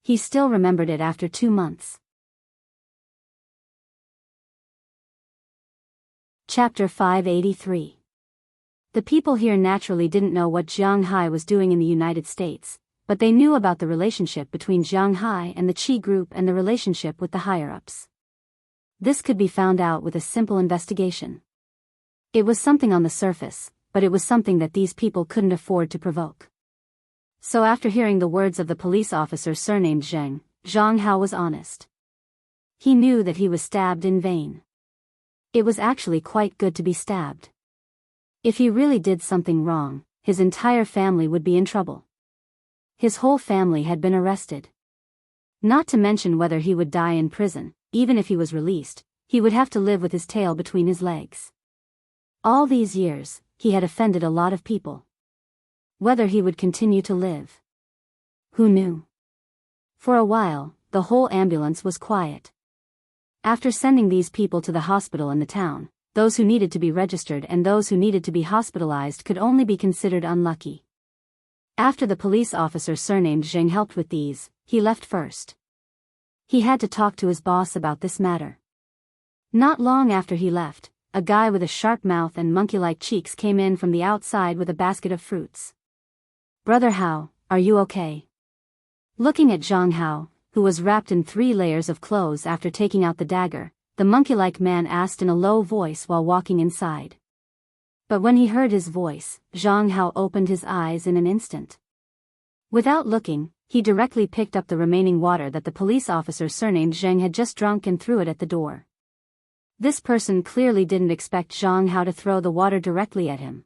He still remembered it after 2 months. Chapter 583. The people here naturally didn't know what Jiang Hai was doing in the United States, but they knew about the relationship between Jiang Hai and the Qi group and the relationship with the higher-ups. This could be found out with a simple investigation. It was something on the surface, but it was something that these people couldn't afford to provoke. So after hearing the words of the police officer surnamed Zheng, Zhang Hao was honest. He knew that he was stabbed in vain. It was actually quite good to be stabbed. If he really did something wrong, his entire family would be in trouble. His whole family had been arrested. Not to mention whether he would die in prison. Even if he was released, he would have to live with his tail between his legs. All these years, he had offended a lot of people. Whether he would continue to live, who knew? For a while, the whole ambulance was quiet. After sending these people to the hospital in the town, those who needed to be registered and those who needed to be hospitalized could only be considered unlucky. After the police officer surnamed Zheng helped with these, he left first. He had to talk to his boss about this matter. Not long after he left, a guy with a sharp mouth and monkey-like cheeks came in from the outside with a basket of fruits. "Brother Hao, are you okay?" Looking at Zhang Hao, who was wrapped in 3 layers of clothes after taking out the dagger, the monkey-like man asked in a low voice while walking inside. But when he heard his voice, Zhang Hao opened his eyes in an instant. Without looking, he directly picked up the remaining water that the police officer surnamed Zheng had just drunk and threw it at the door. This person clearly didn't expect Zhang Hao to throw the water directly at him.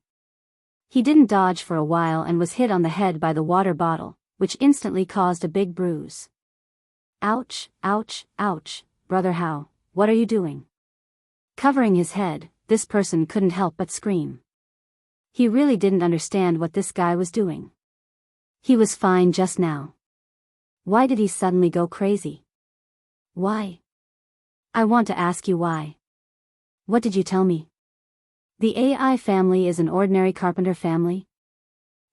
He didn't dodge for a while and was hit on the head by the water bottle, which instantly caused a big bruise. "Ouch, ouch, ouch, Brother Hao, what are you doing?" Covering his head, this person couldn't help but scream. He really didn't understand what this guy was doing. He was fine just now. Why did he suddenly go crazy? Why? I want to ask you why. What did you tell me? The AI family is an ordinary carpenter family?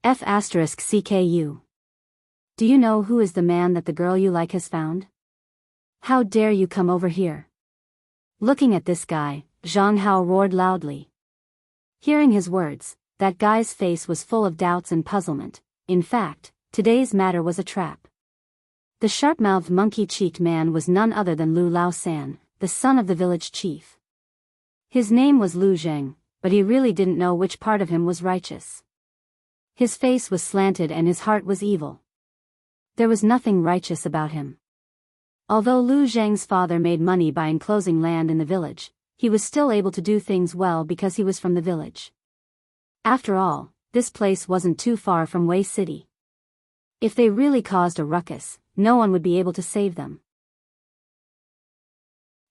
F***CKU. Do you know who is the man that the girl you like has found? How dare you come over here? Looking at this guy, Zhang Hao roared loudly. Hearing his words, that guy's face was full of doubts and puzzlement. In fact, today's matter was a trap. The sharp-mouthed monkey-cheeked man was none other than Lu Lao-san, the son of the village chief. His name was Lu Zheng, but he really didn't know which part of him was righteous. His face was slanted and his heart was evil. There was nothing righteous about him. Although Lu Zheng's father made money by enclosing land in the village, he was still able to do things well because he was from the village. After all, this place wasn't too far from Wei City. If they really caused a ruckus, no one would be able to save them.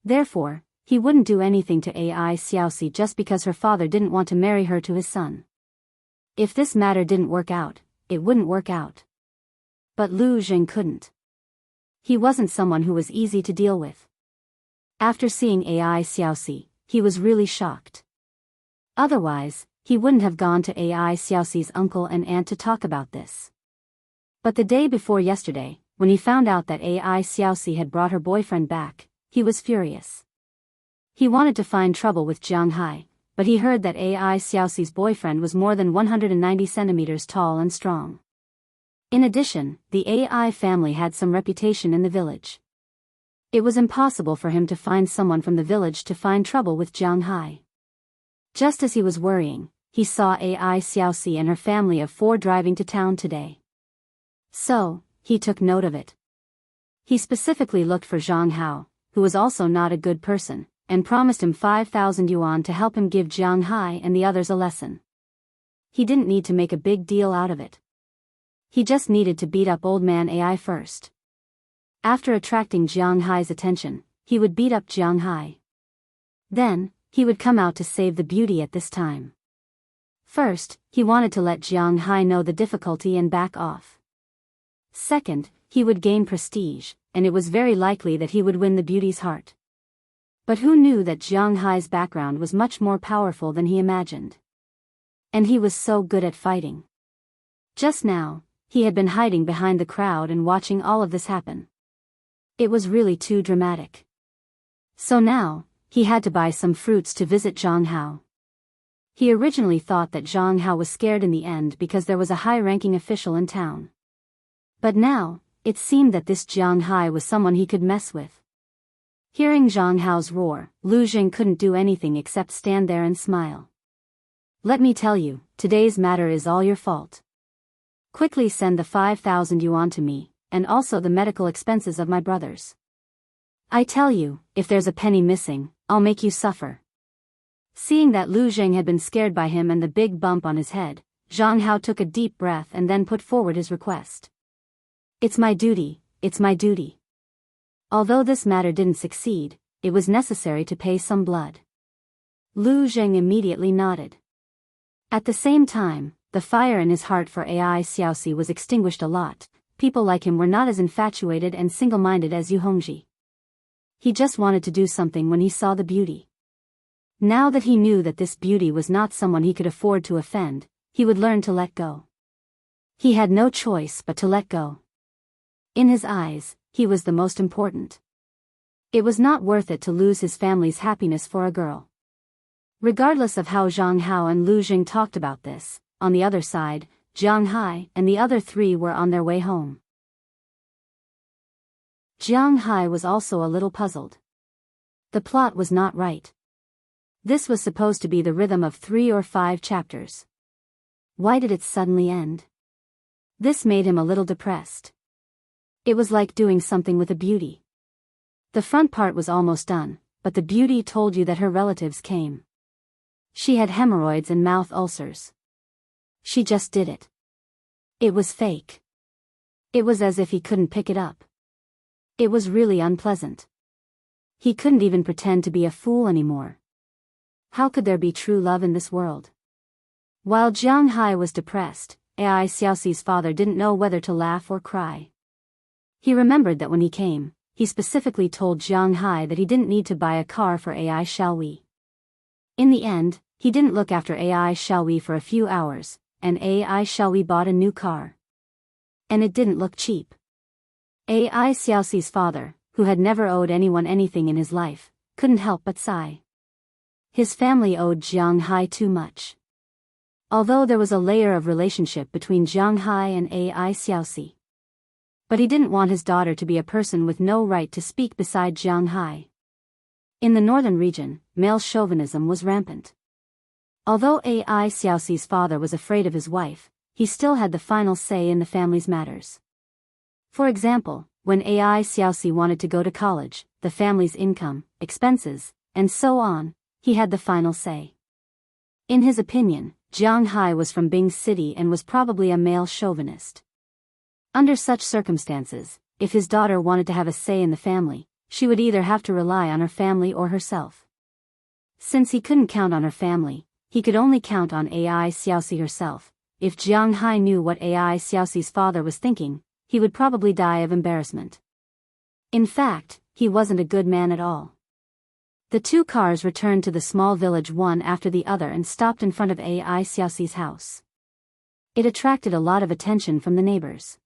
Therefore, he wouldn't do anything to Ai Xiaoxi just because her father didn't want to marry her to his son. If this matter didn't work out, it wouldn't work out. But Lu Zheng couldn't. He wasn't someone who was easy to deal with. After seeing Ai Xiaoxi, he was really shocked. Otherwise, he wouldn't have gone to Ai Xiaoxi's uncle and aunt to talk about this. But the day before yesterday, when he found out that Ai Xiaoxi had brought her boyfriend back, he was furious. He wanted to find trouble with Jiang Hai, but he heard that Ai Xiaoxi's boyfriend was more than 190 centimeters tall and strong. In addition, the Ai family had some reputation in the village. It was impossible for him to find someone from the village to find trouble with Jiang Hai. Just as he was worrying, he saw Ai Xiaoxi and her family of 4 driving to town today. So, he took note of it. He specifically looked for Zhang Hao, who was also not a good person, and promised him 5,000 yuan to help him give Jiang Hai and the others a lesson. He didn't need to make a big deal out of it. He just needed to beat up old man Ai first. After attracting Jiang Hai's attention, he would beat up Jiang Hai. Then, he would come out to save the beauty at this time. First, he wanted to let Jiang Hai know the difficulty and back off. Second, he would gain prestige, and it was very likely that he would win the beauty's heart. But who knew that Jiang Hai's background was much more powerful than he imagined? And he was so good at fighting. Just now, he had been hiding behind the crowd and watching all of this happen. It was really too dramatic. So now, he had to buy some fruits to visit Zhang Hao. He originally thought that Zhang Hao was scared in the end because there was a high-ranking official in town. But now, it seemed that this Jiang Hai was someone he could mess with. Hearing Zhang Hao's roar, Lu Zheng couldn't do anything except stand there and smile. "Let me tell you, today's matter is all your fault. Quickly send the 5,000 yuan to me, and also the medical expenses of my brothers. I tell you, if there's a penny missing, I'll make you suffer." Seeing that Lu Zheng had been scared by him and the big bump on his head, Zhang Hao took a deep breath and then put forward his request. It's my duty, it's my duty. Although this matter didn't succeed, it was necessary to pay some blood. Lu Zheng immediately nodded. At the same time, the fire in his heart for Ai Xiaoxi was extinguished a lot. People like him were not as infatuated and single-minded as Yu Hongji. He just wanted to do something when he saw the beauty. Now that he knew that this beauty was not someone he could afford to offend, he would learn to let go. He had no choice but to let go. In his eyes, he was the most important. It was not worth it to lose his family's happiness for a girl. Regardless of how Zhang Hao and Lu Jing talked about this, on the other side, Jiang Hai and the other three were on their way home. Jiang Hai was also a little puzzled. The plot was not right. This was supposed to be the rhythm of 3 or 5 chapters. Why did it suddenly end? This made him a little depressed. It was like doing something with a beauty. The front part was almost done, but the beauty told you that her relatives came. She had hemorrhoids and mouth ulcers. She just did it. It was fake. It was as if he couldn't pick it up. It was really unpleasant. He couldn't even pretend to be a fool anymore. How could there be true love in this world? While Jiang Hai was depressed, Ai Xiaoxi's father didn't know whether to laugh or cry. He remembered that when he came, he specifically told Jiang Hai that he didn't need to buy a car for Ai Xiaoyi. In the end, he didn't look after Ai Xiaoyi for a few hours, and Ai Xiaoyi bought a new car. And it didn't look cheap. Ai Xiaoxi's father, who had never owed anyone anything in his life, couldn't help but sigh. His family owed Jiang Hai too much. Although there was a layer of relationship between Jiang Hai and Ai Xiaoxi. But he didn't want his daughter to be a person with no right to speak beside Jiang Hai. In the northern region, male chauvinism was rampant. Although Ai Xiaoxi's father was afraid of his wife, he still had the final say in the family's matters. For example, when Ai Xiaoxi wanted to go to college, the family's income, expenses, and so on, he had the final say. In his opinion, Jiang Hai was from Bing City and was probably a male chauvinist. Under such circumstances, if his daughter wanted to have a say in the family, she would either have to rely on her family or herself. Since he couldn't count on her family, he could only count on Ai Xiaoxi herself. If Jiang Hai knew what Ai Xiaoxi's father was thinking, he would probably die of embarrassment. In fact, he wasn't a good man at all. The two cars returned to the small village one after the other and stopped in front of Ai Xiaoxi's house. It attracted a lot of attention from the neighbors.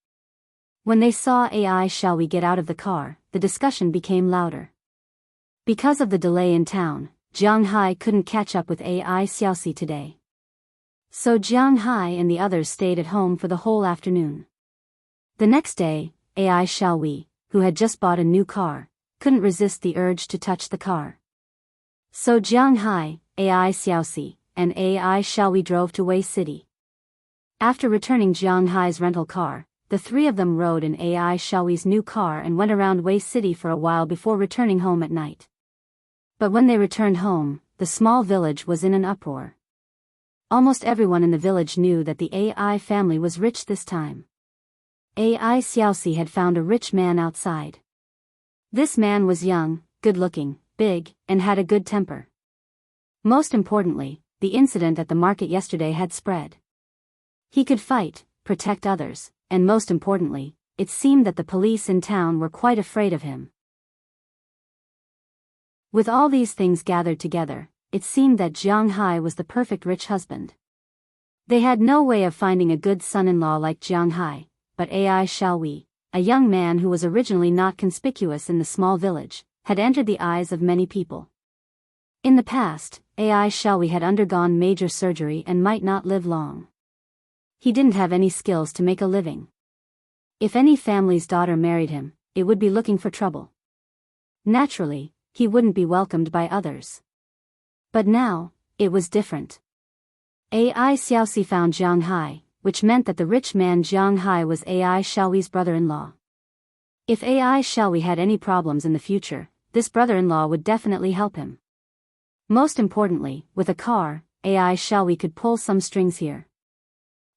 When they saw Ai Xiaoyi get out of the car, the discussion became louder. Because of the delay in town, Jiang Hai couldn't catch up with Ai Xiaoxi today. So Jiang Hai and the others stayed at home for the whole afternoon. The next day, Ai Xiaoyi, who had just bought a new car, couldn't resist the urge to touch the car. So Jiang Hai, Ai Xiaoxi, and Ai Xiaoyi drove to Wei City. After returning Jiang Hai's rental car, the three of them rode in Ai Xiaoyi's new car and went around Wei City for a while before returning home at night. But when they returned home, the small village was in an uproar. Almost everyone in the village knew that the Ai family was rich this time. Ai Xiaoxi had found a rich man outside. This man was young, good-looking, big, and had a good temper. Most importantly, the incident at the market yesterday had spread. He could fight, protect others, and most importantly, it seemed that the police in town were quite afraid of him. With all these things gathered together, it seemed that Jiang Hai was the perfect rich husband. They had no way of finding a good son-in-law like Jiang Hai, but Ai Xiaoyi, a young man who was originally not conspicuous in the small village, had entered the eyes of many people. In the past, Ai Xiaoyi had undergone major surgery and might not live long. He didn't have any skills to make a living. If any family's daughter married him, it would be looking for trouble. Naturally, he wouldn't be welcomed by others. But now, it was different. Ai Xiaoxi found Jiang Hai, which meant that the rich man Jiang Hai was Ai Xiaoyi's brother-in-law. If Ai Xiaoyi had any problems in the future, this brother-in-law would definitely help him. Most importantly, with a car, Ai Xiaoyi could pull some strings here.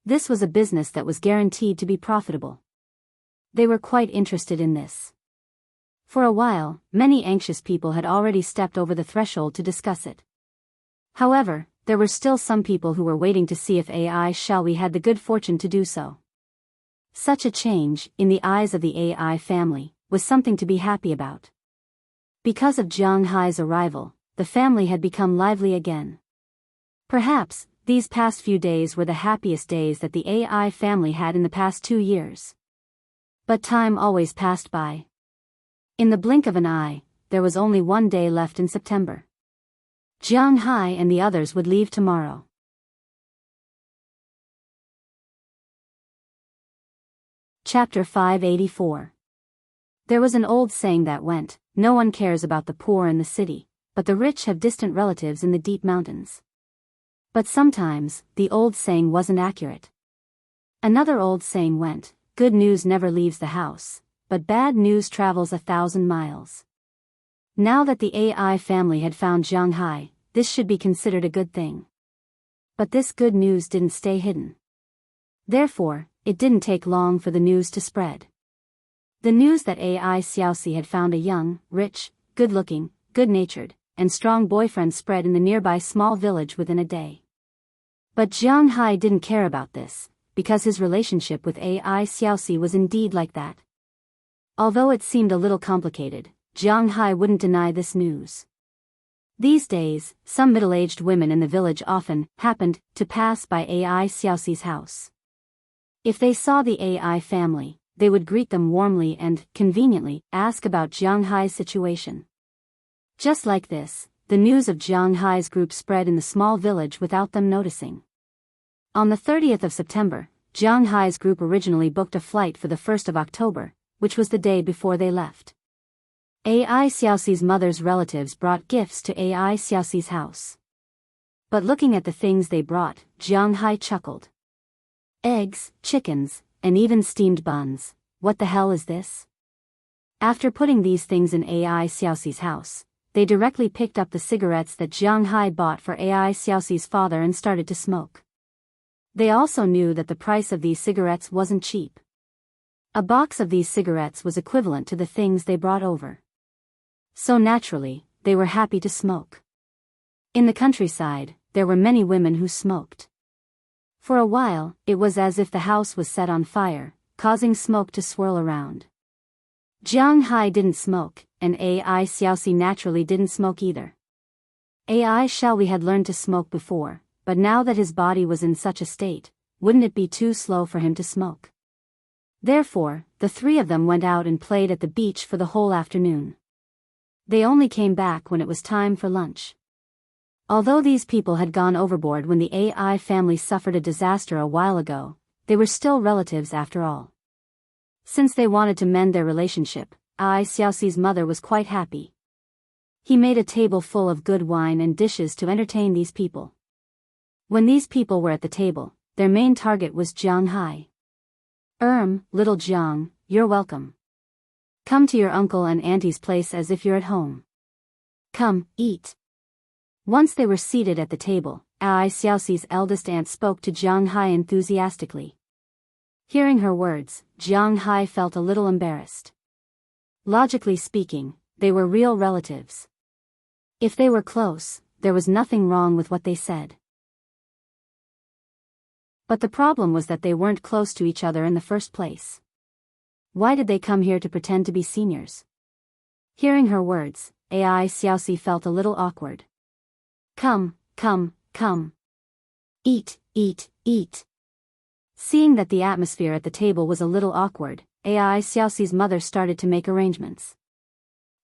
This was a business that was guaranteed to be profitable. They were quite interested in this. For a while, many anxious people had already stepped over the threshold to discuss it. However, there were still some people who were waiting to see if AI Xiaohui had the good fortune to do so. Such a change, in the eyes of the AI family, was something to be happy about. Because of Jiang Hai's arrival, the family had become lively again. Perhaps, these past few days were the happiest days that the AI family had in the past 2 years. But time always passed by. In the blink of an eye, there was only 1 day left in September. Jiang Hai and the others would leave tomorrow. Chapter 584. There was an old saying that went, "No one cares about the poor in the city, but the rich have distant relatives in the deep mountains." But sometimes, the old saying wasn't accurate. Another old saying went, "Good news never leaves the house, but bad news travels 1,000 miles." Now that the AI family had found Jiang Hai, this should be considered a good thing. But this good news didn't stay hidden. Therefore, it didn't take long for the news to spread. The news that AI Xiaoxi had found a young, rich, good-looking, good-natured, and strong boyfriend spread in the nearby small village within a day. But Jiang Hai didn't care about this, because his relationship with AI Xiaoxi was indeed like that. Although it seemed a little complicated, Jiang Hai wouldn't deny this news. These days, some middle-aged women in the village often happened to pass by AI Xiaoxi's house. If they saw the AI family, they would greet them warmly and, conveniently, ask about Jiang Hai's situation. Just like this, the news of Jiang Hai's group spread in the small village without them noticing. On the 30th of September, Jiang Hai's group originally booked a flight for the 1st of October, which was the day before they left. AI Xiaoxi's mother's relatives brought gifts to AI Xiaoxi's house. But looking at the things they brought, Jiang Hai chuckled. Eggs, chickens, and even steamed buns, what the hell is this? After putting these things in AI Xiaoxi's house, they directly picked up the cigarettes that Jiang Hai bought for AI Xiaoxi's father and started to smoke. They also knew that the price of these cigarettes wasn't cheap. A box of these cigarettes was equivalent to the things they brought over. So naturally, they were happy to smoke. In the countryside, there were many women who smoked. For a while, it was as if the house was set on fire, causing smoke to swirl around. Jiang Hai didn't smoke, and AI Xiaoxi naturally didn't smoke either. AI Xiaohui had learned to smoke before, but now that his body was in such a state, wouldn't it be too slow for him to smoke? Therefore, the three of them went out and played at the beach for the whole afternoon. They only came back when it was time for lunch. Although these people had gone overboard when the AI family suffered a disaster a while ago, they were still relatives after all. Since they wanted to mend their relationship, AI Xiaoxi's mother was quite happy. He made a table full of good wine and dishes to entertain these people. When these people were at the table, their main target was Jiang Hai. Little Jiang, you're welcome. Come to your uncle and auntie's place as if you're at home. Come, eat. Once they were seated at the table, AI Xiaoxi's eldest aunt spoke to Jiang Hai enthusiastically. Hearing her words, Jiang Hai felt a little embarrassed. Logically speaking, they were real relatives. If they were close, there was nothing wrong with what they said. But the problem was that they weren't close to each other in the first place. Why did they come here to pretend to be seniors? Hearing her words, AI Xiaoxi felt a little awkward. Come. Eat. Seeing that the atmosphere at the table was a little awkward, AI Xiaoxi's mother started to make arrangements.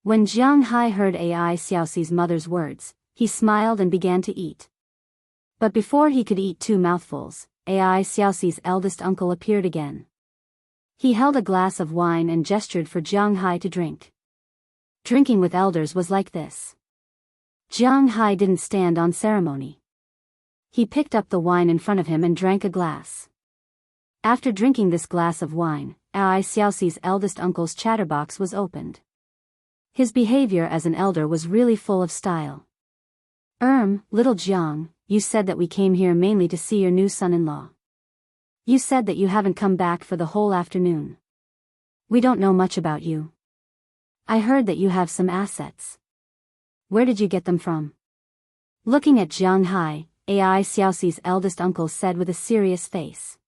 When Jiang Hai heard AI Xiaoxi's mother's words, he smiled and began to eat. But before he could eat 2 mouthfuls, AI Xiaoxi's eldest uncle appeared again. He held a glass of wine and gestured for Jiang Hai to drink. Drinking with elders was like this. Jiang Hai didn't stand on ceremony. He picked up the wine in front of him and drank a glass. After drinking this glass of wine, AI Xiaoxi's eldest uncle's chatterbox was opened. His behavior as an elder was really full of style. Little Jiang, you said that we came here mainly to see your new son-in-law. You said that you haven't come back for the whole afternoon. We don't know much about you. I heard that you have some assets. Where did you get them from? Looking at Jiang Hai, Ai Xiaoxi's eldest uncle said with a serious face.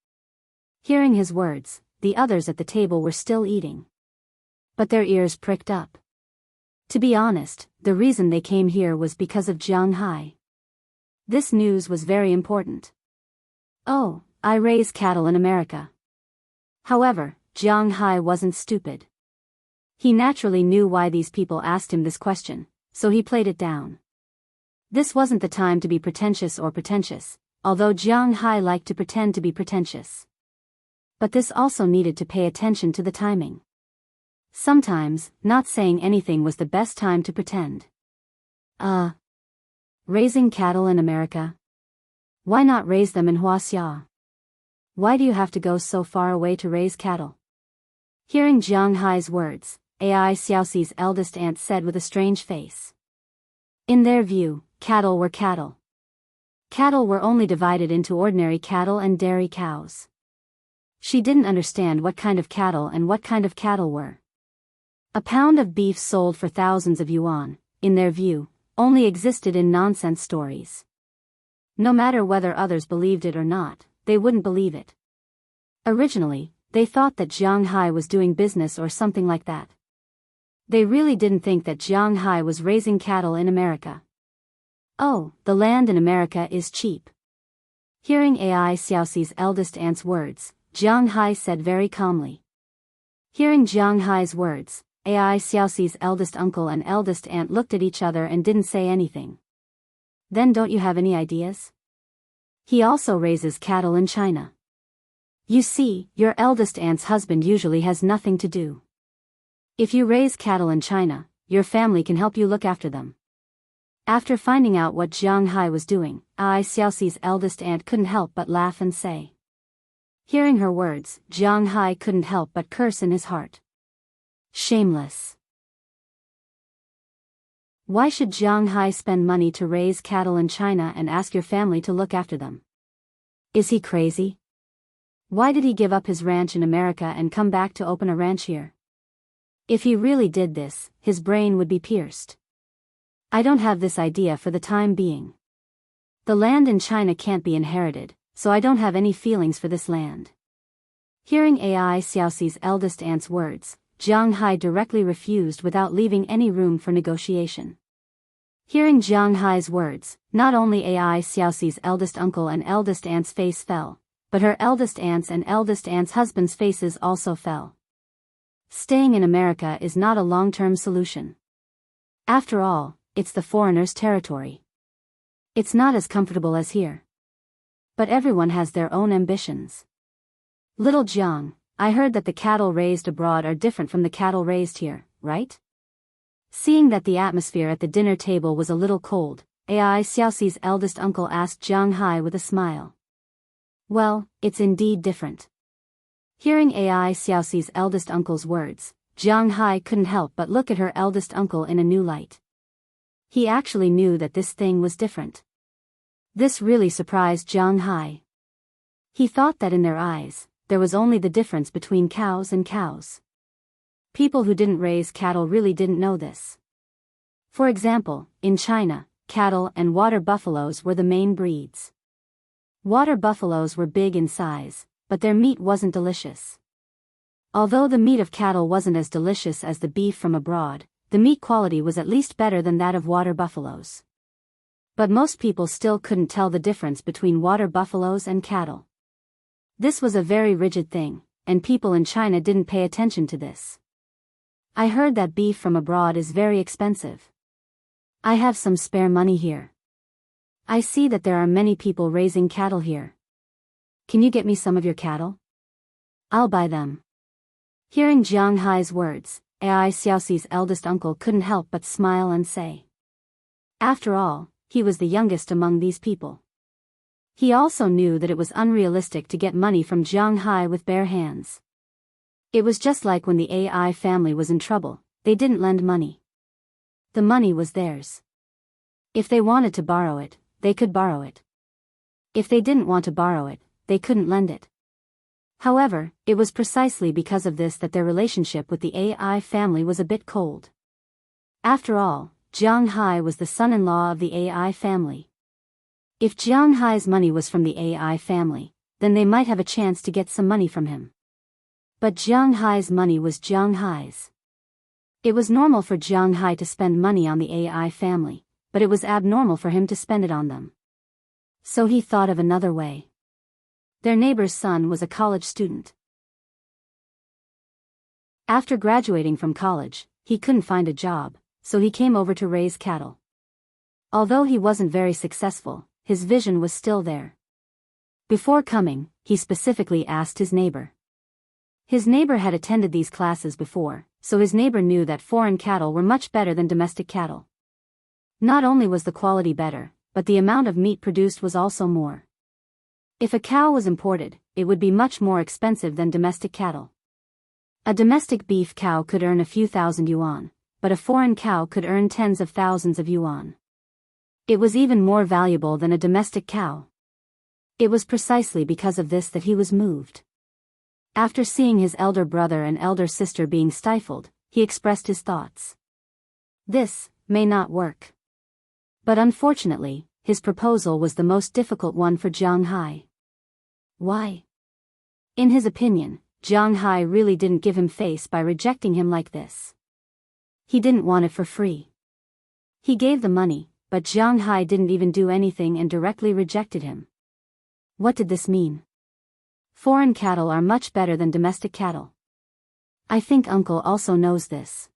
Hearing his words, the others at the table were still eating. But their ears pricked up. To be honest, the reason they came here was because of Jiang Hai. This news was very important. Oh, I raise cattle in America. However, Jiang Hai wasn't stupid. He naturally knew why these people asked him this question, so he played it down. This wasn't the time to be pretentious, although Jiang Hai liked to pretend to be pretentious. But this also needed to pay attention to the timing. Sometimes, not saying anything was the best time to pretend. Raising cattle in America? Why not raise them in Wuxia? Why do you have to go so far away to raise cattle? Hearing Jiang Hai's words, Ai Xiaoxi's eldest aunt said with a strange face. In their view, cattle were cattle. Cattle were only divided into ordinary cattle and dairy cows. She didn't understand what kind of cattle and what kind of cattle were. A pound of beef sold for thousands of yuan, in their view, only existed in nonsense stories. No matter whether others believed it or not, they wouldn't believe it. Originally, they thought that Jiang Hai was doing business or something like that. They really didn't think that Jiang Hai was raising cattle in America. Oh, the land in America is cheap. Hearing Ai Xiaoxi's eldest aunt's words, Jiang Hai said very calmly. Hearing Jiang Hai's words, Ai Xiaoxi's eldest uncle and eldest aunt looked at each other and didn't say anything. Then don't you have any ideas? He also raises cattle in China. You see, your eldest aunt's husband usually has nothing to do. If you raise cattle in China, your family can help you look after them. After finding out what Jiang Hai was doing, Ai Xiaoxi's eldest aunt couldn't help but laugh and say. Hearing her words, Jiang Hai couldn't help but curse in his heart. Shameless. Why should Jiang Hai spend money to raise cattle in China and ask your family to look after them? Is he crazy? Why did he give up his ranch in America and come back to open a ranch here? If he really did this, his brain would be pierced. I don't have this idea for the time being. The land in China can't be inherited, so I don't have any feelings for this land. Hearing Ai Xiaoxi's eldest aunt's words, Jiang Hai directly refused without leaving any room for negotiation. Hearing Jiang Hai's words, not only Ai Xiaoxi's eldest uncle and eldest aunt's face fell, but her eldest aunt's and eldest aunt's husband's faces also fell. Staying in America is not a long-term solution. After all, it's the foreigner's territory. It's not as comfortable as here. But everyone has their own ambitions. Little Jiang, I heard that the cattle raised abroad are different from the cattle raised here, right? Seeing that the atmosphere at the dinner table was a little cold, Ai Xiaoxi's eldest uncle asked Jiang Hai with a smile. Well, it's indeed different. Hearing Ai Xiaoxi's eldest uncle's words, Jiang Hai couldn't help but look at her eldest uncle in a new light. He actually knew that this thing was different. This really surprised Jiang Hai. He thought that in their eyes, there was only the difference between cows and cows. People who didn't raise cattle really didn't know this. For example, in China, cattle and water buffaloes were the main breeds. Water buffaloes were big in size, but their meat wasn't delicious. Although the meat of cattle wasn't as delicious as the beef from abroad, the meat quality was at least better than that of water buffaloes. But most people still couldn't tell the difference between water buffaloes and cattle. This was a very rigid thing, and people in China didn't pay attention to this. I heard that beef from abroad is very expensive. I have some spare money here. I see that there are many people raising cattle here. Can you get me some of your cattle? I'll buy them. Hearing Jiang Hai's words, Ai Xiaoxi's eldest uncle couldn't help but smile and say. After all, he was the youngest among these people. He also knew that it was unrealistic to get money from Jiang Hai with bare hands. It was just like when the Ai family was in trouble, they didn't lend money. The money was theirs. If they wanted to borrow it, they could borrow it. If they didn't want to borrow it, they couldn't lend it. However, it was precisely because of this that their relationship with the AI family was a bit cold. After all, Jiang Hai was the son-in-law of the AI family. If Jiang Hai's money was from the AI family, then they might have a chance to get some money from him. But Jiang Hai's money was Jiang Hai's. It was normal for Jiang Hai to spend money on the AI family, but it was abnormal for him to spend it on them. So he thought of another way. Their neighbor's son was a college student. After graduating from college, he couldn't find a job, so he came over to raise cattle. Although he wasn't very successful, his vision was still there. Before coming, he specifically asked his neighbor. His neighbor had attended these classes before, so his neighbor knew that foreign cattle were much better than domestic cattle. Not only was the quality better, but the amount of meat produced was also more. If a cow was imported, it would be much more expensive than domestic cattle. A domestic beef cow could earn a few thousand yuan, but a foreign cow could earn tens of thousands of yuan. It was even more valuable than a domestic cow. It was precisely because of this that he was moved. After seeing his elder brother and elder sister being stifled, he expressed his thoughts. This may not work. But unfortunately, his proposal was the most difficult one for Jiang Hai. Why? In his opinion, Jiang Hai really didn't give him face by rejecting him like this. He didn't want it for free. He gave the money, but Jiang Hai didn't even do anything and directly rejected him. What did this mean? Foreign cattle are much better than domestic cattle. I think uncle also knows this.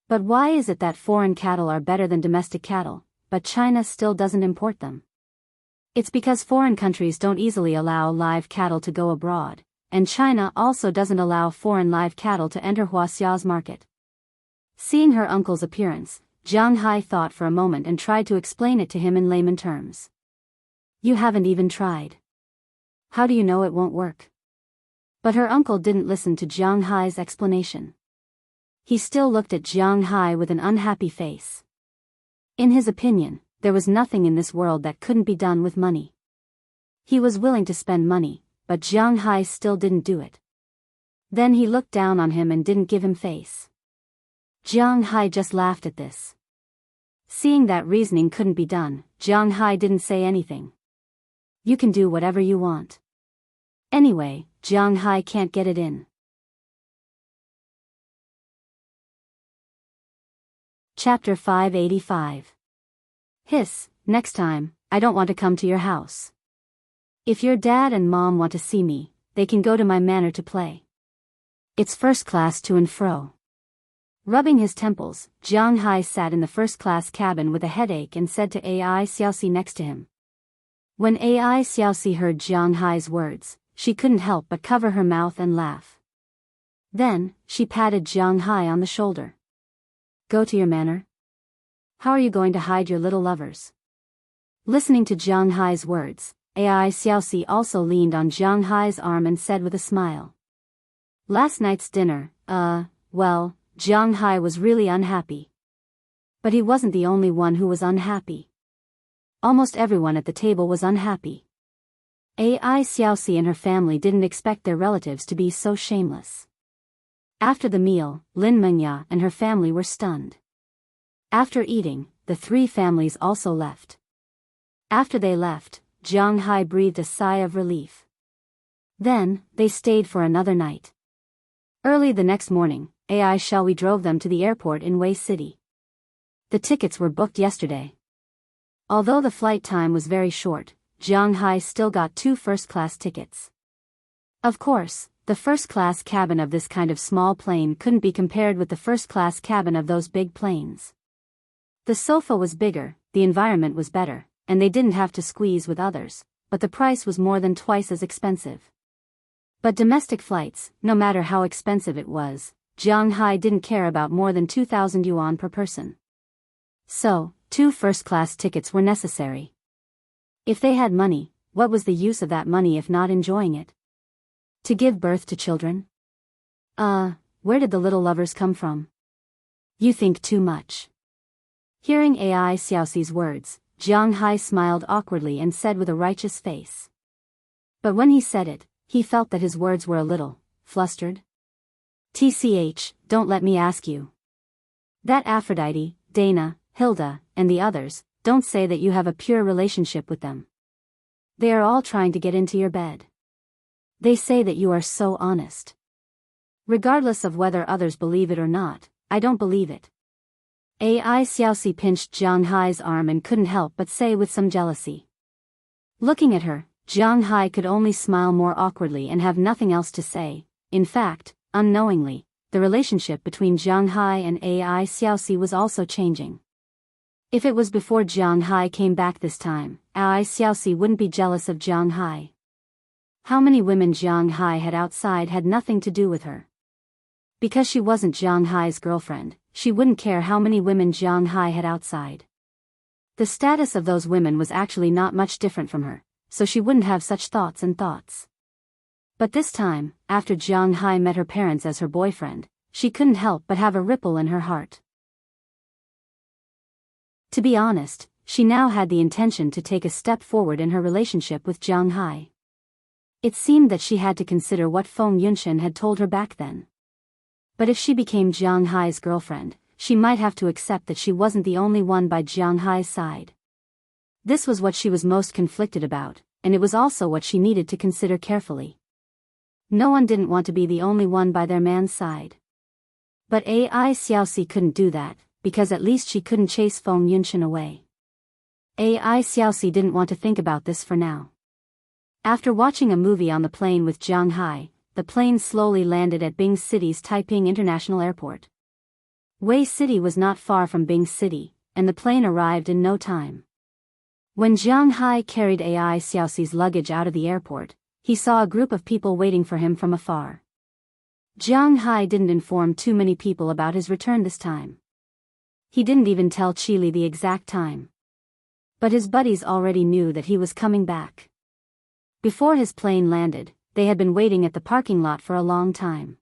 But why is it that foreign cattle are better than domestic cattle, but China still doesn't import them? It's because foreign countries don't easily allow live cattle to go abroad, and China also doesn't allow foreign live cattle to enter Wuxia's market. Seeing her uncle's appearance, Jiang Hai thought for a moment and tried to explain it to him in layman terms. You haven't even tried. How do you know it won't work? But her uncle didn't listen to Jiang Hai's explanation. He still looked at Jiang Hai with an unhappy face. In his opinion, there was nothing in this world that couldn't be done with money. He was willing to spend money, but Jiang Hai still didn't do it. Then he looked down on him and didn't give him face. Jiang Hai just laughed at this. Seeing that reasoning couldn't be done, Jiang Hai didn't say anything. You can do whatever you want. Anyway, Jiang Hai can't get it in. Chapter 585. Hiss, next time, I don't want to come to your house. If your dad and mom want to see me, they can go to my manor to play. It's first class to and fro. Rubbing his temples, Jiang Hai sat in the first-class cabin with a headache and said to Ai Xiaoxi next to him. When Ai Xiaoxi heard Jiang Hai's words, she couldn't help but cover her mouth and laugh. Then, she patted Jiang Hai on the shoulder. Go to your manor? How are you going to hide your little lovers? Listening to Jiang Hai's words, Ai Xiaoxi also leaned on Jiang Hai's arm and said with a smile. Last night's dinner, well, Jiang Hai was really unhappy. But he wasn't the only one who was unhappy. Almost everyone at the table was unhappy. Ai Xiaoxi and her family didn't expect their relatives to be so shameless. After the meal, Lin Mengya and her family were stunned. After eating, the three families also left. After they left, Jiang Hai breathed a sigh of relief. Then, they stayed for another night. Early the next morning, Ai Xiaoxi drove them to the airport in Wei City. The tickets were booked yesterday. Although the flight time was very short, Jiang Hai still got 2 first-class tickets. Of course, the first-class cabin of this kind of small plane couldn't be compared with the first-class cabin of those big planes. The sofa was bigger, the environment was better, and they didn't have to squeeze with others, but the price was more than twice as expensive. But domestic flights, no matter how expensive it was, Jiang Hai didn't care about more than 2,000 yuan per person. So, 2 first-class tickets were necessary. If they had money, what was the use of that money if not enjoying it? To give birth to children? Where did the little lovers come from? You think too much. Hearing Ai Xiaoxi's words, Jiang Hai smiled awkwardly and said with a righteous face. But when he said it, he felt that his words were a little flustered. Don't let me ask you. That Aphrodite, Dana, Hilda, and the others, don't say that you have a pure relationship with them. They are all trying to get into your bed. They say that you are so honest. Regardless of whether others believe it or not, I don't believe it. Ai Xiaoxi pinched Jiang Hai's arm and couldn't help but say with some jealousy. Looking at her, Jiang Hai could only smile more awkwardly and have nothing else to say. In fact, unknowingly, the relationship between Jiang Hai and Ai Xiaoxi was also changing. If it was before Jiang Hai came back this time, Ai Xiaoxi wouldn't be jealous of Jiang Hai. How many women Jiang Hai had outside had nothing to do with her. Because she wasn't Jiang Hai's girlfriend, she wouldn't care how many women Jiang Hai had outside. The status of those women was actually not much different from her, so she wouldn't have such thoughts. But this time, after Jiang Hai met her parents as her boyfriend, she couldn't help but have a ripple in her heart. To be honest, she now had the intention to take a step forward in her relationship with Jiang Hai. It seemed that she had to consider what Feng Yunshen had told her back then. But if she became Jiang Hai's girlfriend, she might have to accept that she wasn't the only one by Jiang Hai's side. This was what she was most conflicted about, and it was also what she needed to consider carefully. No one didn't want to be the only one by their man's side. But Ai Xiaoxi couldn't do that, because at least she couldn't chase Feng Yunshen away. Ai Xiaoxi didn't want to think about this for now. After watching a movie on the plane with Jiang Hai, the plane slowly landed at Bing City's Taiping International Airport. Wei City was not far from Bing City, and the plane arrived in no time. When Jiang Hai carried Ai Xiaoxi's luggage out of the airport, he saw a group of people waiting for him from afar. Jiang Hai didn't inform too many people about his return this time. He didn't even tell Qili the exact time. But his buddies already knew that he was coming back. Before his plane landed, they had been waiting at the parking lot for a long time.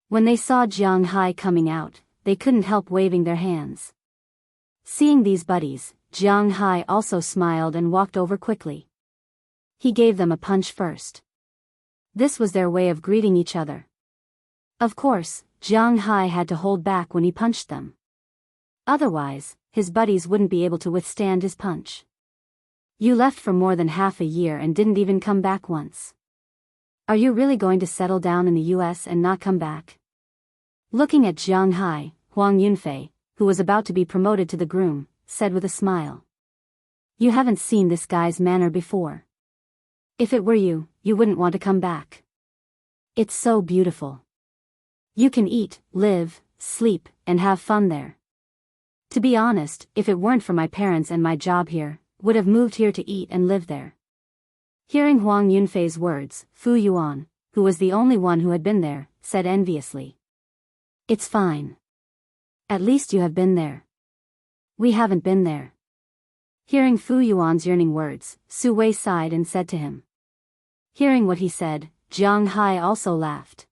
When they saw Jiang Hai coming out, they couldn't help waving their hands. Seeing these buddies, Jiang Hai also smiled and walked over quickly. He gave them a punch first. This was their way of greeting each other. Of course, Jiang Hai had to hold back when he punched them. Otherwise, his buddies wouldn't be able to withstand his punch. You left for more than half a year and didn't even come back once. Are you really going to settle down in the US and not come back? Looking at Jiang Hai, Huang Yunfei, who was about to be promoted to the groom, said with a smile. You haven't seen this guy's manner before. If it were you, you wouldn't want to come back. It's so beautiful. You can eat, live, sleep, and have fun there. To be honest, if it weren't for my parents and my job here, would have moved here to eat and live there. Hearing Huang Yunfei's words, Fu Yuan, who was the only one who had been there, said enviously. It's fine. At least you have been there. We haven't been there. Hearing Fu Yuan's yearning words, Su Wei sighed and said to him. Hearing what he said, Jiang Hai also laughed.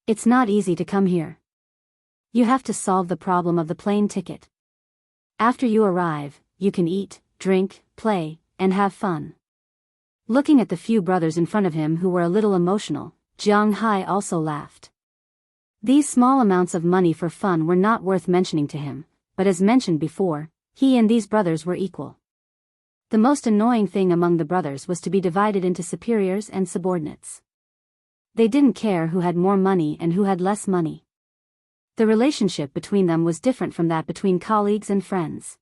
It's not easy to come here. You have to solve the problem of the plane ticket. After you arrive, you can eat, drink, play, and have fun. Looking at the few brothers in front of him who were a little emotional, Jiang Hai also laughed. These small amounts of money for fun were not worth mentioning to him, but as mentioned before, he and these brothers were equal. The most annoying thing among the brothers was to be divided into superiors and subordinates. They didn't care who had more money and who had less money. The relationship between them was different from that between colleagues and friends.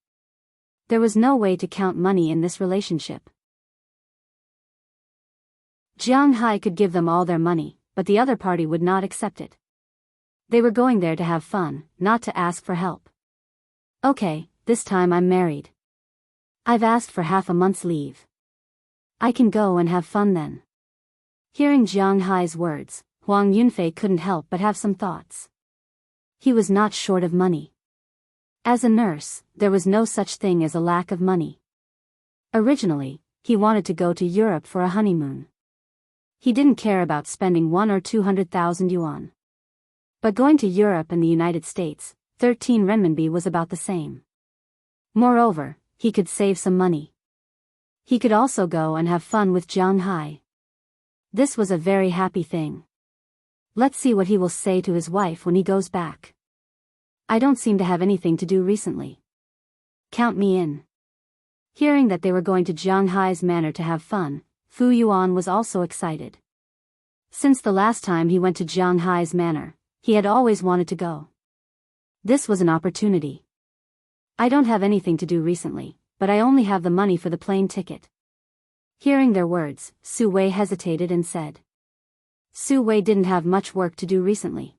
There was no way to count money in this relationship. Jiang Hai could give them all their money, but the other party would not accept it. They were going there to have fun, not to ask for help. Okay, this time I'm married. I've asked for half a month's leave. I can go and have fun then. Hearing Jiang Hai's words, Huang Yunfei couldn't help but have some thoughts. He was not short of money. As a nurse, there was no such thing as a lack of money. Originally, he wanted to go to Europe for a honeymoon. He didn't care about spending 1 or 200,000 yuan. But going to Europe and the United States, 13 renminbi was about the same. Moreover, he could save some money. He could also go and have fun with Jiang Hai. This was a very happy thing. Let's see what he will say to his wife when he goes back. I don't seem to have anything to do recently. Count me in. Hearing that they were going to Jiang Hai's manor to have fun, Fu Yuan was also excited. Since the last time he went to Jiang Hai's manor, he had always wanted to go. This was an opportunity. I don't have anything to do recently, but I only have the money for the plane ticket. Hearing their words, Su Wei hesitated and said. Su Wei didn't have much work to do recently.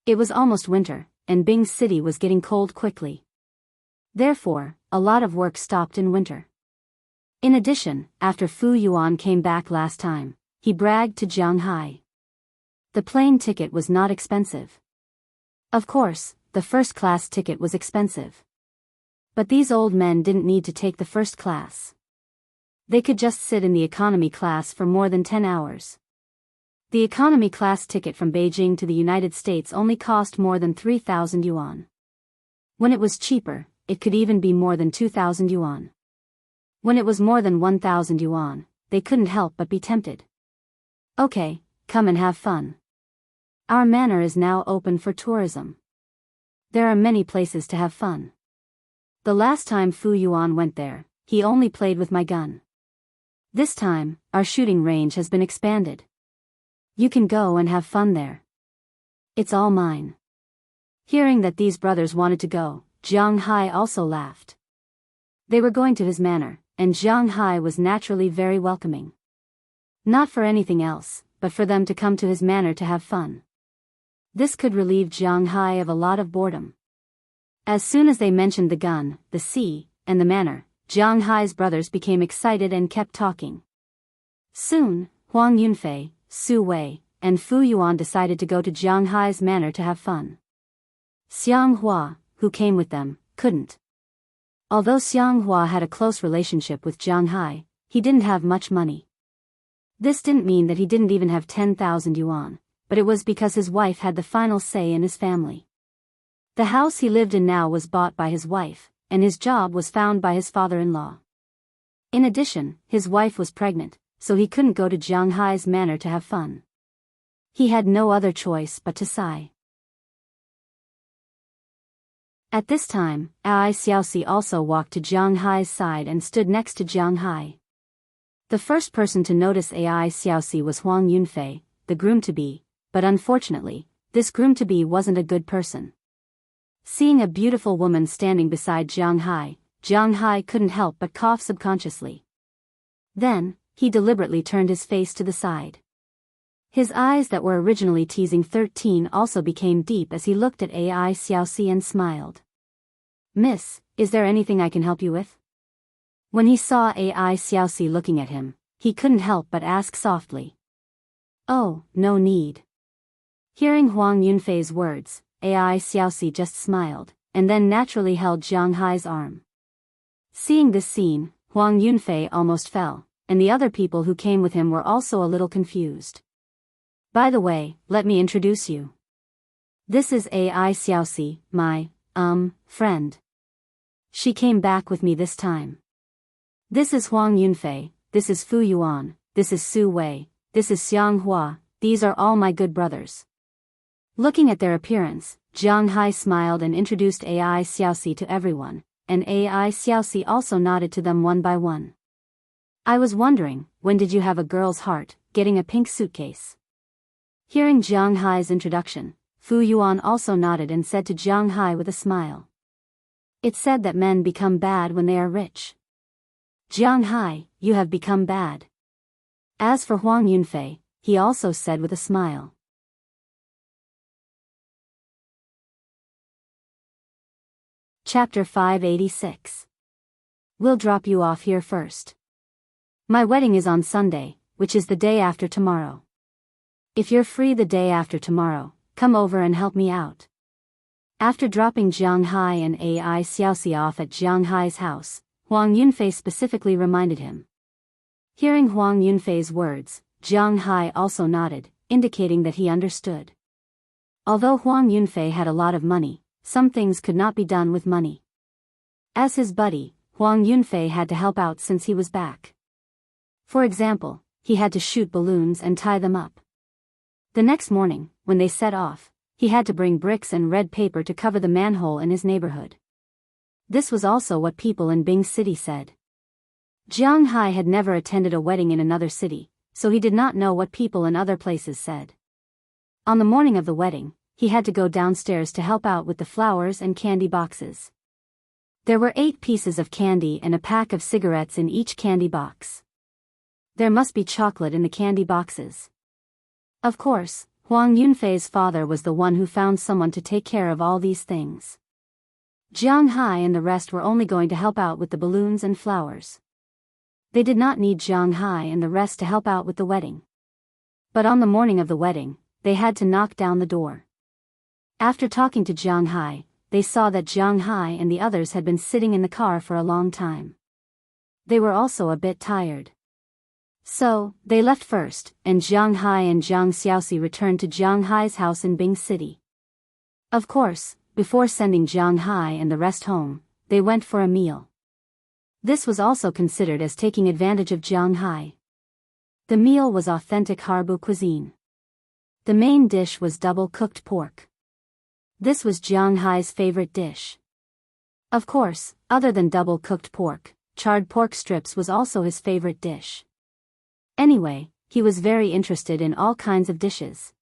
It was almost winter, and Bing City was getting cold quickly. Therefore, a lot of work stopped in winter. In addition, after Fu Yuan came back last time, he bragged to Jiang Hai. The plane ticket was not expensive. Of course, the first-class ticket was expensive. But these old men didn't need to take the first class. They could just sit in the economy class for more than 10 hours. The economy class ticket from Beijing to the United States only cost more than 3,000 yuan. When it was cheaper, it could even be more than 2,000 yuan. When it was more than 1,000 yuan, they couldn't help but be tempted. Okay, come and have fun. Our manor is now open for tourism. There are many places to have fun. The last time Fu Yuan went there, he only played with my gun. This time, our shooting range has been expanded. You can go and have fun there. It's all mine. Hearing that these brothers wanted to go, Jiang Hai also laughed. They were going to his manor, and Jiang Hai was naturally very welcoming. Not for anything else, but for them to come to his manor to have fun. This could relieve Jiang Hai of a lot of boredom. As soon as they mentioned the gun, the sea, and the manor, Jiang Hai's brothers became excited and kept talking. Soon, Huang Yunfei, Su Wei, and Fu Yuan decided to go to Jiang Hai's manor to have fun. Xiang Hua, who came with them, couldn't. Although Xiang Hua had a close relationship with Jiang Hai, he didn't have much money. This didn't mean that he didn't even have 10,000 yuan, but it was because his wife had the final say in his family. The house he lived in now was bought by his wife, and his job was found by his father-in-law. In addition, his wife was pregnant, so he couldn't go to Jiang Hai's manor to have fun. He had no other choice but to sigh. At this time, Ai Xiaoxi also walked to Jiang Hai's side and stood next to Jiang Hai. The first person to notice Ai Xiaoxi was Huang Yunfei, the groom-to-be, but unfortunately, this groom-to-be wasn't a good person. Seeing a beautiful woman standing beside Jiang Hai couldn't help but cough subconsciously. Then, he deliberately turned his face to the side. His eyes that were originally teasing 13 also became deep as he looked at Ai Xiaoxi and smiled. Miss, is there anything I can help you with? When he saw Ai Xiaoxi looking at him, he couldn't help but ask softly. Oh, no need. Hearing Huang Yunfei's words, Ai Xiaoxi just smiled, and then naturally held Jiang Hai's arm. Seeing this scene, Huang Yunfei almost fell, and the other people who came with him were also a little confused. By the way, let me introduce you. This is Ai Xiaoxi, my, friend. She came back with me this time. This is Huang Yunfei, this is Fu Yuan, this is Su Wei, this is Xiang Hua, these are all my good brothers. Looking at their appearance, Jiang Hai smiled and introduced Ai Xiaoxi to everyone, and Ai Xiaoxi also nodded to them one by one. I was wondering, when did you have a girl's heart, getting a pink suitcase? Hearing Jiang Hai's introduction, Fu Yuan also nodded and said to Jiang Hai with a smile. It's said that men become bad when they are rich. Jiang Hai, you have become bad. As for Huang Yunfei, he also said with a smile. Chapter 586. We'll drop you off here first. My wedding is on Sunday, which is the day after tomorrow. If you're free the day after tomorrow, come over and help me out. After dropping Jiang Hai and Ai Xiaoxi off at Jiang Hai's house, Huang Yunfei specifically reminded him. Hearing Huang Yunfei's words, Jiang Hai also nodded, indicating that he understood. Although Huang Yunfei had a lot of money, some things could not be done with money. As his buddy, Huang Yunfei had to help out since he was back. For example, he had to shoot balloons and tie them up. The next morning, when they set off, he had to bring bricks and red paper to cover the manhole in his neighborhood. This was also what people in Bing City said. Jiang Hai had never attended a wedding in another city, so he did not know what people in other places said. On the morning of the wedding, he had to go downstairs to help out with the flowers and candy boxes. There were 8 pieces of candy and a pack of cigarettes in each candy box. There must be chocolate in the candy boxes. Of course, Huang Yunfei's father was the one who found someone to take care of all these things. Jiang Hai and the rest were only going to help out with the balloons and flowers. They did not need Jiang Hai and the rest to help out with the wedding. But on the morning of the wedding, they had to knock down the door. After talking to Jiang Hai, they saw that Jiang Hai and the others had been sitting in the car for a long time. They were also a bit tired. So, they left first, and Jiang Hai and Jiang Xiaoxi returned to Jiang Hai's house in Bing City. Of course, before sending Jiang Hai and the rest home, they went for a meal. This was also considered as taking advantage of Jiang Hai. The meal was authentic Harbu cuisine. The main dish was double-cooked pork. This was Jiang Hai's favorite dish. Of course, other than double-cooked pork, charred pork strips was also his favorite dish. Anyway, he was very interested in all kinds of dishes.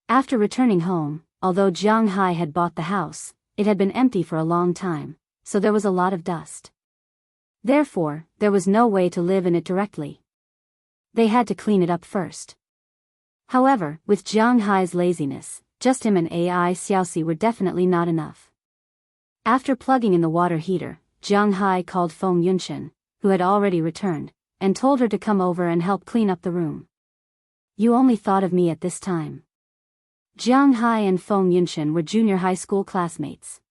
After returning home, although Jiang Hai had bought the house, it had been empty for a long time, so there was a lot of dust. Therefore, there was no way to live in it directly. They had to clean it up first. However, with Jiang Hai's laziness, just him and Ai Xiaoxi were definitely not enough. After plugging in the water heater, Jiang Hai called Feng Yunshen, who had already returned, and told her to come over and help clean up the room. You only thought of me at this time. Jiang Hai and Feng Yunshen were junior high school classmates.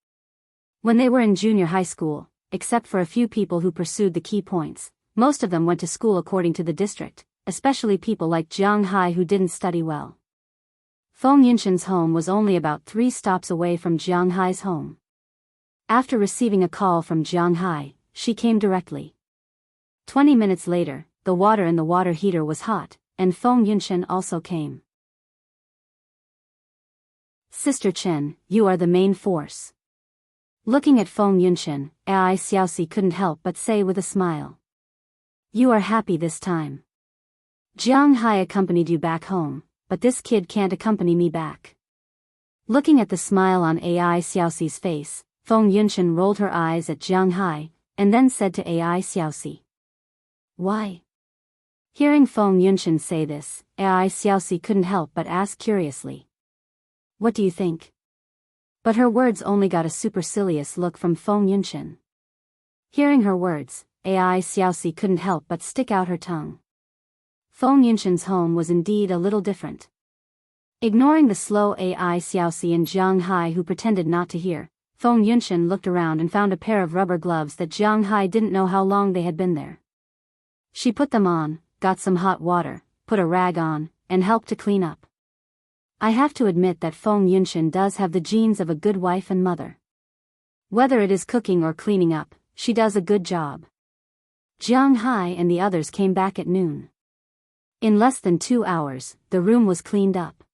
When they were in junior high school, except for a few people who pursued the key points, most of them went to school according to the district, especially people like Jiang Hai who didn't study well. Feng Yunshen's home was only about 3 stops away from Jiang Hai's home. After receiving a call from Jiang Hai, she came directly. 20 minutes later, the water in the water heater was hot, and Feng Yunshen also came. Sister Chen, you are the main force. Looking at Feng Yunshen, Ai Xiaoxi couldn't help but say with a smile. You are happy this time. Jiang Hai accompanied you back home, but this kid can't accompany me back. Looking at the smile on Ai Xiaoxi's face, Feng Yunshen rolled her eyes at Jiang Hai, and then said to Ai Xiaoxi. Why? Hearing Feng Yunshen say this, Ai Xiaoxi couldn't help but ask curiously. What do you think? But her words only got a supercilious look from Feng Yunshen. Hearing her words, Ai Xiaoxi couldn't help but stick out her tongue. Feng Yunshen's home was indeed a little different. Ignoring the slow Ai Xiaoxi and Jiang Hai who pretended not to hear, Feng Yunshen looked around and found a pair of rubber gloves that Jiang Hai didn't know how long they had been there. She put them on, got some hot water, put a rag on, and helped to clean up. I have to admit that Feng Yunshen does have the genes of a good wife and mother. Whether it is cooking or cleaning up, she does a good job. Jiang Hai and the others came back at noon. In less than 2 hours, the room was cleaned up.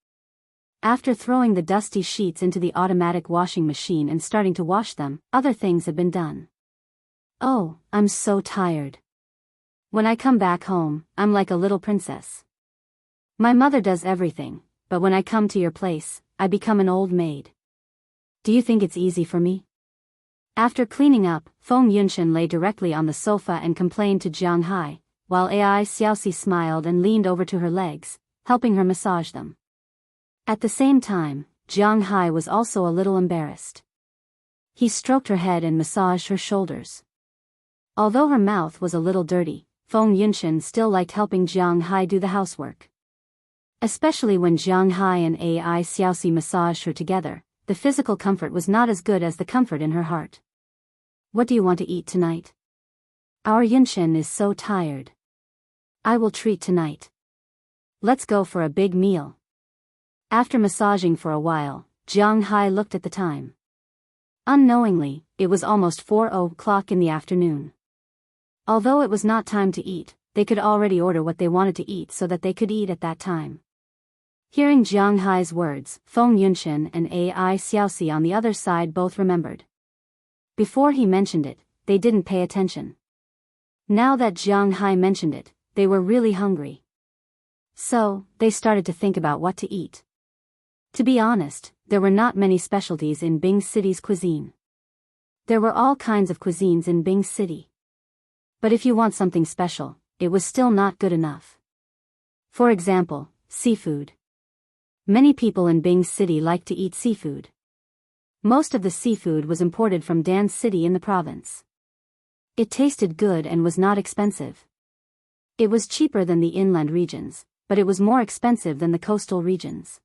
After throwing the dusty sheets into the automatic washing machine and starting to wash them, other things had been done. Oh, I'm so tired. When I come back home, I'm like a little princess. My mother does everything, but when I come to your place, I become an old maid. Do you think it's easy for me? After cleaning up, Feng Yunshen lay directly on the sofa and complained to Jiang Hai, while Ai Xiaoxi smiled and leaned over to her legs, helping her massage them. At the same time, Jiang Hai was also a little embarrassed. He stroked her head and massaged her shoulders. Although her mouth was a little dirty, Feng Yunshen still liked helping Jiang Hai do the housework. Especially when Jiang Hai and Ai Xiaoxi massaged her together, the physical comfort was not as good as the comfort in her heart. What do you want to eat tonight? Our Yunshen is so tired. I will treat tonight. Let's go for a big meal. After massaging for a while, Jiang Hai looked at the time. Unknowingly, it was almost 4 o'clock in the afternoon. Although it was not time to eat, they could already order what they wanted to eat so that they could eat at that time. Hearing Jiang Hai's words, Feng Yunshan and Ai Xiaoxi on the other side both remembered. Before he mentioned it, they didn't pay attention. Now that Jiang Hai mentioned it, they were really hungry. So, they started to think about what to eat. To be honest, there were not many specialties in Bing City's cuisine. There were all kinds of cuisines in Bing City. But if you want something special, it was still not good enough. For example, seafood. Many people in Bing City like to eat seafood. Most of the seafood was imported from Dan City in the province. It tasted good and was not expensive. It was cheaper than the inland regions, but it was more expensive than the coastal regions.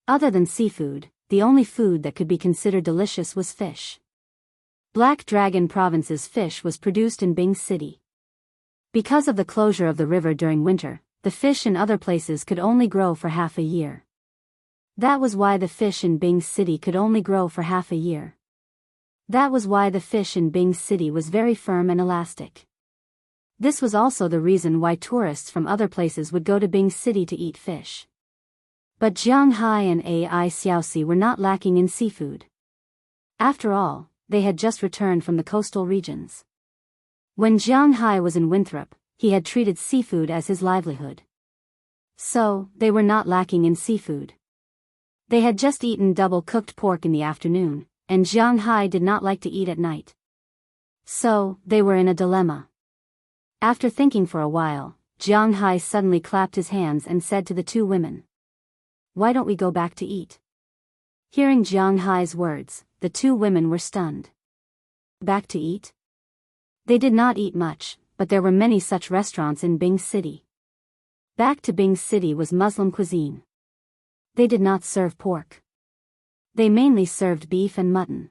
Other than seafood, the only food that could be considered delicious was fish. Black Dragon Province's fish was produced in Bing City. Because of the closure of the river during winter, the fish in other places could only grow for half a year. That was why the fish in Bing City could only grow for half a year. That was why the fish in Bing City was very firm and elastic. This was also the reason why tourists from other places would go to Bing City to eat fish. But Jiang Hai and Ai Xiaoxi were not lacking in seafood. After all, they had just returned from the coastal regions. When Jiang Hai was in Winthrop, he had treated seafood as his livelihood. So, they were not lacking in seafood. They had just eaten double-cooked pork in the afternoon, and Jiang Hai did not like to eat at night. So, they were in a dilemma. After thinking for a while, Jiang Hai suddenly clapped his hands and said to the two women, "Why don't we go back to eat?" Hearing Jiang Hai's words, the two women were stunned. Back to eat? They did not eat much, but there were many such restaurants in Bing City. Back to Bing City was Muslim cuisine. They did not serve pork. They mainly served beef and mutton.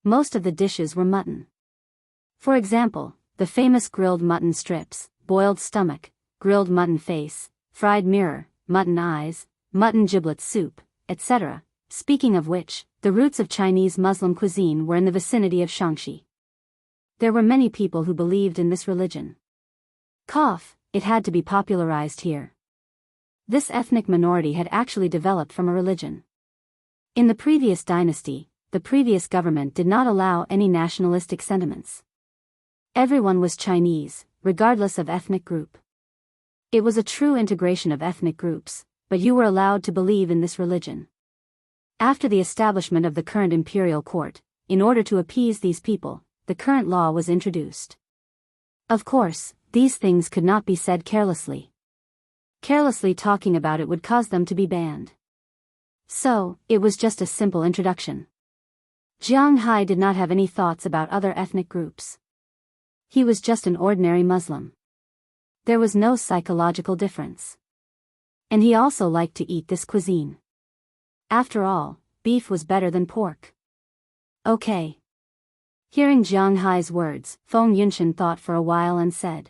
Most of the dishes were mutton. For example, the famous grilled mutton strips, boiled stomach, grilled mutton face, fried mirror, mutton eyes, mutton giblet soup, etc. Speaking of which, the roots of Chinese Muslim cuisine were in the vicinity of Shaanxi. There were many people who believed in this religion. It had to be popularized here. This ethnic minority had actually developed from a religion. In the previous dynasty, the previous government did not allow any nationalistic sentiments. Everyone was Chinese, regardless of ethnic group. It was a true integration of ethnic groups, but you were allowed to believe in this religion. After the establishment of the current imperial court, in order to appease these people, the current law was introduced. Of course, these things could not be said carelessly. Carelessly talking about it would cause them to be banned. So, it was just a simple introduction. Jiang Hai did not have any thoughts about other ethnic groups. He was just an ordinary Muslim. There was no psychological difference. And he also liked to eat this cuisine. After all, beef was better than pork. Okay. Hearing Jiang Hai's words, Feng Yunshan thought for a while and said.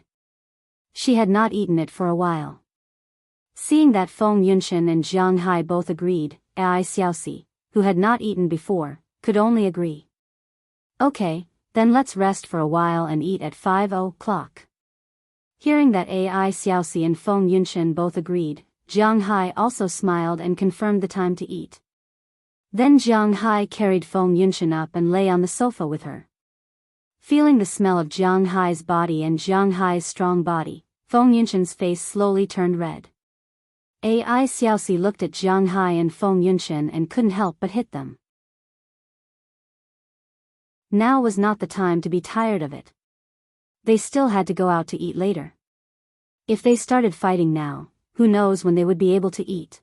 She had not eaten it for a while. Seeing that Feng Yunshan and Jiang Hai both agreed, Ai Xiaoxi, who had not eaten before, could only agree. Okay, then let's rest for a while and eat at 5:00. Hearing that Ai Xiaoxi and Feng Yunshan both agreed, Jiang Hai also smiled and confirmed the time to eat. Then Jiang Hai carried Feng Yunshan up and lay on the sofa with her. Feeling the smell of Jiang Hai's body and Jiang Hai's strong body, Feng Yunshan's face slowly turned red. Ai Xiaoxi looked at Jiang Hai and Feng Yunshan and couldn't help but hit them. Now was not the time to be tired of it. They still had to go out to eat later. If they started fighting now, who knows when they would be able to eat.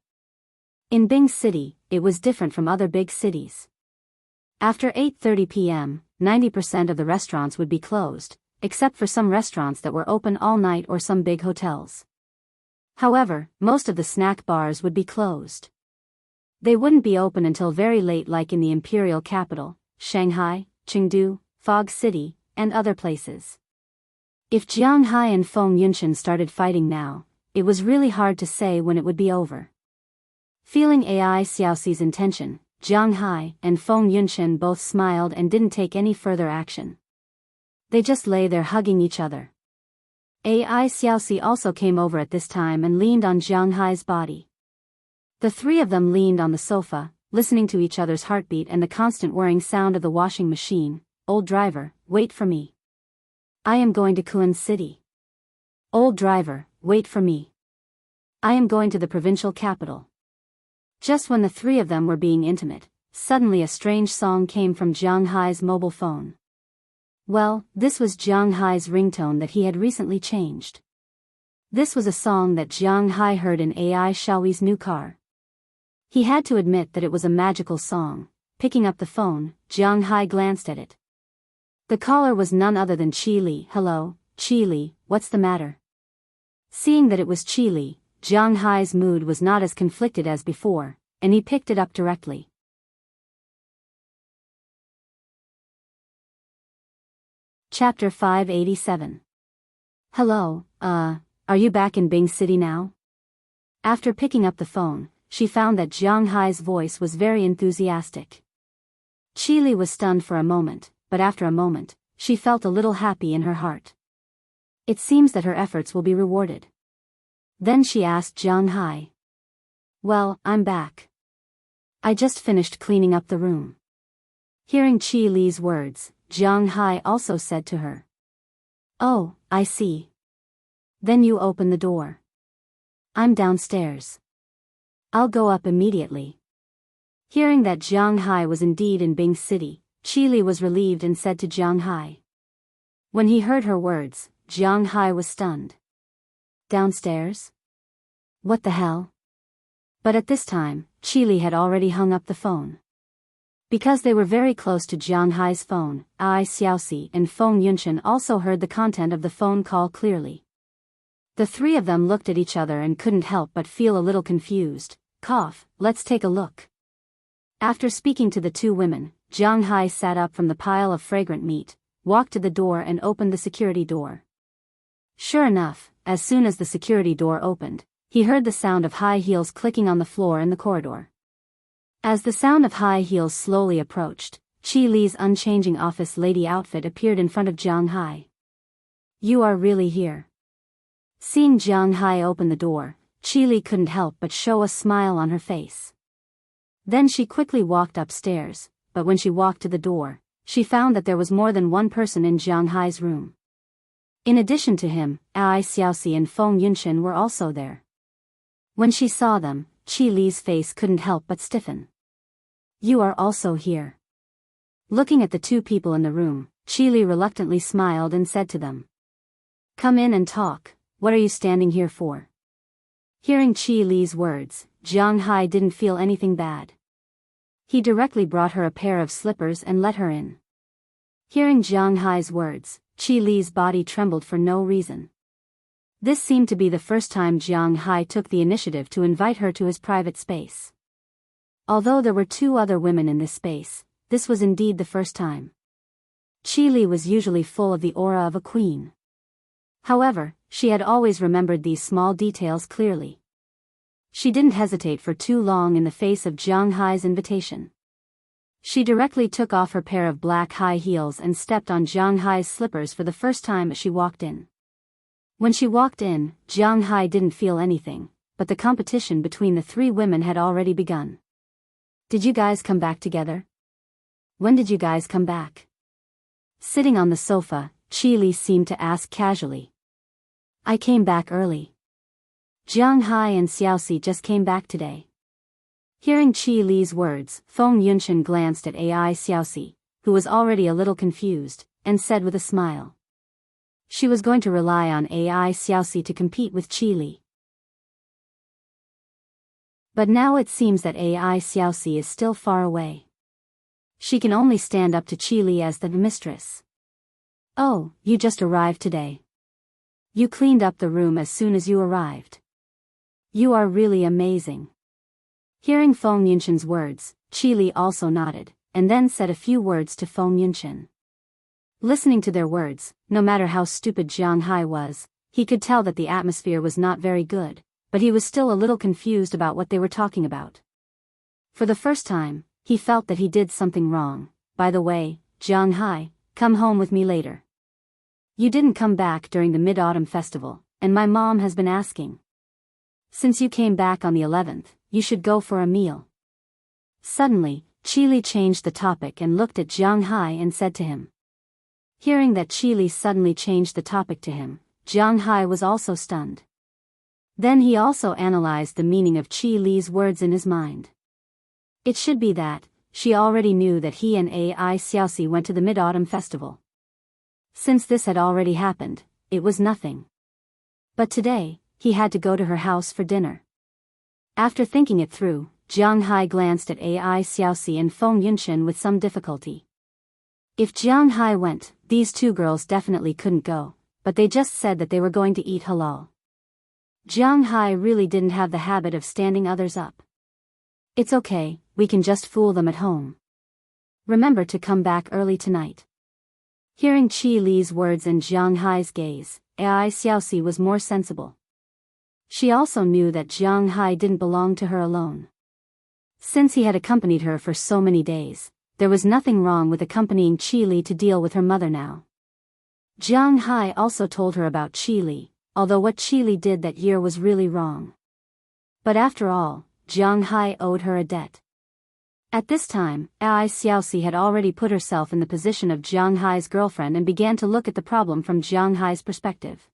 In Bing City, it was different from other big cities. After 8:30 p.m., 90% of the restaurants would be closed, except for some restaurants that were open all night or some big hotels. However, most of the snack bars would be closed. They wouldn't be open until very late, like in the imperial capital, Shanghai, Chengdu, Fog City, and other places. If Jiang Hai and Feng Yunshan started fighting now, it was really hard to say when it would be over. Feeling Ai Xiaoxi's intention, Jiang Hai and Feng Yunshan both smiled and didn't take any further action. They just lay there hugging each other. AI Xiaoxi also came over at this time and leaned on Jiang Hai's body. The three of them leaned on the sofa, listening to each other's heartbeat and the constant whirring sound of the washing machine. Old driver, wait for me. I am going to Kuan City. Old driver, wait for me. I am going to the provincial capital. Just when the three of them were being intimate, suddenly a strange song came from Jiang Hai's mobile phone. Well, this was Jiang Hai's ringtone that he had recently changed. This was a song that Jiang Hai heard in AI Xiaoxi's new car. He had to admit that it was a magical song. Picking up the phone, Jiang Hai glanced at it. The caller was none other than Qi Li. Hello, Qi Li, what's the matter? Seeing that it was Qi Li, Jiang Hai's mood was not as conflicted as before, and he picked it up directly. Chapter 587. Hello, are you back in Bing City now? After picking up the phone, she found that Jiang Hai's voice was very enthusiastic. Qi Li was stunned for a moment, but after a moment, she felt a little happy in her heart. It seems that her efforts will be rewarded. Then she asked Jiang Hai. Well, I'm back. I just finished cleaning up the room. Hearing Qi Li's words, Jiang Hai also said to her. Oh, I see. Then you open the door. I'm downstairs. I'll go up immediately. Hearing that Jiang Hai was indeed in Bing City, Qi Li was relieved and said to Jiang Hai. When he heard her words, Jiang Hai was stunned. Downstairs? What the hell? But at this time, Qi Li had already hung up the phone. Because they were very close to Jiang Hai's phone, AI Xiaoxi and Feng Yunchen also heard the content of the phone call clearly. The three of them looked at each other and couldn't help but feel a little confused. Cough, let's take a look. After speaking to the two women, Jiang Hai sat up from the pile of fragrant meat, walked to the door and opened the security door. Sure enough, as soon as the security door opened, he heard the sound of high heels clicking on the floor in the corridor. As the sound of high heels slowly approached, Qi Li's unchanging office lady outfit appeared in front of Jiang Hai. You are really here. Seeing Jiang Hai open the door, Qi Li couldn't help but show a smile on her face. Then she quickly walked upstairs, but when she walked to the door, she found that there was more than one person in Jiang Hai's room. In addition to him, AI Xiaoxi and Feng Yunchen were also there. When she saw them, Qi Li's face couldn't help but stiffen. You are also here. Looking at the two people in the room, Qi Li reluctantly smiled and said to them. Come in and talk, what are you standing here for? Hearing Qi Li's words, Jiang Hai didn't feel anything bad. He directly brought her a pair of slippers and let her in. Hearing Jiang Hai's words, Qi Li's body trembled for no reason. This seemed to be the first time Jiang Hai took the initiative to invite her to his private space. Although there were two other women in this space, this was indeed the first time. Qi Li was usually full of the aura of a queen. However, she had always remembered these small details clearly. She didn't hesitate for too long in the face of Jiang Hai's invitation. She directly took off her pair of black high heels and stepped on Jiang Hai's slippers for the first time as she walked in. When she walked in, Jiang Hai didn't feel anything, but the competition between the three women had already begun. Did you guys come back together? When did you guys come back? Sitting on the sofa, Qi Li seemed to ask casually. I came back early. Jiang Hai and Xiaoxi just came back today. Hearing Qi Li's words, Feng Yunchen glanced at AI Xiaoxi, who was already a little confused, and said with a smile. She was going to rely on AI Xiaoxi to compete with Qi Li. But now it seems that AI Xiaoxi is still far away. She can only stand up to Qi Li as the mistress. Oh, you just arrived today. You cleaned up the room as soon as you arrived. You are really amazing. Hearing Feng Yunchen's words, Qi Li also nodded, and then said a few words to Feng Yunchen. Listening to their words, no matter how stupid Jiang Hai was, he could tell that the atmosphere was not very good, but he was still a little confused about what they were talking about. For the first time, he felt that he did something wrong. By the way, Jiang Hai, come home with me later. You didn't come back during the Mid-Autumn Festival, and my mom has been asking. Since you came back on the 11th, you should go for a meal. Suddenly, Qili changed the topic and looked at Jiang Hai and said to him. Hearing that Qili suddenly changed the topic to him, Jiang Hai was also stunned. Then he also analyzed the meaning of Qili's words in his mind. It should be that she already knew that he and Ai Xiaoxi went to the Mid-Autumn Festival. Since this had already happened, it was nothing. But today, he had to go to her house for dinner. After thinking it through, Jiang Hai glanced at Ai Xiaoxi and Feng Yunshan with some difficulty. If Jiang Hai went, these two girls definitely couldn't go, but they just said that they were going to eat halal. Jiang Hai really didn't have the habit of standing others up. It's okay, we can just fool them at home. Remember to come back early tonight. Hearing Qili's words and Jiang Hai's gaze, Ai Xiaoxi was more sensible. She also knew that Jiang Hai didn't belong to her alone. Since he had accompanied her for so many days, there was nothing wrong with accompanying Qili to deal with her mother now. Jiang Hai also told her about Qili, although what Qili did that year was really wrong. But after all, Jiang Hai owed her a debt. At this time, Ai Xiaoxi had already put herself in the position of Jiang Hai's girlfriend and began to look at the problem from Jiang Hai's perspective.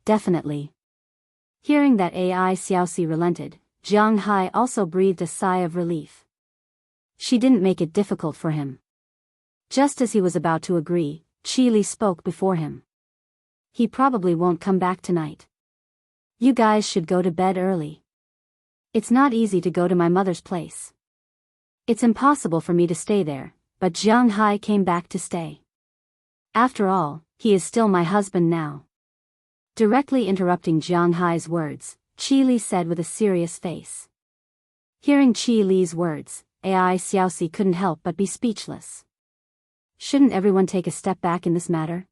Definitely. Hearing that Ai Xiaoxi relented, Jiang Hai also breathed a sigh of relief. She didn't make it difficult for him. Just as he was about to agree, Qili spoke before him. He probably won't come back tonight. You guys should go to bed early. It's not easy to go to my mother's place. It's impossible for me to stay there, but Jiang Hai came back to stay. After all, he is still my husband now. Directly interrupting Jiang Hai's words, Qili said with a serious face. Hearing Qili's words, Ai Xiaoxi couldn't help but be speechless. Shouldn't everyone take a step back in this matter?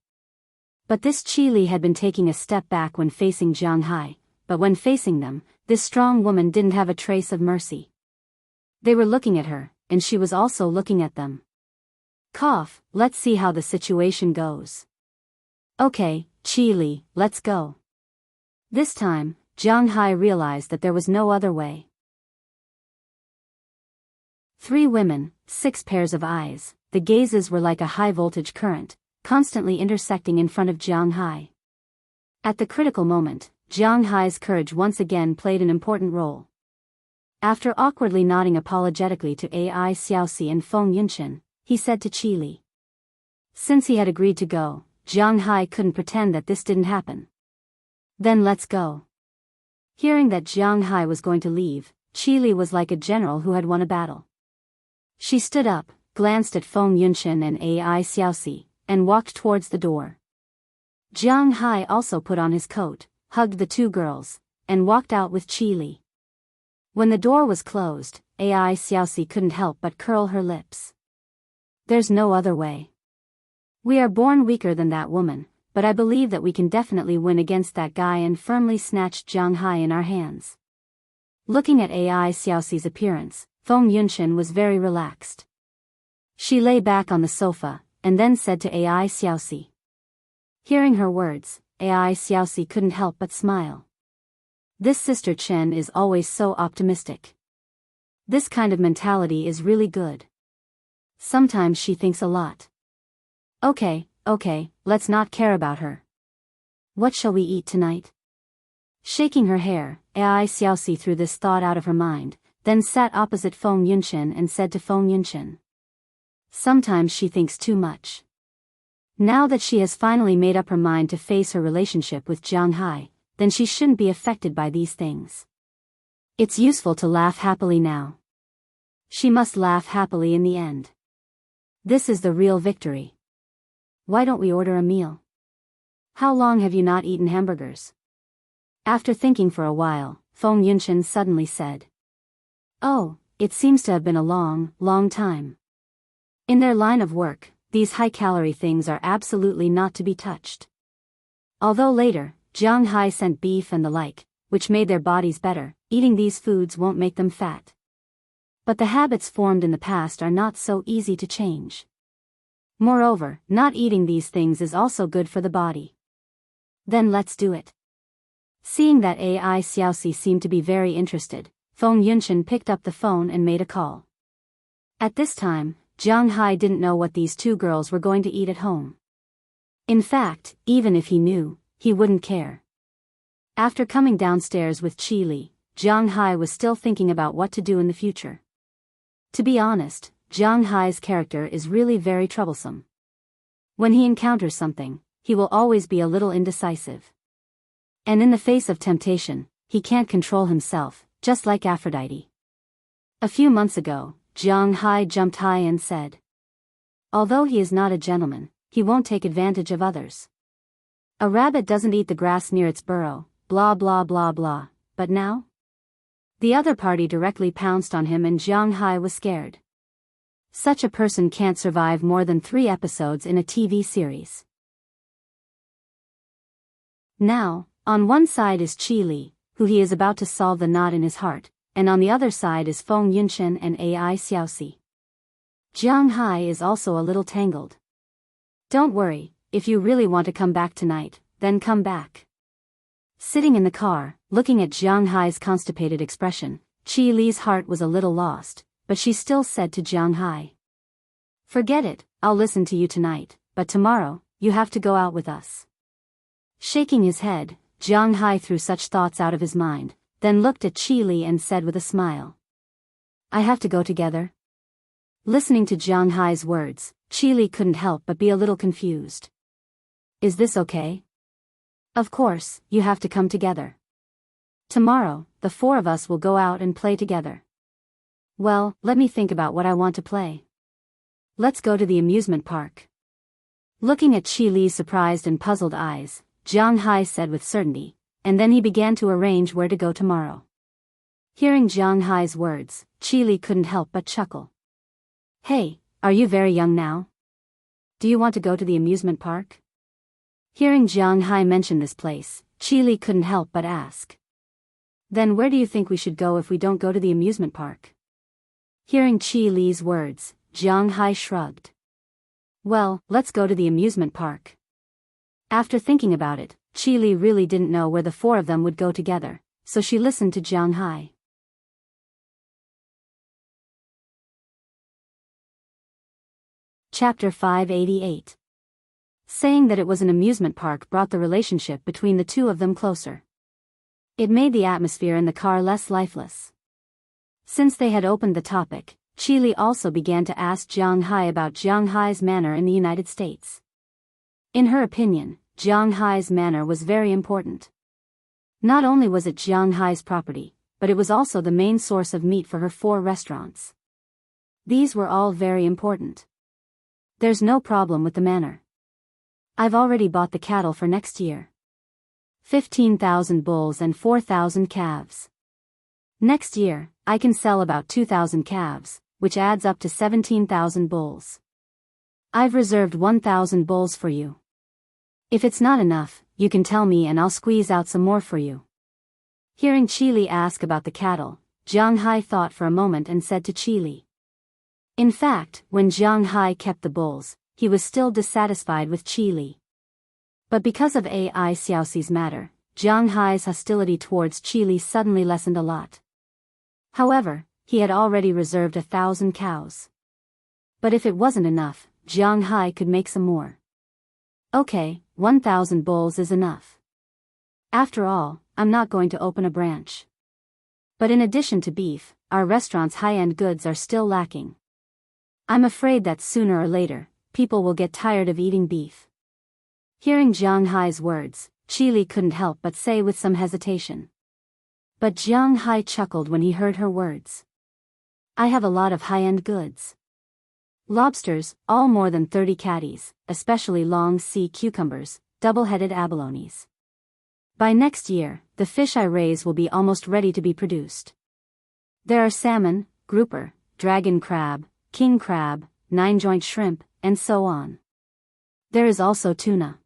But this Qili had been taking a step back when facing Jiang Hai, but when facing them, this strong woman didn't have a trace of mercy. They were looking at her, and she was also looking at them. Let's see how the situation goes. Okay, Qili, let's go. This time, Jiang Hai realized that there was no other way. 3 women, 6 pairs of eyes, the gazes were like a high-voltage current, constantly intersecting in front of Jiang Hai. At the critical moment, Jiang Hai's courage once again played an important role. After awkwardly nodding apologetically to Ai Xiaoxi and Feng Yunshan, he said to Qili. Since he had agreed to go, Jiang Hai couldn't pretend that this didn't happen. Then let's go. Hearing that Jiang Hai was going to leave, Qili was like a general who had won a battle. She stood up, glanced at Feng Yunshan and Ai Xiaoxi, and walked towards the door. Jiang Hai also put on his coat, hugged the 2 girls, and walked out with Qili. When the door was closed, Ai Xiaoxi couldn't help but curl her lips. There's no other way. We are born weaker than that woman, but I believe that we can definitely win against that guy, and firmly snatched Jiang Hai in our hands. Looking at Ai Xiaoxi's appearance, Feng Yunshan was very relaxed. She lay back on the sofa, and then said to Ai Xiaoxi. Hearing her words, Ai Xiaoxi couldn't help but smile. This sister Chen is always so optimistic. This kind of mentality is really good. Sometimes she thinks a lot. Okay, let's not care about her. What shall we eat tonight? Shaking her hair, Ai Xiaoxi threw this thought out of her mind, then sat opposite Feng Yunshan and said to Feng Yunshan. Sometimes she thinks too much. Now that she has finally made up her mind to face her relationship with Jiang Hai, then she shouldn't be affected by these things. It's useful to laugh happily now. She must laugh happily in the end. This is the real victory. Why don't we order a meal? How long have you not eaten hamburgers? After thinking for a while, Feng Yunshan suddenly said. Oh, it seems to have been a long time. In their line of work, these high-calorie things are absolutely not to be touched. Although later, Jiang Hai sent beef and the like, which made their bodies better, eating these foods won't make them fat. But the habits formed in the past are not so easy to change. Moreover, not eating these things is also good for the body. Then let's do it. Seeing that Ai Xiaoxi seemed to be very interested, Feng Yunshan picked up the phone and made a call. At this time, Jiang Hai didn't know what these two girls were going to eat at home. In fact, even if he knew, he wouldn't care. After coming downstairs with Qi Li, Jiang Hai was still thinking about what to do in the future. To be honest, Jiang Hai's character is really very troublesome. When he encounters something, he will always be a little indecisive. And in the face of temptation, he can't control himself, just like Aphrodite. A few months ago, Jiang Hai jumped high and said, although he is not a gentleman, he won't take advantage of others. A rabbit doesn't eat the grass near its burrow, blah blah blah blah, but now? The other party directly pounced on him and Jiang Hai was scared. Such a person can't survive more than 3 episodes in a TV series. Now, on one side is Qi Li, who he is about to solve the knot in his heart, and on the other side is Feng Yunshan and Ai Xiaoxi. Jiang Hai is also a little tangled. Don't worry, if you really want to come back tonight, then come back. Sitting in the car, looking at Jiang Hai's constipated expression, Qi Li's heart was a little lost, but she still said to Jiang Hai, forget it, I'll listen to you tonight, but tomorrow, you have to go out with us. Shaking his head, Jiang Hai threw such thoughts out of his mind, then looked at Qi Li and said with a smile, I have to go together? Listening to Jiang Hai's words, Qi Li couldn't help but be a little confused. Is this okay? Of course, you have to come together. Tomorrow, the 4 of us will go out and play together. Well, let me think about what I want to play. Let's go to the amusement park. Looking at Qi Li's surprised and puzzled eyes, Jiang Hai said with certainty, and then he began to arrange where to go tomorrow. Hearing Jiang Hai's words, Qi Li couldn't help but chuckle. Hey, are you very young now? Do you want to go to the amusement park? Hearing Jiang Hai mention this place, Qi Li couldn't help but ask. Then where do you think we should go if we don't go to the amusement park? Hearing Qi Li's words, Jiang Hai shrugged. Well, let's go to the amusement park. After thinking about it, Qi Li really didn't know where the 4 of them would go together, so she listened to Jiang Hai. Chapter 588. Saying that it was an amusement park brought the relationship between the 2 of them closer. It made the atmosphere in the car less lifeless. Since they had opened the topic, Qi Li also began to ask Jiang Hai about Jiang Hai's manor in the United States. In her opinion, Jiang Hai's manor was very important. Not only was it Jiang Hai's property, but it was also the main source of meat for her 4 restaurants. These were all very important. There's no problem with the manor. I've already bought the cattle for next year. 15,000 bulls and 4,000 calves. Next year, I can sell about 2,000 calves, which adds up to 17,000 bulls. I've reserved 1,000 bulls for you. If it's not enough, you can tell me and I'll squeeze out some more for you. Hearing Qi Li ask about the cattle, Jiang Hai thought for a moment and said to Qi Li. In fact, when Jiang Hai kept the bulls, he was still dissatisfied with Qi Li. But because of Ai Xiaoxi's matter, Jiang Hai's hostility towards Qi Li suddenly lessened a lot. However, he had already reserved 1,000 cows. But if it wasn't enough, Jiang Hai could make some more. Okay, 1,000 bulls is enough. After all, I'm not going to open a branch. But in addition to beef, our restaurant's high-end goods are still lacking. I'm afraid that sooner or later, people will get tired of eating beef. Hearing Jiang Hai's words, Qi Li couldn't help but say with some hesitation. But Jiang Hai chuckled when he heard her words. I have a lot of high-end goods. Lobsters, all more than 30 catties, especially long sea cucumbers, double-headed abalones. By next year, the fish I raise will be almost ready to be produced. There are salmon, grouper, dragon crab, king crab, 9-joint shrimp, and so on. There is also tuna.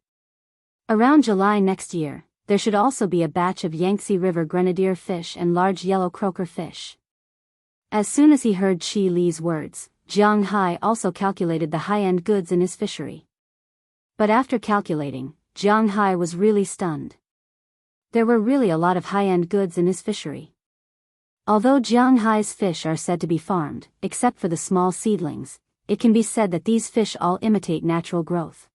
Around July next year, there should also be a batch of Yangtze River grenadier fish and large yellow croaker fish. As soon as he heard Qi Li's words, Jiang Hai also calculated the high-end goods in his fishery. But after calculating, Jiang Hai was really stunned. There were really a lot of high-end goods in his fishery. Although Jiang Hai's fish are said to be farmed, except for the small seedlings, it can be said that these fish all imitate natural growth.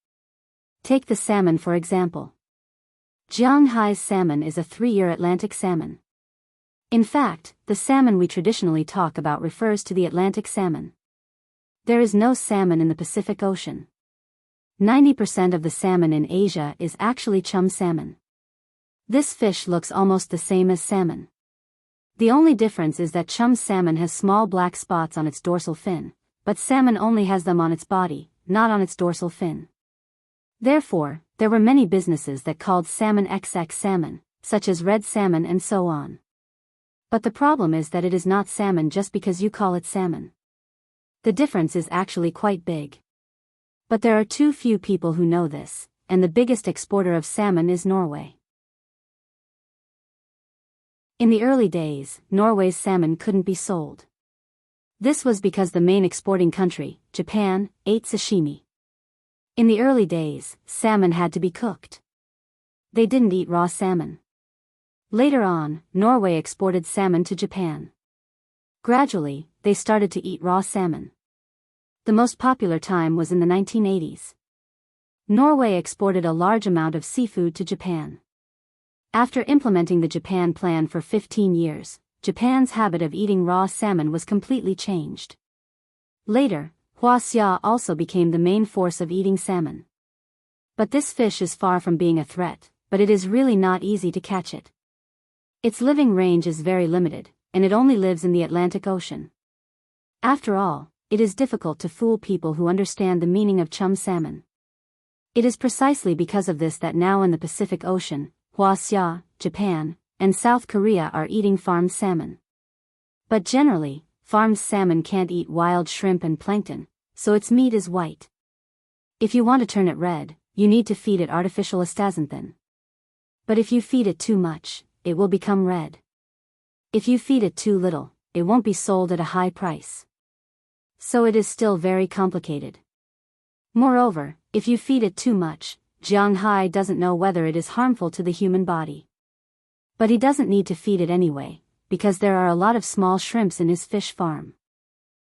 Take the salmon for example. Jiang Hai's salmon is a 3-year Atlantic salmon. In fact, the salmon we traditionally talk about refers to the Atlantic salmon. There is no salmon in the Pacific Ocean. 90% of the salmon in Asia is actually chum salmon. This fish looks almost the same as salmon. The only difference is that chum salmon has small black spots on its dorsal fin, but salmon only has them on its body, not on its dorsal fin. Therefore, there were many businesses that called salmon XX salmon, such as red salmon and so on. But the problem is that it is not salmon just because you call it salmon. The difference is actually quite big. But there are too few people who know this, and the biggest exporter of salmon is Norway. In the early days, Norway's salmon couldn't be sold. This was because the main exporting country, Japan, ate sashimi. In the early days, salmon had to be cooked. They didn't eat raw salmon. Later on, Norway exported salmon to Japan. Gradually, they started to eat raw salmon. The most popular time was in the 1980s. Norway exported a large amount of seafood to Japan. After implementing the Japan Plan for 15 years, Japan's habit of eating raw salmon was completely changed. Later, Wuxia also became the main force of eating salmon. But this fish is far from being a threat, but it is really not easy to catch it. Its living range is very limited, and it only lives in the Atlantic Ocean. After all, it is difficult to fool people who understand the meaning of chum salmon. It is precisely because of this that now in the Pacific Ocean, Wuxia, Japan, and South Korea are eating farmed salmon. But generally, farmed salmon can't eat wild shrimp and plankton, so its meat is white. If you want to turn it red, you need to feed it artificial astaxanthin. But if you feed it too much, it will become red. If you feed it too little, it won't be sold at a high price. So it is still very complicated. Moreover, if you feed it too much, Jiang Hai doesn't know whether it is harmful to the human body. But he doesn't need to feed it anyway, because there are a lot of small shrimps in his fish farm.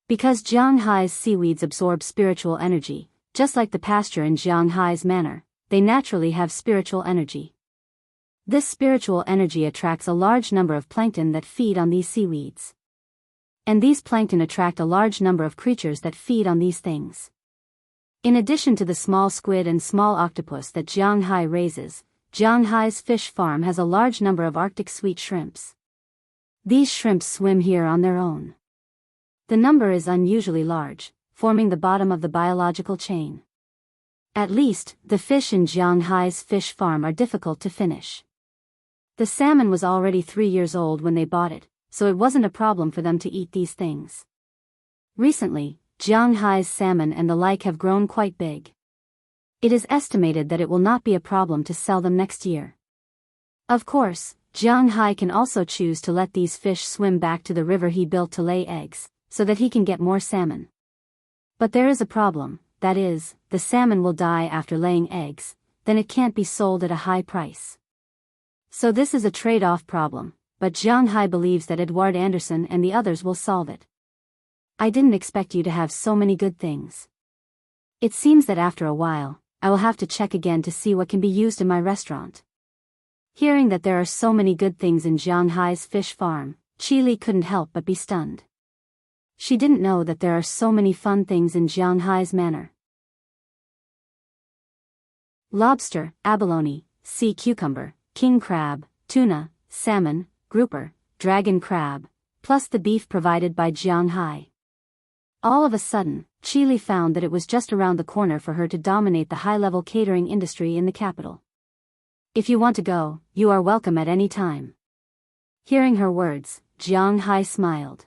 Because Jiang Hai's seaweeds absorb spiritual energy, just like the pasture in Jiang Hai's manor, they naturally have spiritual energy. This spiritual energy attracts a large number of plankton that feed on these seaweeds. And these plankton attract a large number of creatures that feed on these things. In addition to the small squid and small octopus that Jiang Hai raises, Jiang Hai's fish farm has a large number of Arctic sweet shrimps. These shrimps swim here on their own. The number is unusually large, forming the bottom of the biological chain. At least, the fish in Jiang Hai's fish farm are difficult to finish. The salmon was already 3 years old when they bought it, so it wasn't a problem for them to eat these things. Recently, Jiang Hai's salmon and the like have grown quite big. It is estimated that it will not be a problem to sell them next year. Of course, Jiang Hai can also choose to let these fish swim back to the river he built to lay eggs, so that he can get more salmon. But there is a problem, that is, the salmon will die after laying eggs, then it can't be sold at a high price. So this is a trade-off problem, but Jiang Hai believes that Edward Anderson and the others will solve it. I didn't expect you to have so many good things. It seems that after a while, I will have to check again to see what can be used in my restaurant. Hearing that there are so many good things in Jiang Hai's fish farm, Chi Li couldn't help but be stunned. She didn't know that there are so many fun things in Jiang Hai's manor. Lobster, abalone, sea cucumber, king crab, tuna, salmon, grouper, dragon crab, plus the beef provided by Jiang Hai. All of a sudden, Chi Li found that it was just around the corner for her to dominate the high-level catering industry in the capital. If you want to go, you are welcome at any time. Hearing her words, Jiang Hai smiled.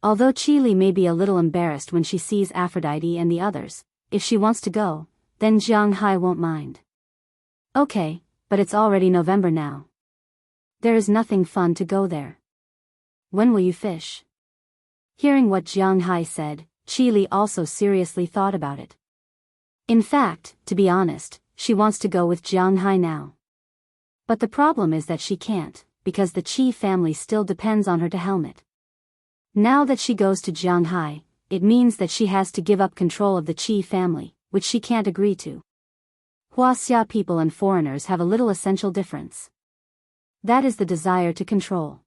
Although Chi Li may be a little embarrassed when she sees Aphrodite and the others, if she wants to go, then Jiang Hai won't mind. Okay, but it's already November now. There is nothing fun to go there. When will you fish? Hearing what Jiang Hai said, Qi Li also seriously thought about it. In fact, to be honest, she wants to go with Jiang Hai now. But the problem is that she can't, because the Qi family still depends on her to helm it. Now that she goes to Jiang Hai, it means that she has to give up control of the Qi family, which she can't agree to. Wuxia people and foreigners have a little essential difference. That is the desire to control.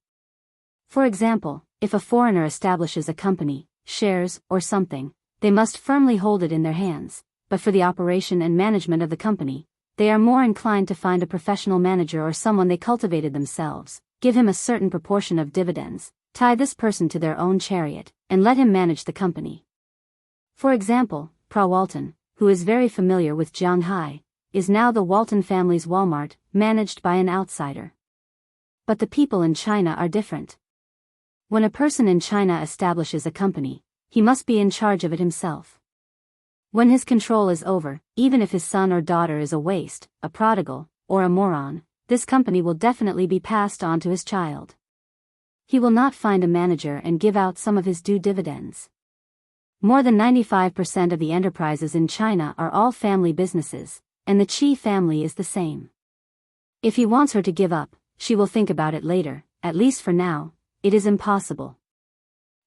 For example, if a foreigner establishes a company, shares, or something, they must firmly hold it in their hands, but for the operation and management of the company, they are more inclined to find a professional manager or someone they cultivated themselves, give him a certain proportion of dividends, tie this person to their own chariot, and let him manage the company. For example, Pra Walton, who is very familiar with Jiang Hai, is now the Walton family's Walmart, managed by an outsider. But the people in China are different. When a person in China establishes a company, he must be in charge of it himself. When his control is over, even if his son or daughter is a waste, a prodigal, or a moron, this company will definitely be passed on to his child. He will not find a manager and give out some of his due dividends. More than 95% of the enterprises in China are all family businesses, and the Qi family is the same. If he wants her to give up, she will think about it later, at least for now, it is impossible.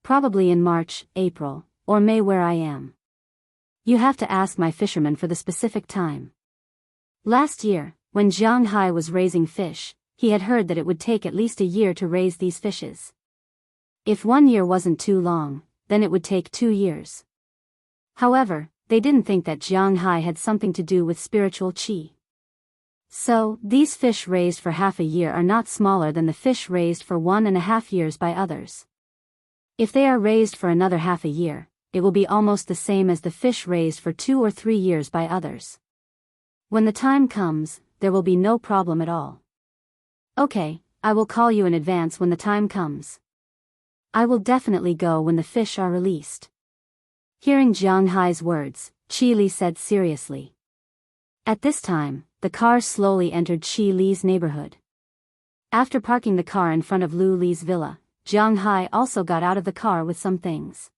Probably in March, April, or May where I am. You have to ask my fisherman for the specific time. Last year, when Jiang Hai was raising fish, he had heard that it would take at least a year to raise these fishes. If 1 year wasn't too long, then it would take 2 years. However, they didn't think that Jiang Hai had something to do with spiritual qi. So, these fish raised for half a year are not smaller than the fish raised for 1.5 years by others. If they are raised for another half a year, it will be almost the same as the fish raised for 2 or 3 years by others. When the time comes, there will be no problem at all. Okay, I will call you in advance when the time comes. I will definitely go when the fish are released. Hearing Jiang Hai's words, Qi Li said seriously. At this time, the car slowly entered Qi Li's neighborhood. After parking the car in front of Lu Li's villa, Jiang Hai also got out of the car with some things.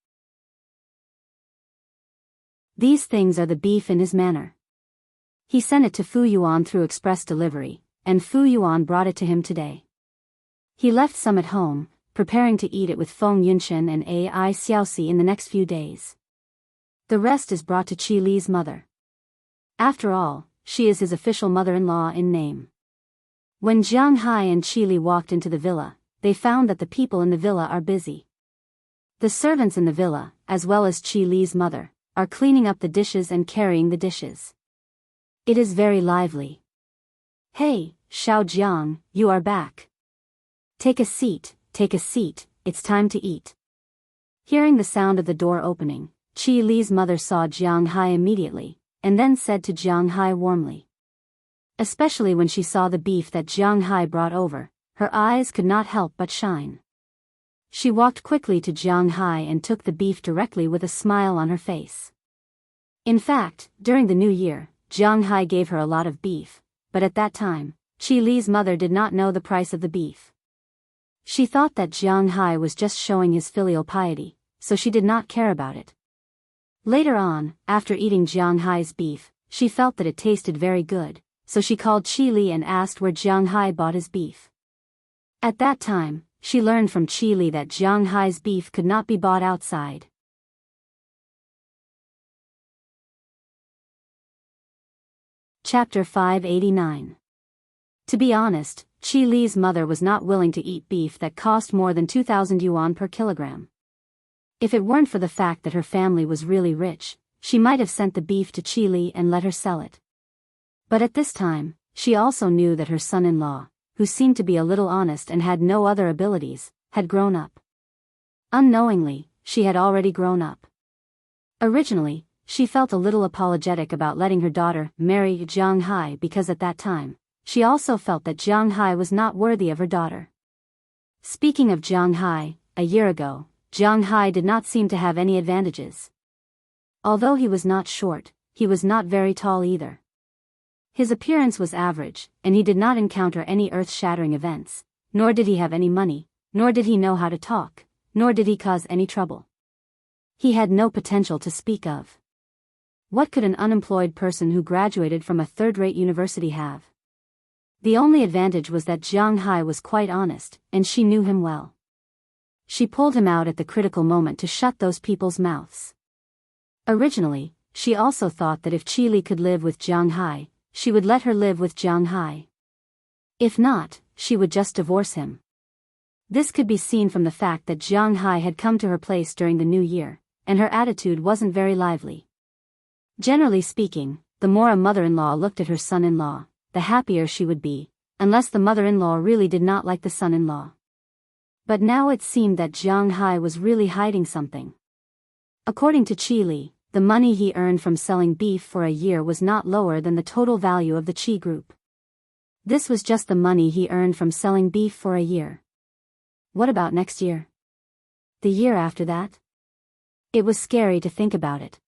These things are the beef in his manor. He sent it to Fu Yuan through express delivery, and Fu Yuan brought it to him today. He left some at home, preparing to eat it with Feng Yunchen and Ai Xiaoxi in the next few days. The rest is brought to Qi Li's mother. After all, she is his official mother-in-law in name. When Jiang Hai and Qi Li walked into the villa, they found that the people in the villa are busy. The servants in the villa, as well as Qi Li's mother, are cleaning up the dishes and carrying the dishes. It is very lively. Hey, Xiao Jiang, you are back. Take a seat, it's time to eat. Hearing the sound of the door opening, Qi Li's mother saw Jiang Hai immediately, and then said to Jiang Hai warmly. Especially when she saw the beef that Jiang Hai brought over, her eyes could not help but shine. She walked quickly to Jiang Hai and took the beef directly with a smile on her face. In fact, during the new year, Jiang Hai gave her a lot of beef, but at that time, Qi Li's mother did not know the price of the beef. She thought that Jiang Hai was just showing his filial piety, so she did not care about it. Later on, after eating Jiang Hai's beef, she felt that it tasted very good, so she called Qi Li and asked where Jiang Hai bought his beef. At that time, she learned from Qi Li that Jiang Hai's beef could not be bought outside. Chapter 589. To be honest, Qi Li's mother was not willing to eat beef that cost more than 2,000 yuan per kilogram. If it weren't for the fact that her family was really rich, she might have sent the beef to Qi Li and let her sell it. But at this time, she also knew that her son-in-law, who seemed to be a little honest and had no other abilities, had grown up. Unknowingly, she had already grown up. Originally, she felt a little apologetic about letting her daughter marry Jiang Hai because at that time, she also felt that Jiang Hai was not worthy of her daughter. Speaking of Jiang Hai, a year ago, Jiang Hai did not seem to have any advantages. Although he was not short, he was not very tall either. His appearance was average, and he did not encounter any earth-shattering events, nor did he have any money, nor did he know how to talk, nor did he cause any trouble. He had no potential to speak of. What could an unemployed person who graduated from a third-rate university have? The only advantage was that Jiang Hai was quite honest, and she knew him well. She pulled him out at the critical moment to shut those people's mouths. Originally, she also thought that if Qi Li could live with Jiang Hai, she would let her live with Jiang Hai. If not, she would just divorce him. This could be seen from the fact that Jiang Hai had come to her place during the new year, and her attitude wasn't very lively. Generally speaking, the more a mother-in-law looked at her son-in-law, the happier she would be, unless the mother-in-law really did not like the son-in-law. But now it seemed that Jiang Hai was really hiding something. According to Qi Li, the money he earned from selling beef for a year was not lower than the total value of the Qi group. This was just the money he earned from selling beef for a year. What about next year? The year after that? It was scary to think about it.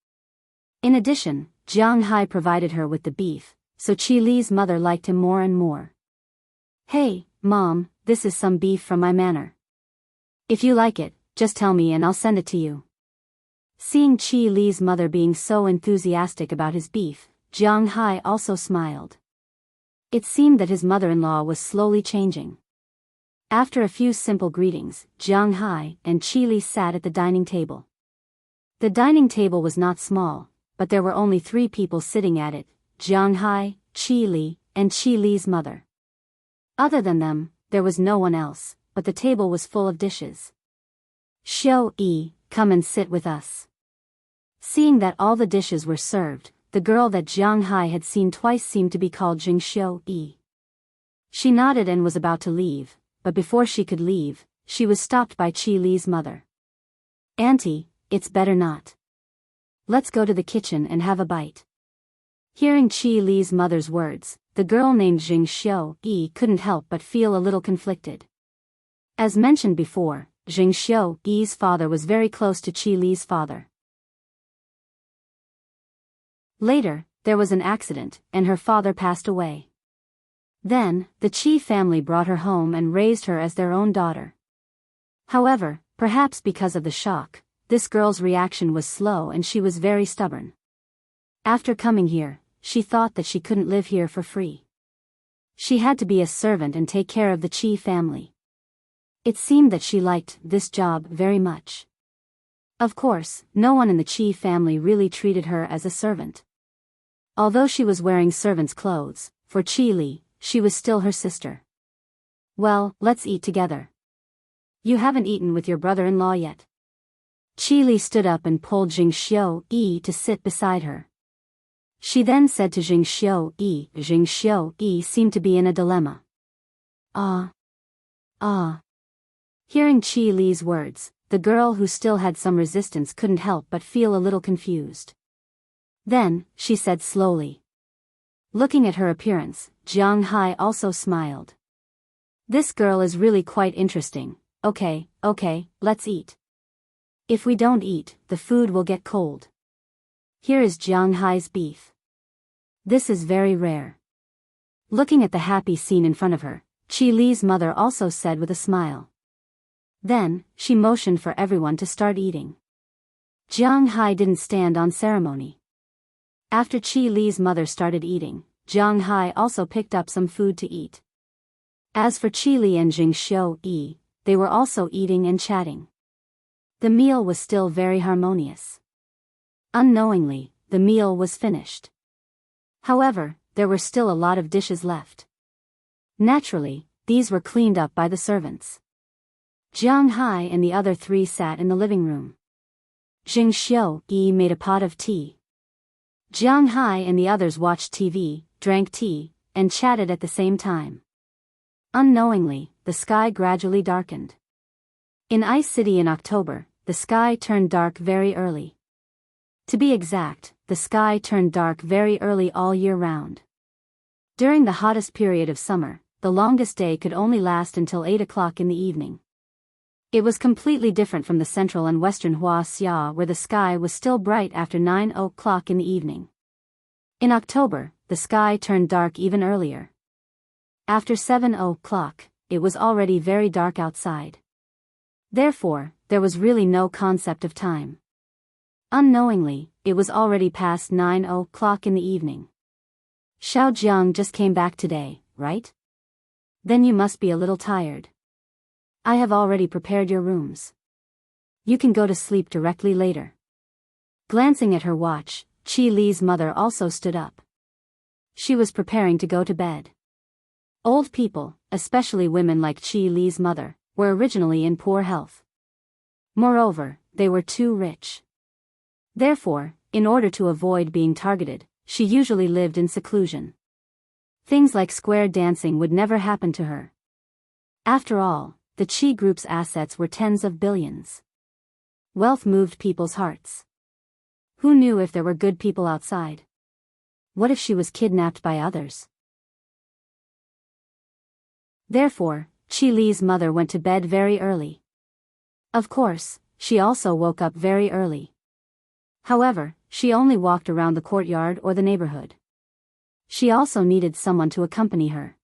In addition, Jiang Hai provided her with the beef, so Qi Li's mother liked him more and more. "Hey, Mom, this is some beef from my manor. If you like it, just tell me and I'll send it to you." Seeing Qi Li's mother being so enthusiastic about his beef, Jiang Hai also smiled. It seemed that his mother-in-law was slowly changing. After a few simple greetings, Jiang Hai and Qi Li sat at the dining table. The dining table was not small, but there were only 3 people sitting at it: Jiang Hai, Qi Li, and Qi Li's mother. Other than them, there was no one else, but the table was full of dishes. "Xiao Yi, come and sit with us." Seeing that all the dishes were served, the girl that Jiang Hai had seen twice seemed to be called Xiao Yi. She nodded and was about to leave, but before she could leave, she was stopped by Qi Li's mother. "Auntie, it's better not. Let's go to the kitchen and have a bite." Hearing Qi Li's mother's words, the girl named Xiao Yi couldn't help but feel a little conflicted. As mentioned before, Xiao Yi's father was very close to Qi Li's father. Later, there was an accident, and her father passed away. Then, the Qi family brought her home and raised her as their own daughter. However, perhaps because of the shock, this girl's reaction was slow and she was very stubborn. After coming here, she thought that she couldn't live here for free. She had to be a servant and take care of the Qi family. It seemed that she liked this job very much. Of course, no one in the Qi family really treated her as a servant. Although she was wearing servant's clothes, for Qi Li, she was still her sister. "Well, let's eat together. You haven't eaten with your brother-in-law yet." Qi Li stood up and pulled Xiao Yi to sit beside her. She then said to Xiao Yi. Xiao Yi seemed to be in a dilemma. Ah. Hearing Qi Li's words, the girl who still had some resistance couldn't help but feel a little confused. Then, she said slowly. Looking at her appearance, Jiang Hai also smiled. "This girl is really quite interesting. Okay, let's eat. If we don't eat, the food will get cold. Here is Jiang Hai's beef. This is very rare." Looking at the happy scene in front of her, Qi Li's mother also said with a smile. Then, she motioned for everyone to start eating. Jiang Hai didn't stand on ceremony. After Qi Li's mother started eating, Jiang Hai also picked up some food to eat. As for Qi Li and Xiao Yi, they were also eating and chatting. The meal was still very harmonious. Unknowingly, the meal was finished. However, there were still a lot of dishes left. Naturally, these were cleaned up by the servants. Jiang Hai and the other 3 sat in the living room. Xiao Yi made a pot of tea. Jiang Hai and the others watched TV, drank tea, and chatted at the same time. Unknowingly, the sky gradually darkened. In Ice City in October, the sky turned dark very early. To be exact, the sky turned dark very early all year round. During the hottest period of summer, the longest day could only last until 8 o'clock in the evening. It was completely different from the central and western Huaxia where the sky was still bright after 9 o'clock in the evening. In October, the sky turned dark even earlier. After 7 o'clock, it was already very dark outside. Therefore, there was really no concept of time. Unknowingly, it was already past 9 o'clock in the evening. Xiao Jiang just came back today, right? Then you must be a little tired. I have already prepared your rooms. You can go to sleep directly later. Glancing at her watch, Qi Li's mother also stood up. She was preparing to go to bed. Old people, especially women like Qi Li's mother, were originally in poor health. Moreover, they were too rich. Therefore, in order to avoid being targeted, she usually lived in seclusion. Things like square dancing would never happen to her. After all, the Qi group's assets were tens of billions. Wealth moved people's hearts. Who knew if there were good people outside? What if she was kidnapped by others? Therefore, Qi Li's mother went to bed very early. Of course, she also woke up very early. However, she only walked around the courtyard or the neighborhood. She also needed someone to accompany her.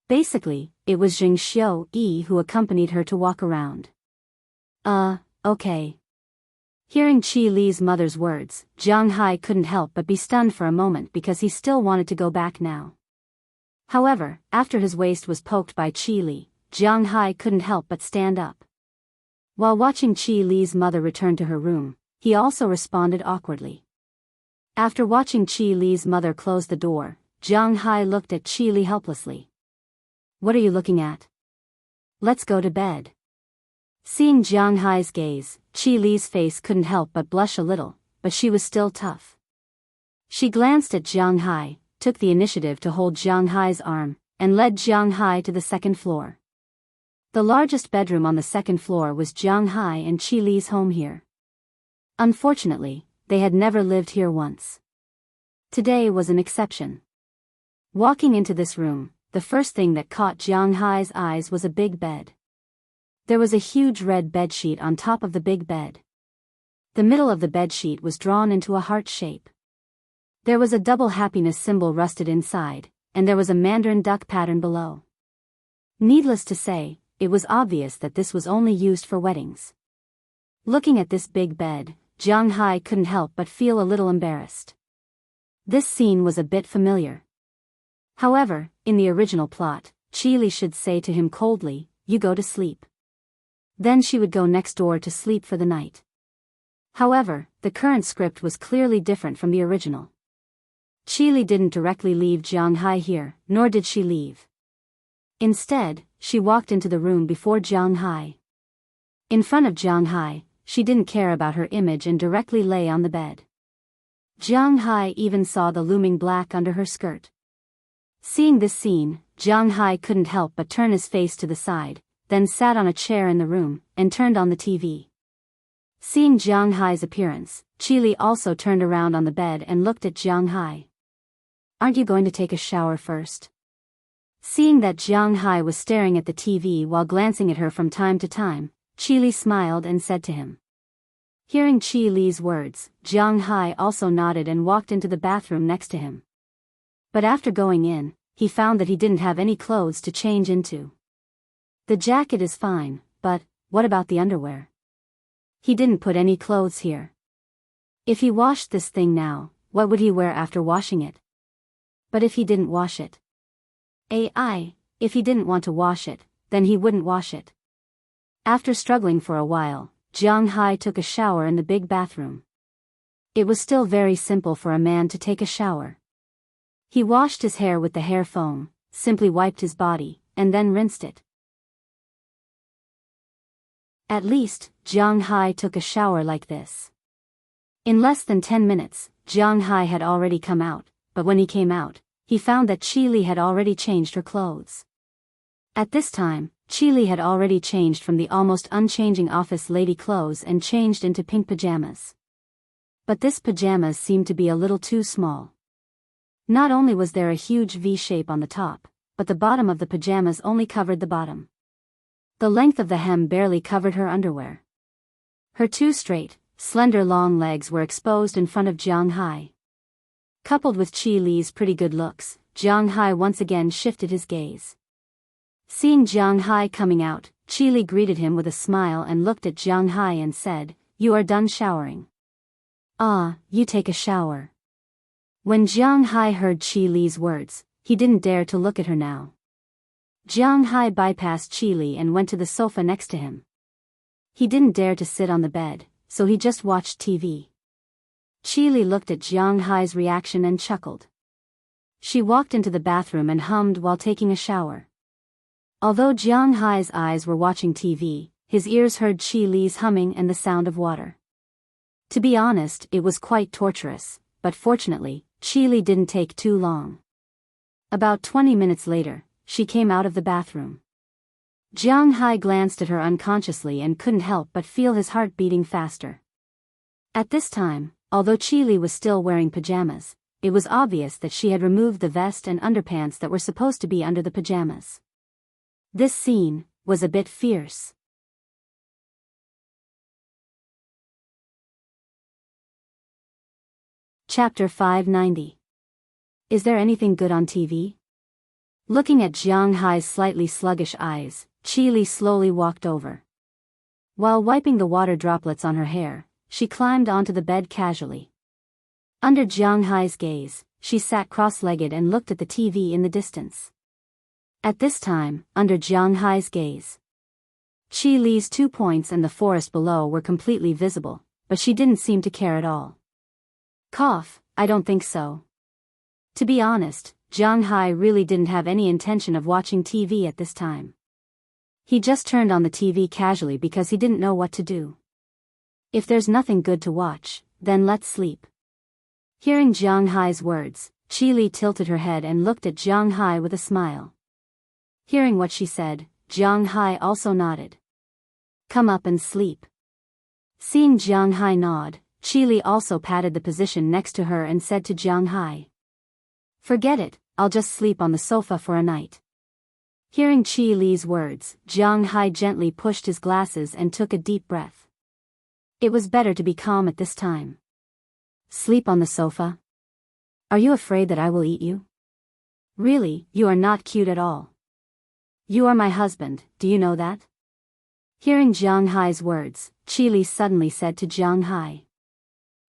Basically, it was Jing Xiu Yi who accompanied her to walk around. Okay. Hearing Qi Li's mother's words, Jiang Hai couldn't help but be stunned for a moment because he still wanted to go back now. However, after his waist was poked by Qi Li, Jiang Hai couldn't help but stand up. While watching Qi Li's mother return to her room, he also responded awkwardly. After watching Qi Li's mother close the door, Jiang Hai looked at Qi Li helplessly. What are you looking at? Let's go to bed. Seeing Jiang Hai's gaze, Qi Li's face couldn't help but blush a little, but she was still tough. She glanced at Jiang Hai, took the initiative to hold Jiang Hai's arm, and led Jiang Hai to the second floor. The largest bedroom on the second floor was Jiang Hai and Qi Li's home here. Unfortunately, they had never lived here once. Today was an exception. Walking into this room, the first thing that caught Jiang Hai's eyes was a big bed. There was a huge red bedsheet on top of the big bed. The middle of the bedsheet was drawn into a heart shape. There was a double happiness symbol rusted inside, and there was a mandarin duck pattern below. Needless to say, it was obvious that this was only used for weddings. Looking at this big bed, Jiang Hai couldn't help but feel a little embarrassed. This scene was a bit familiar. However, in the original plot, Qi Li should say to him coldly, "You go to sleep." Then she would go next door to sleep for the night. However, the current script was clearly different from the original. Qi Li didn't directly leave Jiang Hai here, nor did she leave. Instead, she walked into the room before Jiang Hai. In front of Jiang Hai, she didn't care about her image and directly lay on the bed. Jiang Hai even saw the looming black under her skirt. Seeing this scene, Jiang Hai couldn't help but turn his face to the side, then sat on a chair in the room, and turned on the TV. Seeing Jiang Hai's appearance, Qi Li also turned around on the bed and looked at Jiang Hai. "Aren't you going to take a shower first?" Seeing that Jiang Hai was staring at the TV while glancing at her from time to time, Qi Li smiled and said to him. Hearing Qi Li's words, Jiang Hai also nodded and walked into the bathroom next to him. But after going in, he found that he didn't have any clothes to change into. The jacket is fine, but what about the underwear? He didn't put any clothes here. If he washed this thing now, what would he wear after washing it? But if he didn't wash it? If he didn't want to wash it, then he wouldn't wash it. After struggling for a while, Jiang Hai took a shower in the big bathroom. It was still very simple for a man to take a shower. He washed his hair with the hair foam, simply wiped his body, and then rinsed it. At least, Jiang Hai took a shower like this. In less than 10 minutes, Jiang Hai had already come out, but when he came out, he found that Qi Li had already changed her clothes. At this time, Qi Li had already changed from the almost unchanging office lady clothes and changed into pink pajamas. But this pajamas seemed to be a little too small. Not only was there a huge V shape on the top, but the bottom of the pajamas only covered the bottom. The length of the hem barely covered her underwear. Her two straight, slender long legs were exposed in front of Jiang Hai. Coupled with Qi Li's pretty good looks, Jiang Hai once again shifted his gaze. Seeing Jiang Hai coming out, Qi Li greeted him with a smile and looked at Jiang Hai and said, "You are done showering." "Ah, you take a shower." When Jiang Hai heard Qi Li's words, he didn't dare to look at her now. Jiang Hai bypassed Qi Li and went to the sofa next to him. He didn't dare to sit on the bed, so he just watched TV. Qi Li looked at Jiang Hai's reaction and chuckled. She walked into the bathroom and hummed while taking a shower. Although Jiang Hai's eyes were watching TV, his ears heard Qi Li's humming and the sound of water. To be honest, it was quite torturous, but fortunately, Qi Li didn't take too long. About 20 minutes later, she came out of the bathroom. Jiang Hai glanced at her unconsciously and couldn't help but feel his heart beating faster. At this time, although Qi Li was still wearing pajamas, it was obvious that she had removed the vest and underpants that were supposed to be under the pajamas. This scene was a bit fierce. Chapter 590. Is there anything good on TV? Looking at Jiang Hai's slightly sluggish eyes, Qi Li slowly walked over. While wiping the water droplets on her hair, she climbed onto the bed casually. Under Jiang Hai's gaze, she sat cross-legged and looked at the TV in the distance. At this time, under Jiang Hai's gaze, Qi Li's 2 points and the forest below were completely visible, but she didn't seem to care at all. Cough, I don't think so. To be honest, Jiang Hai really didn't have any intention of watching TV at this time. He just turned on the TV casually because he didn't know what to do. If there's nothing good to watch, then let's sleep. Hearing Jiang Hai's words, Qi Li tilted her head and looked at Jiang Hai with a smile. Hearing what she said, Jiang Hai also nodded. Come up and sleep. Seeing Jiang Hai nod, Qi Li also patted the position next to her and said to Jiang Hai, Forget it, I'll just sleep on the sofa for a night. Hearing Qi Li's words, Jiang Hai gently pushed his glasses and took a deep breath. It was better to be calm at this time. Sleep on the sofa? Are you afraid that I will eat you? Really, you are not cute at all. You are my husband, do you know that? Hearing Jiang Hai's words, Qi Li suddenly said to Jiang Hai.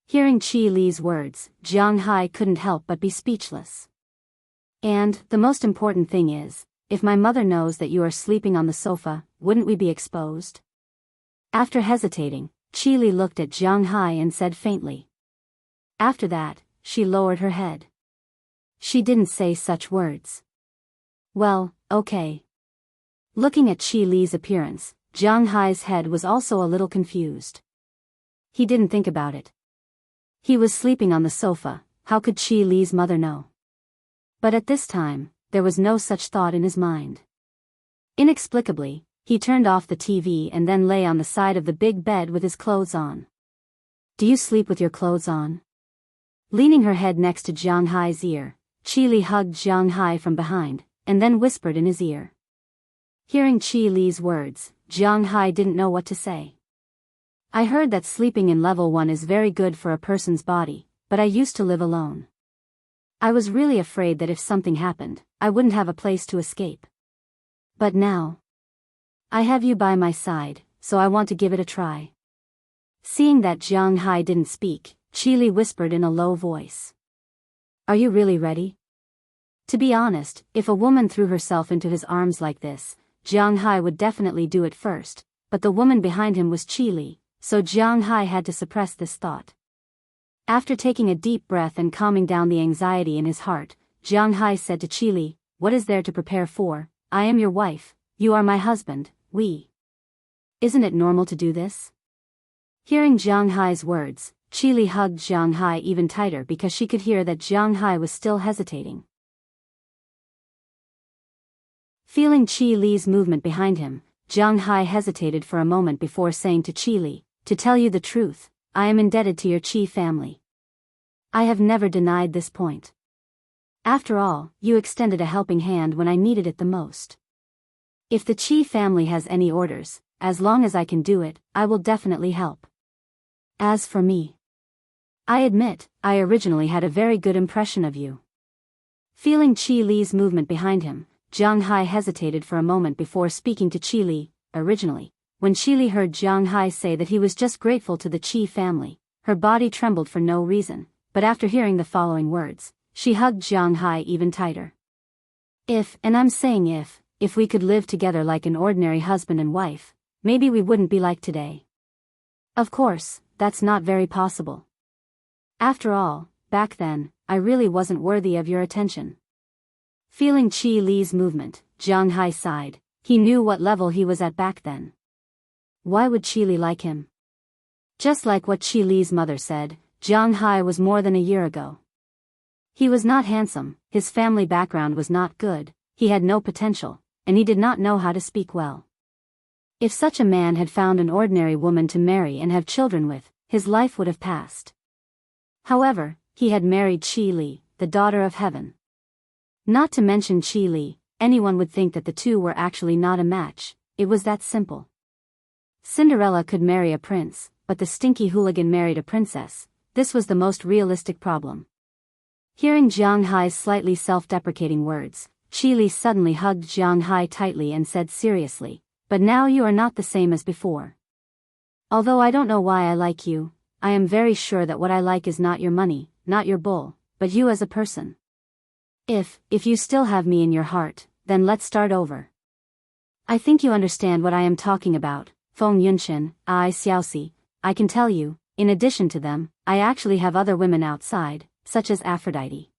Hearing Qi Li's words, Jiang Hai couldn't help but be speechless. And, the most important thing is, if my mother knows that you are sleeping on the sofa, wouldn't we be exposed? After hesitating, Qi Li looked at Jiang Hai and said faintly. After that, she lowered her head. She didn't say such words. Well, okay. Looking at Qi Li's appearance, Jiang Hai's head was also a little confused. He didn't think about it. He was sleeping on the sofa, how could Qi Li's mother know? But at this time, there was no such thought in his mind. Inexplicably, he turned off the TV and then lay on the side of the big bed with his clothes on. Do you sleep with your clothes on? Leaning her head next to Jiang Hai's ear, Qi Li hugged Jiang Hai from behind, and then whispered in his ear. Hearing Qi Li's words, Jiang Hai didn't know what to say. I heard that sleeping in level 1 is very good for a person's body, but I used to live alone. I was really afraid that if something happened, I wouldn't have a place to escape. But now, I have you by my side, so I want to give it a try. Seeing that Jiang Hai didn't speak, Qi Li whispered in a low voice. Are you really ready? To be honest, if a woman threw herself into his arms like this, Jiang Hai would definitely do it first, but the woman behind him was Qi Li, so Jiang Hai had to suppress this thought. After taking a deep breath and calming down the anxiety in his heart, Jiang Hai said to Qi Li, What is there to prepare for? I am your wife, you are my husband, Isn't it normal to do this? Hearing Jiang Hai's words, Qi Li hugged Jiang Hai even tighter because she could hear that Jiang Hai was still hesitating. Feeling Qi Li's movement behind him, Jiang Hai hesitated for a moment before saying to Qi Li, To tell you the truth, I am indebted to your Qi family. I have never denied this point. After all, you extended a helping hand when I needed it the most. If the Qi family has any orders, as long as I can do it, I will definitely help. As for me, I admit, I originally had a very good impression of you. Feeling Qi Li's movement behind him, Jiang Hai hesitated for a moment before speaking to Qi Li. Originally, when Qi Li heard Jiang Hai say that he was just grateful to the Qi family, her body trembled for no reason, but after hearing the following words, she hugged Jiang Hai even tighter. If, and I'm saying if we could live together like an ordinary husband and wife, maybe we wouldn't be like today. Of course, that's not very possible. After all, back then, I really wasn't worthy of your attention. Feeling Qi Li's movement, Jiang Hai sighed. He knew what level he was at back then. Why would Qi Li like him? Just like what Qi Li's mother said, Jiang Hai was more than a year ago. He was not handsome, his family background was not good, he had no potential, and he did not know how to speak well. If such a man had found an ordinary woman to marry and have children with, his life would have passed. However, he had married Qi Li, the daughter of heaven. Not to mention Qi Li, anyone would think that the two were actually not a match, it was that simple. Cinderella could marry a prince, but the stinky hooligan married a princess. This was the most realistic problem. Hearing Jiang Hai's slightly self-deprecating words, Qi Li suddenly hugged Jiang Hai tightly and said seriously, "But now you are not the same as before. Although I don't know why I like you, I am very sure that what I like is not your money, not your bull, but you as a person. If you still have me in your heart, then let's start over. I think you understand what I am talking about, Feng Yunchen, Xiaoxi. I can tell you, in addition to them, I actually have other women outside, such as Aphrodite.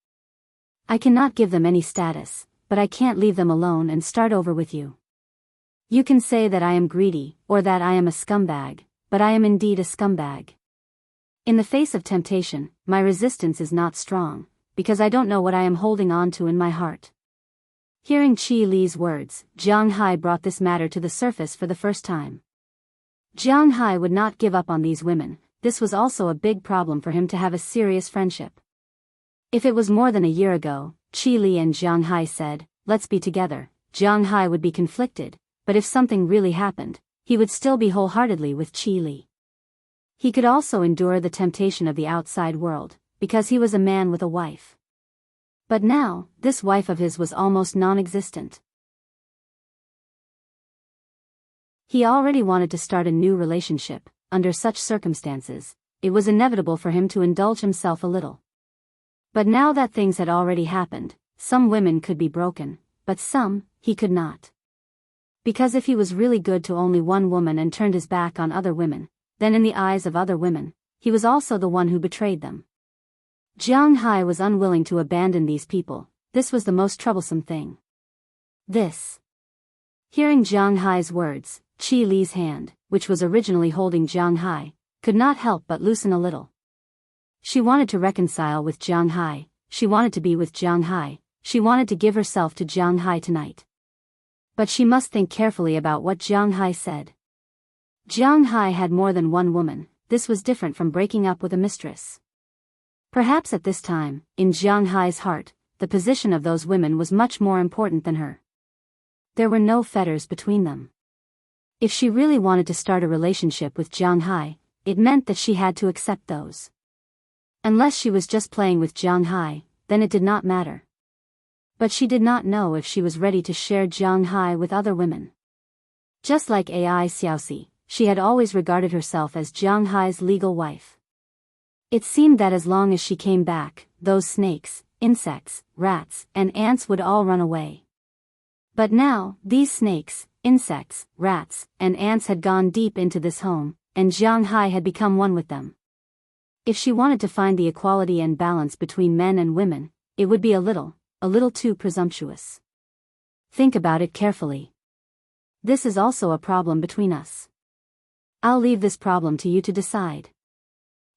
I cannot give them any status, but I can't leave them alone and start over with you. You can say that I am greedy, or that I am a scumbag, but I am indeed a scumbag. In the face of temptation, my resistance is not strong, because I don't know what I am holding on to in my heart." Hearing Qi Li's words, Jiang Hai brought this matter to the surface for the first time. Jiang Hai would not give up on these women. This was also a big problem for him to have a serious friendship. If it was more than a year ago, Qi Li and Jiang Hai said, "Let's be together," Jiang Hai would be conflicted, but if something really happened, he would still be wholeheartedly with Qi Li. He could also endure the temptation of the outside world, because he was a man with a wife. But now, this wife of his was almost non-existent. He already wanted to start a new relationship. Under such circumstances, it was inevitable for him to indulge himself a little. But now that things had already happened, some women could be broken, but some, he could not. Because if he was really good to only one woman and turned his back on other women, then in the eyes of other women, he was also the one who betrayed them. Jiang Hai was unwilling to abandon these people. This was the most troublesome thing. Hearing Jiang Hai's words, Qi Li's hand, which was originally holding Jiang Hai, could not help but loosen a little. She wanted to reconcile with Jiang Hai, she wanted to be with Jiang Hai, she wanted to give herself to Jiang Hai tonight. But she must think carefully about what Jiang Hai said. Jiang Hai had more than one woman. This was different from breaking up with a mistress. Perhaps at this time, in Jiang Hai's heart, the position of those women was much more important than her. There were no fetters between them. If she really wanted to start a relationship with Jiang Hai, it meant that she had to accept those. Unless she was just playing with Jiang Hai, then it did not matter. But she did not know if she was ready to share Jiang Hai with other women. Just like Ai Xiaoxi, she had always regarded herself as Jiang Hai's legal wife. It seemed that as long as she came back, those snakes, insects, rats, and ants would all run away. But now, these snakes, insects, rats, and ants had gone deep into this home, and Jiang Hai had become one with them. If she wanted to find the equality and balance between men and women, it would be a little too presumptuous. Think about it carefully. This is also a problem between us. I'll leave this problem to you to decide.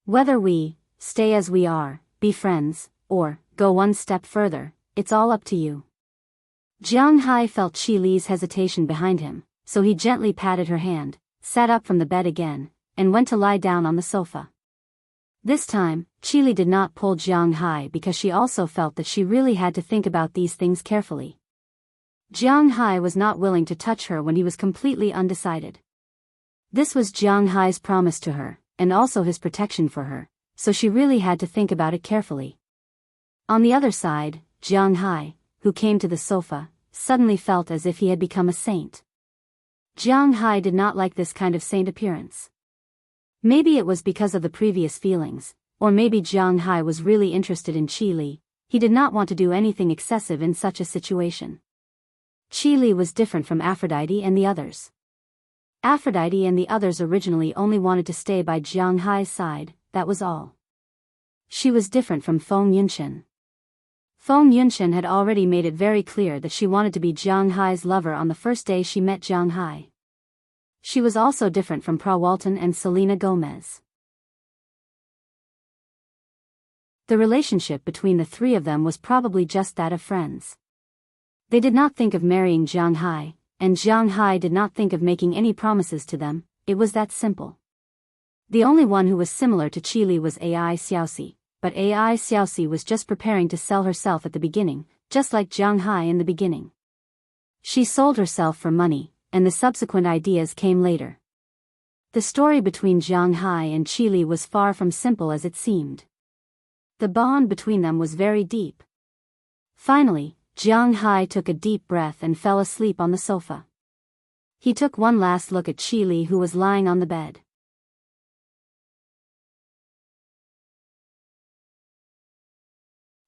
Whether we stay as we are, be friends, or go one step further, it's all up to you. Jiang Hai felt Qi Li's hesitation behind him, so he gently patted her hand, sat up from the bed again, and went to lie down on the sofa. This time, Qi Li did not pull Jiang Hai because she also felt that she really had to think about these things carefully. Jiang Hai was not willing to touch her when he was completely undecided. This was Jiang Hai's promise to her, and also his protection for her, so she really had to think about it carefully. On the other side, Jiang Hai, who came to the sofa, suddenly felt as if he had become a saint. Jiang Hai did not like this kind of saint appearance. Maybe it was because of the previous feelings, or maybe Jiang Hai was really interested in Qi Li. He did not want to do anything excessive in such a situation. Qi Li was different from Aphrodite and the others. Aphrodite and the others originally only wanted to stay by Jiang Hai's side, that was all. She was different from Feng Yunshen. Feng Yunshen had already made it very clear that she wanted to be Jiang Hai's lover on the first day she met Jiang Hai. She was also different from Pra Walton and Selena Gomez. The relationship between the three of them was probably just that of friends. They did not think of marrying Jiang Hai, and Jiang Hai did not think of making any promises to them. It was that simple. The only one who was similar to Qi Li was Ai Xiaoxi, but Ai Xiaoxi was just preparing to sell herself at the beginning, just like Jiang Hai in the beginning. She sold herself for money, and the subsequent ideas came later. The story between Jiang Hai and Qi Li was far from simple as it seemed. The bond between them was very deep. Finally, Jiang Hai took a deep breath and fell asleep on the sofa. He took one last look at Qi Li, who was lying on the bed.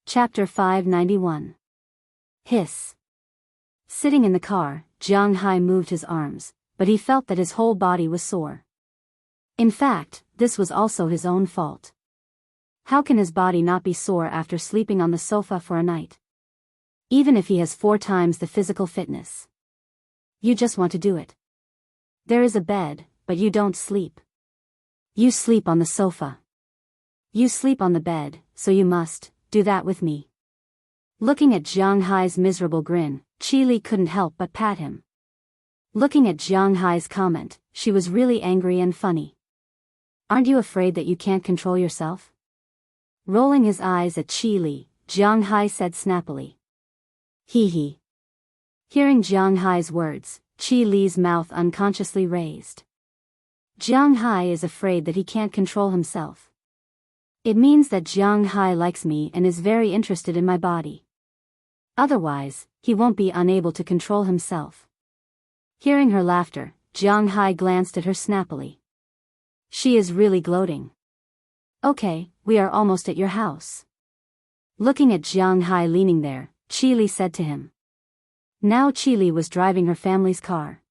Chapter 591. Hiss. Sitting in the car, Jiang Hai moved his arms, but he felt that his whole body was sore. In fact, this was also his own fault. How can his body not be sore after sleeping on the sofa for a night? Even if he has 4 times the physical fitness. You just want to do it. There is a bed, but you don't sleep. You sleep on the sofa. You sleep on the bed, so you must do that with me. Looking at Jiang Hai's miserable grin, Qi Li couldn't help but pat him. Looking at Jiang Hai's comment, she was really angry and funny. Aren't you afraid that you can't control yourself? Rolling his eyes at Qi Li, Jiang Hai said snappily. Hee hee. Hearing Jiang Hai's words, Qi Li's mouth unconsciously raised. Jiang Hai is afraid that he can't control himself. It means that Jiang Hai likes me and is very interested in my body. Otherwise, he won't be unable to control himself. Hearing her laughter, Jiang Hai glanced at her snappily. She is really gloating. Okay, we are almost at your house. Looking at Jiang Hai leaning there, Qi Li said to him. Now Qi Li was driving her family's car.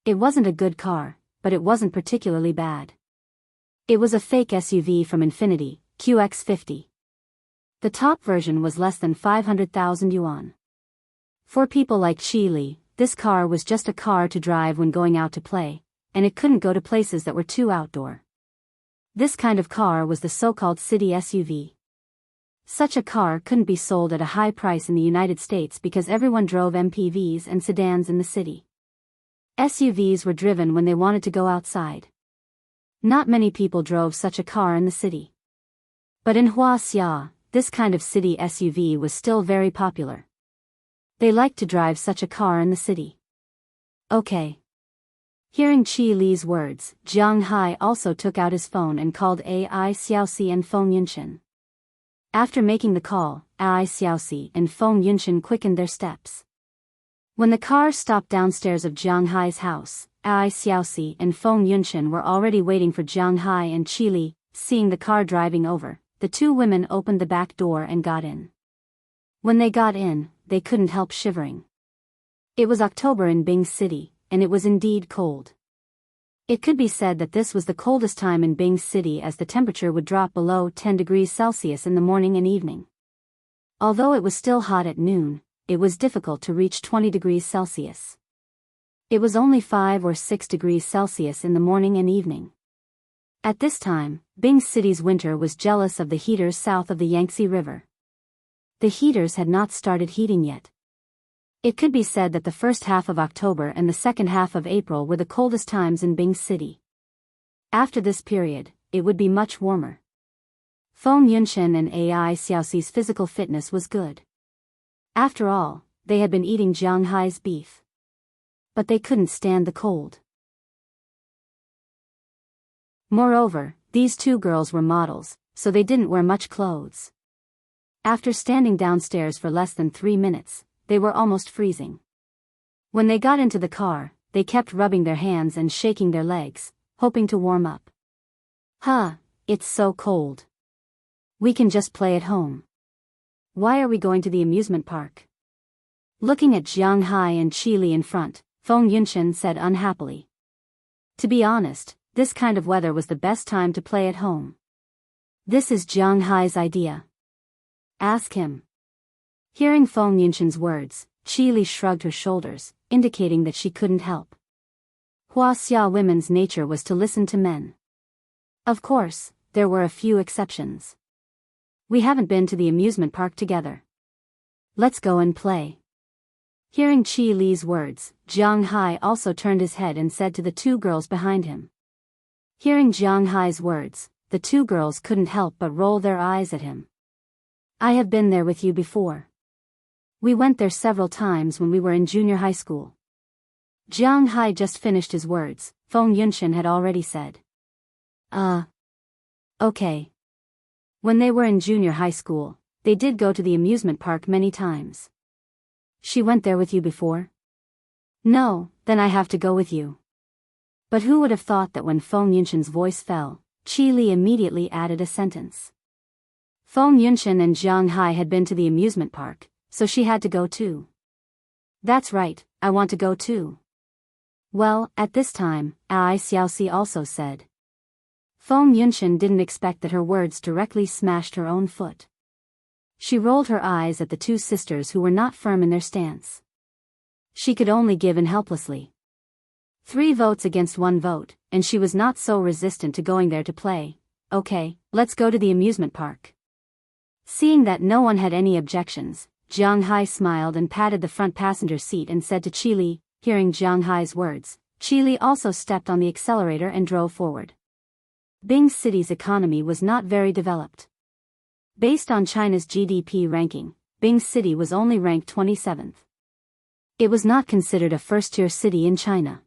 It wasn't a good car, but it wasn't particularly bad. It was a fake SUV from Infinity, QX50. The top version was less than 500,000 yuan. For people like Qi Li, this car was just a car to drive when going out to play, and it couldn't go to places that were too outdoor. This kind of car was the so-called city SUV. Such a car couldn't be sold at a high price in the United States because everyone drove MPVs and sedans in the city. SUVs were driven when they wanted to go outside. Not many people drove such a car in the city. But in Wuxia, this kind of city SUV was still very popular. They liked to drive such a car in the city. Okay. Hearing Qi Li's words, Jiang Hai also took out his phone and called Ai Xiaoxi and Feng Yunshen. After making the call, Ai Xiaoxi and Feng Yunshen quickened their steps. When the car stopped downstairs of Jiang Hai's house, Ai Xiaoxi and Feng Yunshen were already waiting for Jiang Hai and Qi Li. Seeing the car driving over, the two women opened the back door and got in. When they got in, they couldn't help shivering. It was October in Bing City, and it was indeed cold. It could be said that this was the coldest time in Bing City, as the temperature would drop below 10 degrees Celsius in the morning and evening. Although it was still hot at noon, it was difficult to reach 20 degrees Celsius. It was only 5 or 6 degrees Celsius in the morning and evening. At this time, Bing City's winter was jealous of the heaters south of the Yangtze River. The heaters had not started heating yet. It could be said that the first half of October and the second half of April were the coldest times in Bing City. After this period, it would be much warmer. Feng Yunshen and Ai Xiaoxi's physical fitness was good. After all, they had been eating Jiang Hai's beef. But they couldn't stand the cold. Moreover, these two girls were models, so they didn't wear much clothes. After standing downstairs for less than 3 minutes, they were almost freezing. When they got into the car, they kept rubbing their hands and shaking their legs, hoping to warm up. Huh, it's so cold. We can just play at home. Why are we going to the amusement park? Looking at Jiang Hai and Qi Li in front, Feng Yunchen said unhappily. To be honest, this kind of weather was the best time to play at home. This is Jiang Hai's idea. Ask him. Hearing Feng Yunchen's words, Qi Li shrugged her shoulders, indicating that she couldn't help. Huaxia women's nature was to listen to men. Of course, there were a few exceptions. We haven't been to the amusement park together. Let's go and play. Hearing Qi Li's words, Jiang Hai also turned his head and said to the two girls behind him. Hearing Jiang Hai's words, the two girls couldn't help but roll their eyes at him. I have been there with you before. We went there several times when we were in junior high school. Jiang Hai just finished his words. Feng Yunchen had already said. Okay. When they were in junior high school, they did go to the amusement park many times. She went there with you before? No, then I have to go with you. But who would have thought that when Feng Yunchen's voice fell, Qi Li immediately added a sentence. Feng Yunchen and Jiang Hai had been to the amusement park, so she had to go too. That's right, I want to go too. Well, at this time, Ai Xiaoxi also said. Feng Yunchen didn't expect that her words directly smashed her own foot. She rolled her eyes at the two sisters who were not firm in their stance. She could only give in helplessly. 3 votes against 1 vote, and she was not so resistant to going there to play. Okay, let's go to the amusement park. Seeing that no one had any objections, Jiang Hai smiled and patted the front passenger seat and said to Qi Li. Hearing Jiang Hai's words, Qi Li also stepped on the accelerator and drove forward. Bing City's economy was not very developed. Based on China's GDP ranking, Bing City was only ranked 27th. It was not considered a first-tier city in China.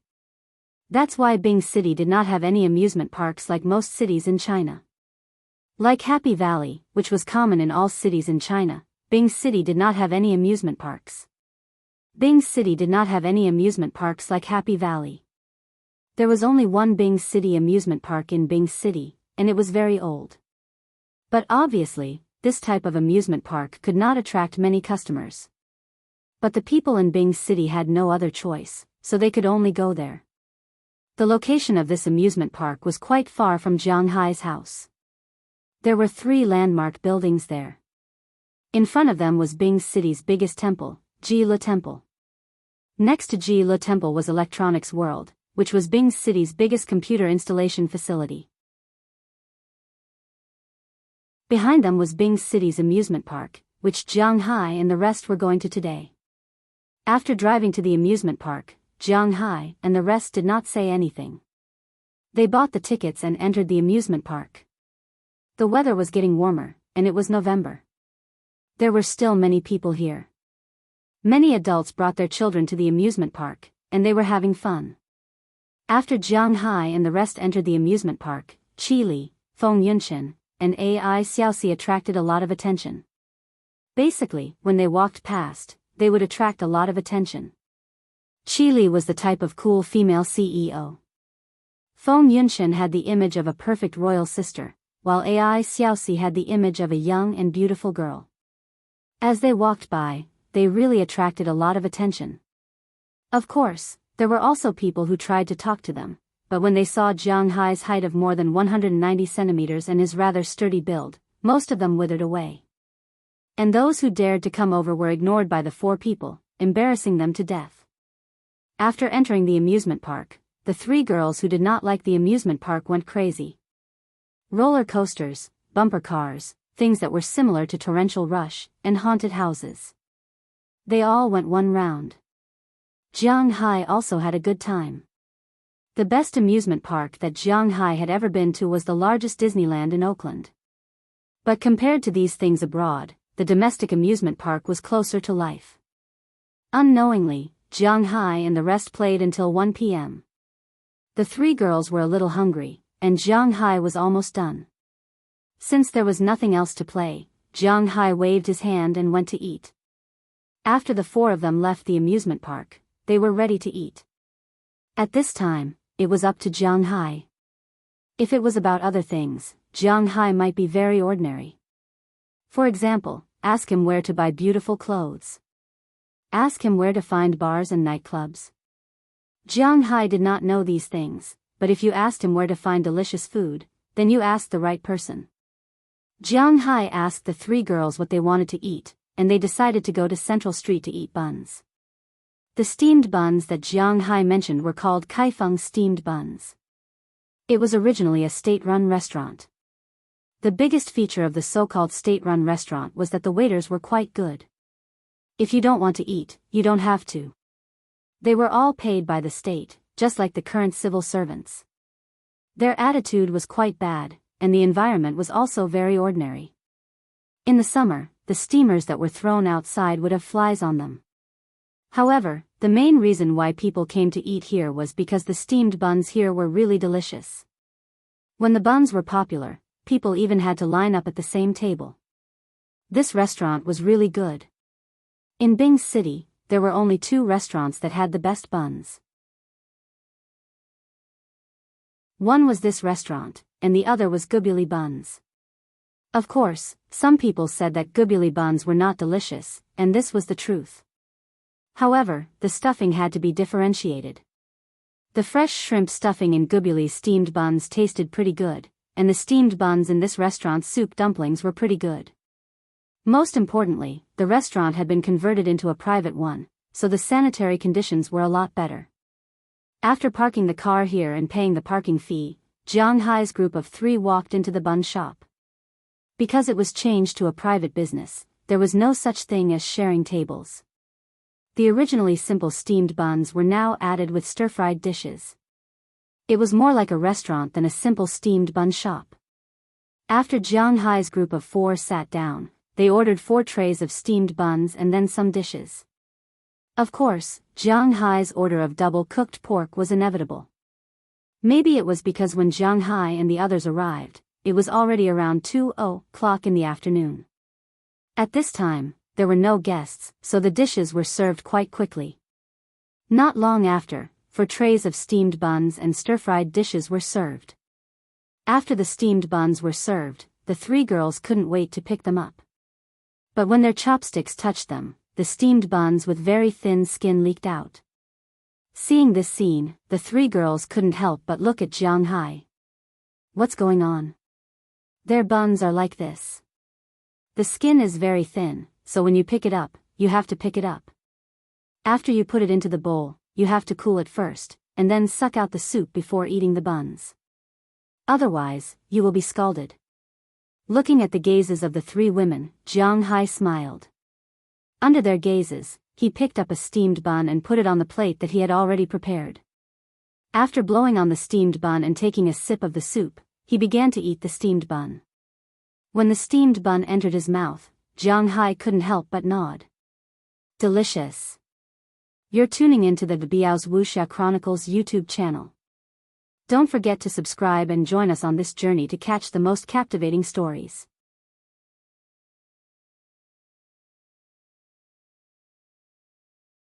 That's why Bing City did not have any amusement parks like most cities in China. Like Happy Valley, which was common in all cities in China, Bing City did not have any amusement parks. Bing City did not have any amusement parks like Happy Valley. There was only one Bing City amusement park in Bing City, and it was very old. But obviously, this type of amusement park could not attract many customers. But the people in Bing City had no other choice, so they could only go there. The location of this amusement park was quite far from Jiang Hai's house. There were 3 landmark buildings there. In front of them was Bing City's biggest temple, Ji-Le Temple. Next to Ji-Le Temple was Electronics World, which was Bing City's biggest computer installation facility. Behind them was Bing City's amusement park, which Jiang Hai and the rest were going to today. After driving to the amusement park, Jiang Hai and the rest did not say anything. They bought the tickets and entered the amusement park. The weather was getting warmer, and it was November. There were still many people here. Many adults brought their children to the amusement park, and they were having fun. After Jiang Hai and the rest entered the amusement park, Qi Li, Feng Yunchen, and Ai Xiaoxi attracted a lot of attention. Basically, when they walked past, they would attract a lot of attention. Qi Li was the type of cool female CEO. Feng Yunchen had the image of a perfect royal sister, while Ai Xiaoxi had the image of a young and beautiful girl. As they walked by, they really attracted a lot of attention. Of course, there were also people who tried to talk to them, but when they saw Jiang Hai's height of more than 190 centimeters and his rather sturdy build, most of them withered away. And those who dared to come over were ignored by the 4 people, embarrassing them to death. After entering the amusement park, the 3 girls who did not like the amusement park went crazy. Roller coasters, bumper cars, things that were similar to torrential rush, and haunted houses. They all went 1 round. Jiang Hai also had a good time. The best amusement park that Jiang Hai had ever been to was the largest Disneyland in Oakland. But compared to these things abroad, the domestic amusement park was closer to life. Unknowingly, Jiang Hai and the rest played until 1 p.m. The 3 girls were a little hungry, and Jiang Hai was almost done. Since there was nothing else to play, Jiang Hai waved his hand and went to eat. After the 4 of them left the amusement park, they were ready to eat. At this time, it was up to Jiang Hai. If it was about other things, Jiang Hai might be very ordinary. For example, ask him where to buy beautiful clothes. Ask him where to find bars and nightclubs. Jiang Hai did not know these things, but if you asked him where to find delicious food, then you asked the right person. Jiang Hai asked the three girls what they wanted to eat, and they decided to go to Central Street to eat buns. The steamed buns that Jiang Hai mentioned were called Kaifeng steamed buns. It was originally a state-run restaurant. The biggest feature of the so-called state-run restaurant was that the waiters were quite good. If you don't want to eat, you don't have to. They were all paid by the state, just like the current civil servants. Their attitude was quite bad, and the environment was also very ordinary. In the summer, the steamers that were thrown outside would have flies on them. However, the main reason why people came to eat here was because the steamed buns here were really delicious. When the buns were popular, people even had to line up at the same table. This restaurant was really good. In Bing City, there were only 2 restaurants that had the best buns. One was this restaurant, and the other was Gubili buns. Of course, some people said that Gubili buns were not delicious, and this was the truth. However, the stuffing had to be differentiated. The fresh shrimp stuffing in Gubili's steamed buns tasted pretty good, and the steamed buns in this restaurant's soup dumplings were pretty good. Most importantly, the restaurant had been converted into a private one, so the sanitary conditions were a lot better. After parking the car here and paying the parking fee, Jiang Hai's group of 3 walked into the bun shop. Because it was changed to a private business, there was no such thing as sharing tables. The originally simple steamed buns were now added with stir-fried dishes. It was more like a restaurant than a simple steamed bun shop. After Jiang Hai's group of 4 sat down, they ordered 4 trays of steamed buns and then some dishes. Of course, Jiang Hai's order of double-cooked pork was inevitable. Maybe it was because when Jiang Hai and the others arrived, it was already around 2:00 in the afternoon. At this time, there were no guests, so the dishes were served quite quickly. Not long after, 4 trays of steamed buns and stir-fried dishes were served. After the steamed buns were served, the 3 girls couldn't wait to pick them up. But when their chopsticks touched them, the steamed buns with very thin skin leaked out. Seeing this scene, the 3 girls couldn't help but look at Jiang Hai. What's going on? Their buns are like this. The skin is very thin, so when you pick it up, you have to pick it up. After you put it into the bowl, you have to cool it first, and then suck out the soup before eating the buns. Otherwise, you will be scalded. Looking at the gazes of the 3 women, Jiang Hai smiled. Under their gazes, he picked up a steamed bun and put it on the plate that he had already prepared. After blowing on the steamed bun and taking a sip of the soup, he began to eat the steamed bun. When the steamed bun entered his mouth, Jiang Hai couldn't help but nod. Delicious. You're tuning into the Biyao's Wuxia Chronicles YouTube channel. Don't forget to subscribe and join us on this journey to catch the most captivating stories.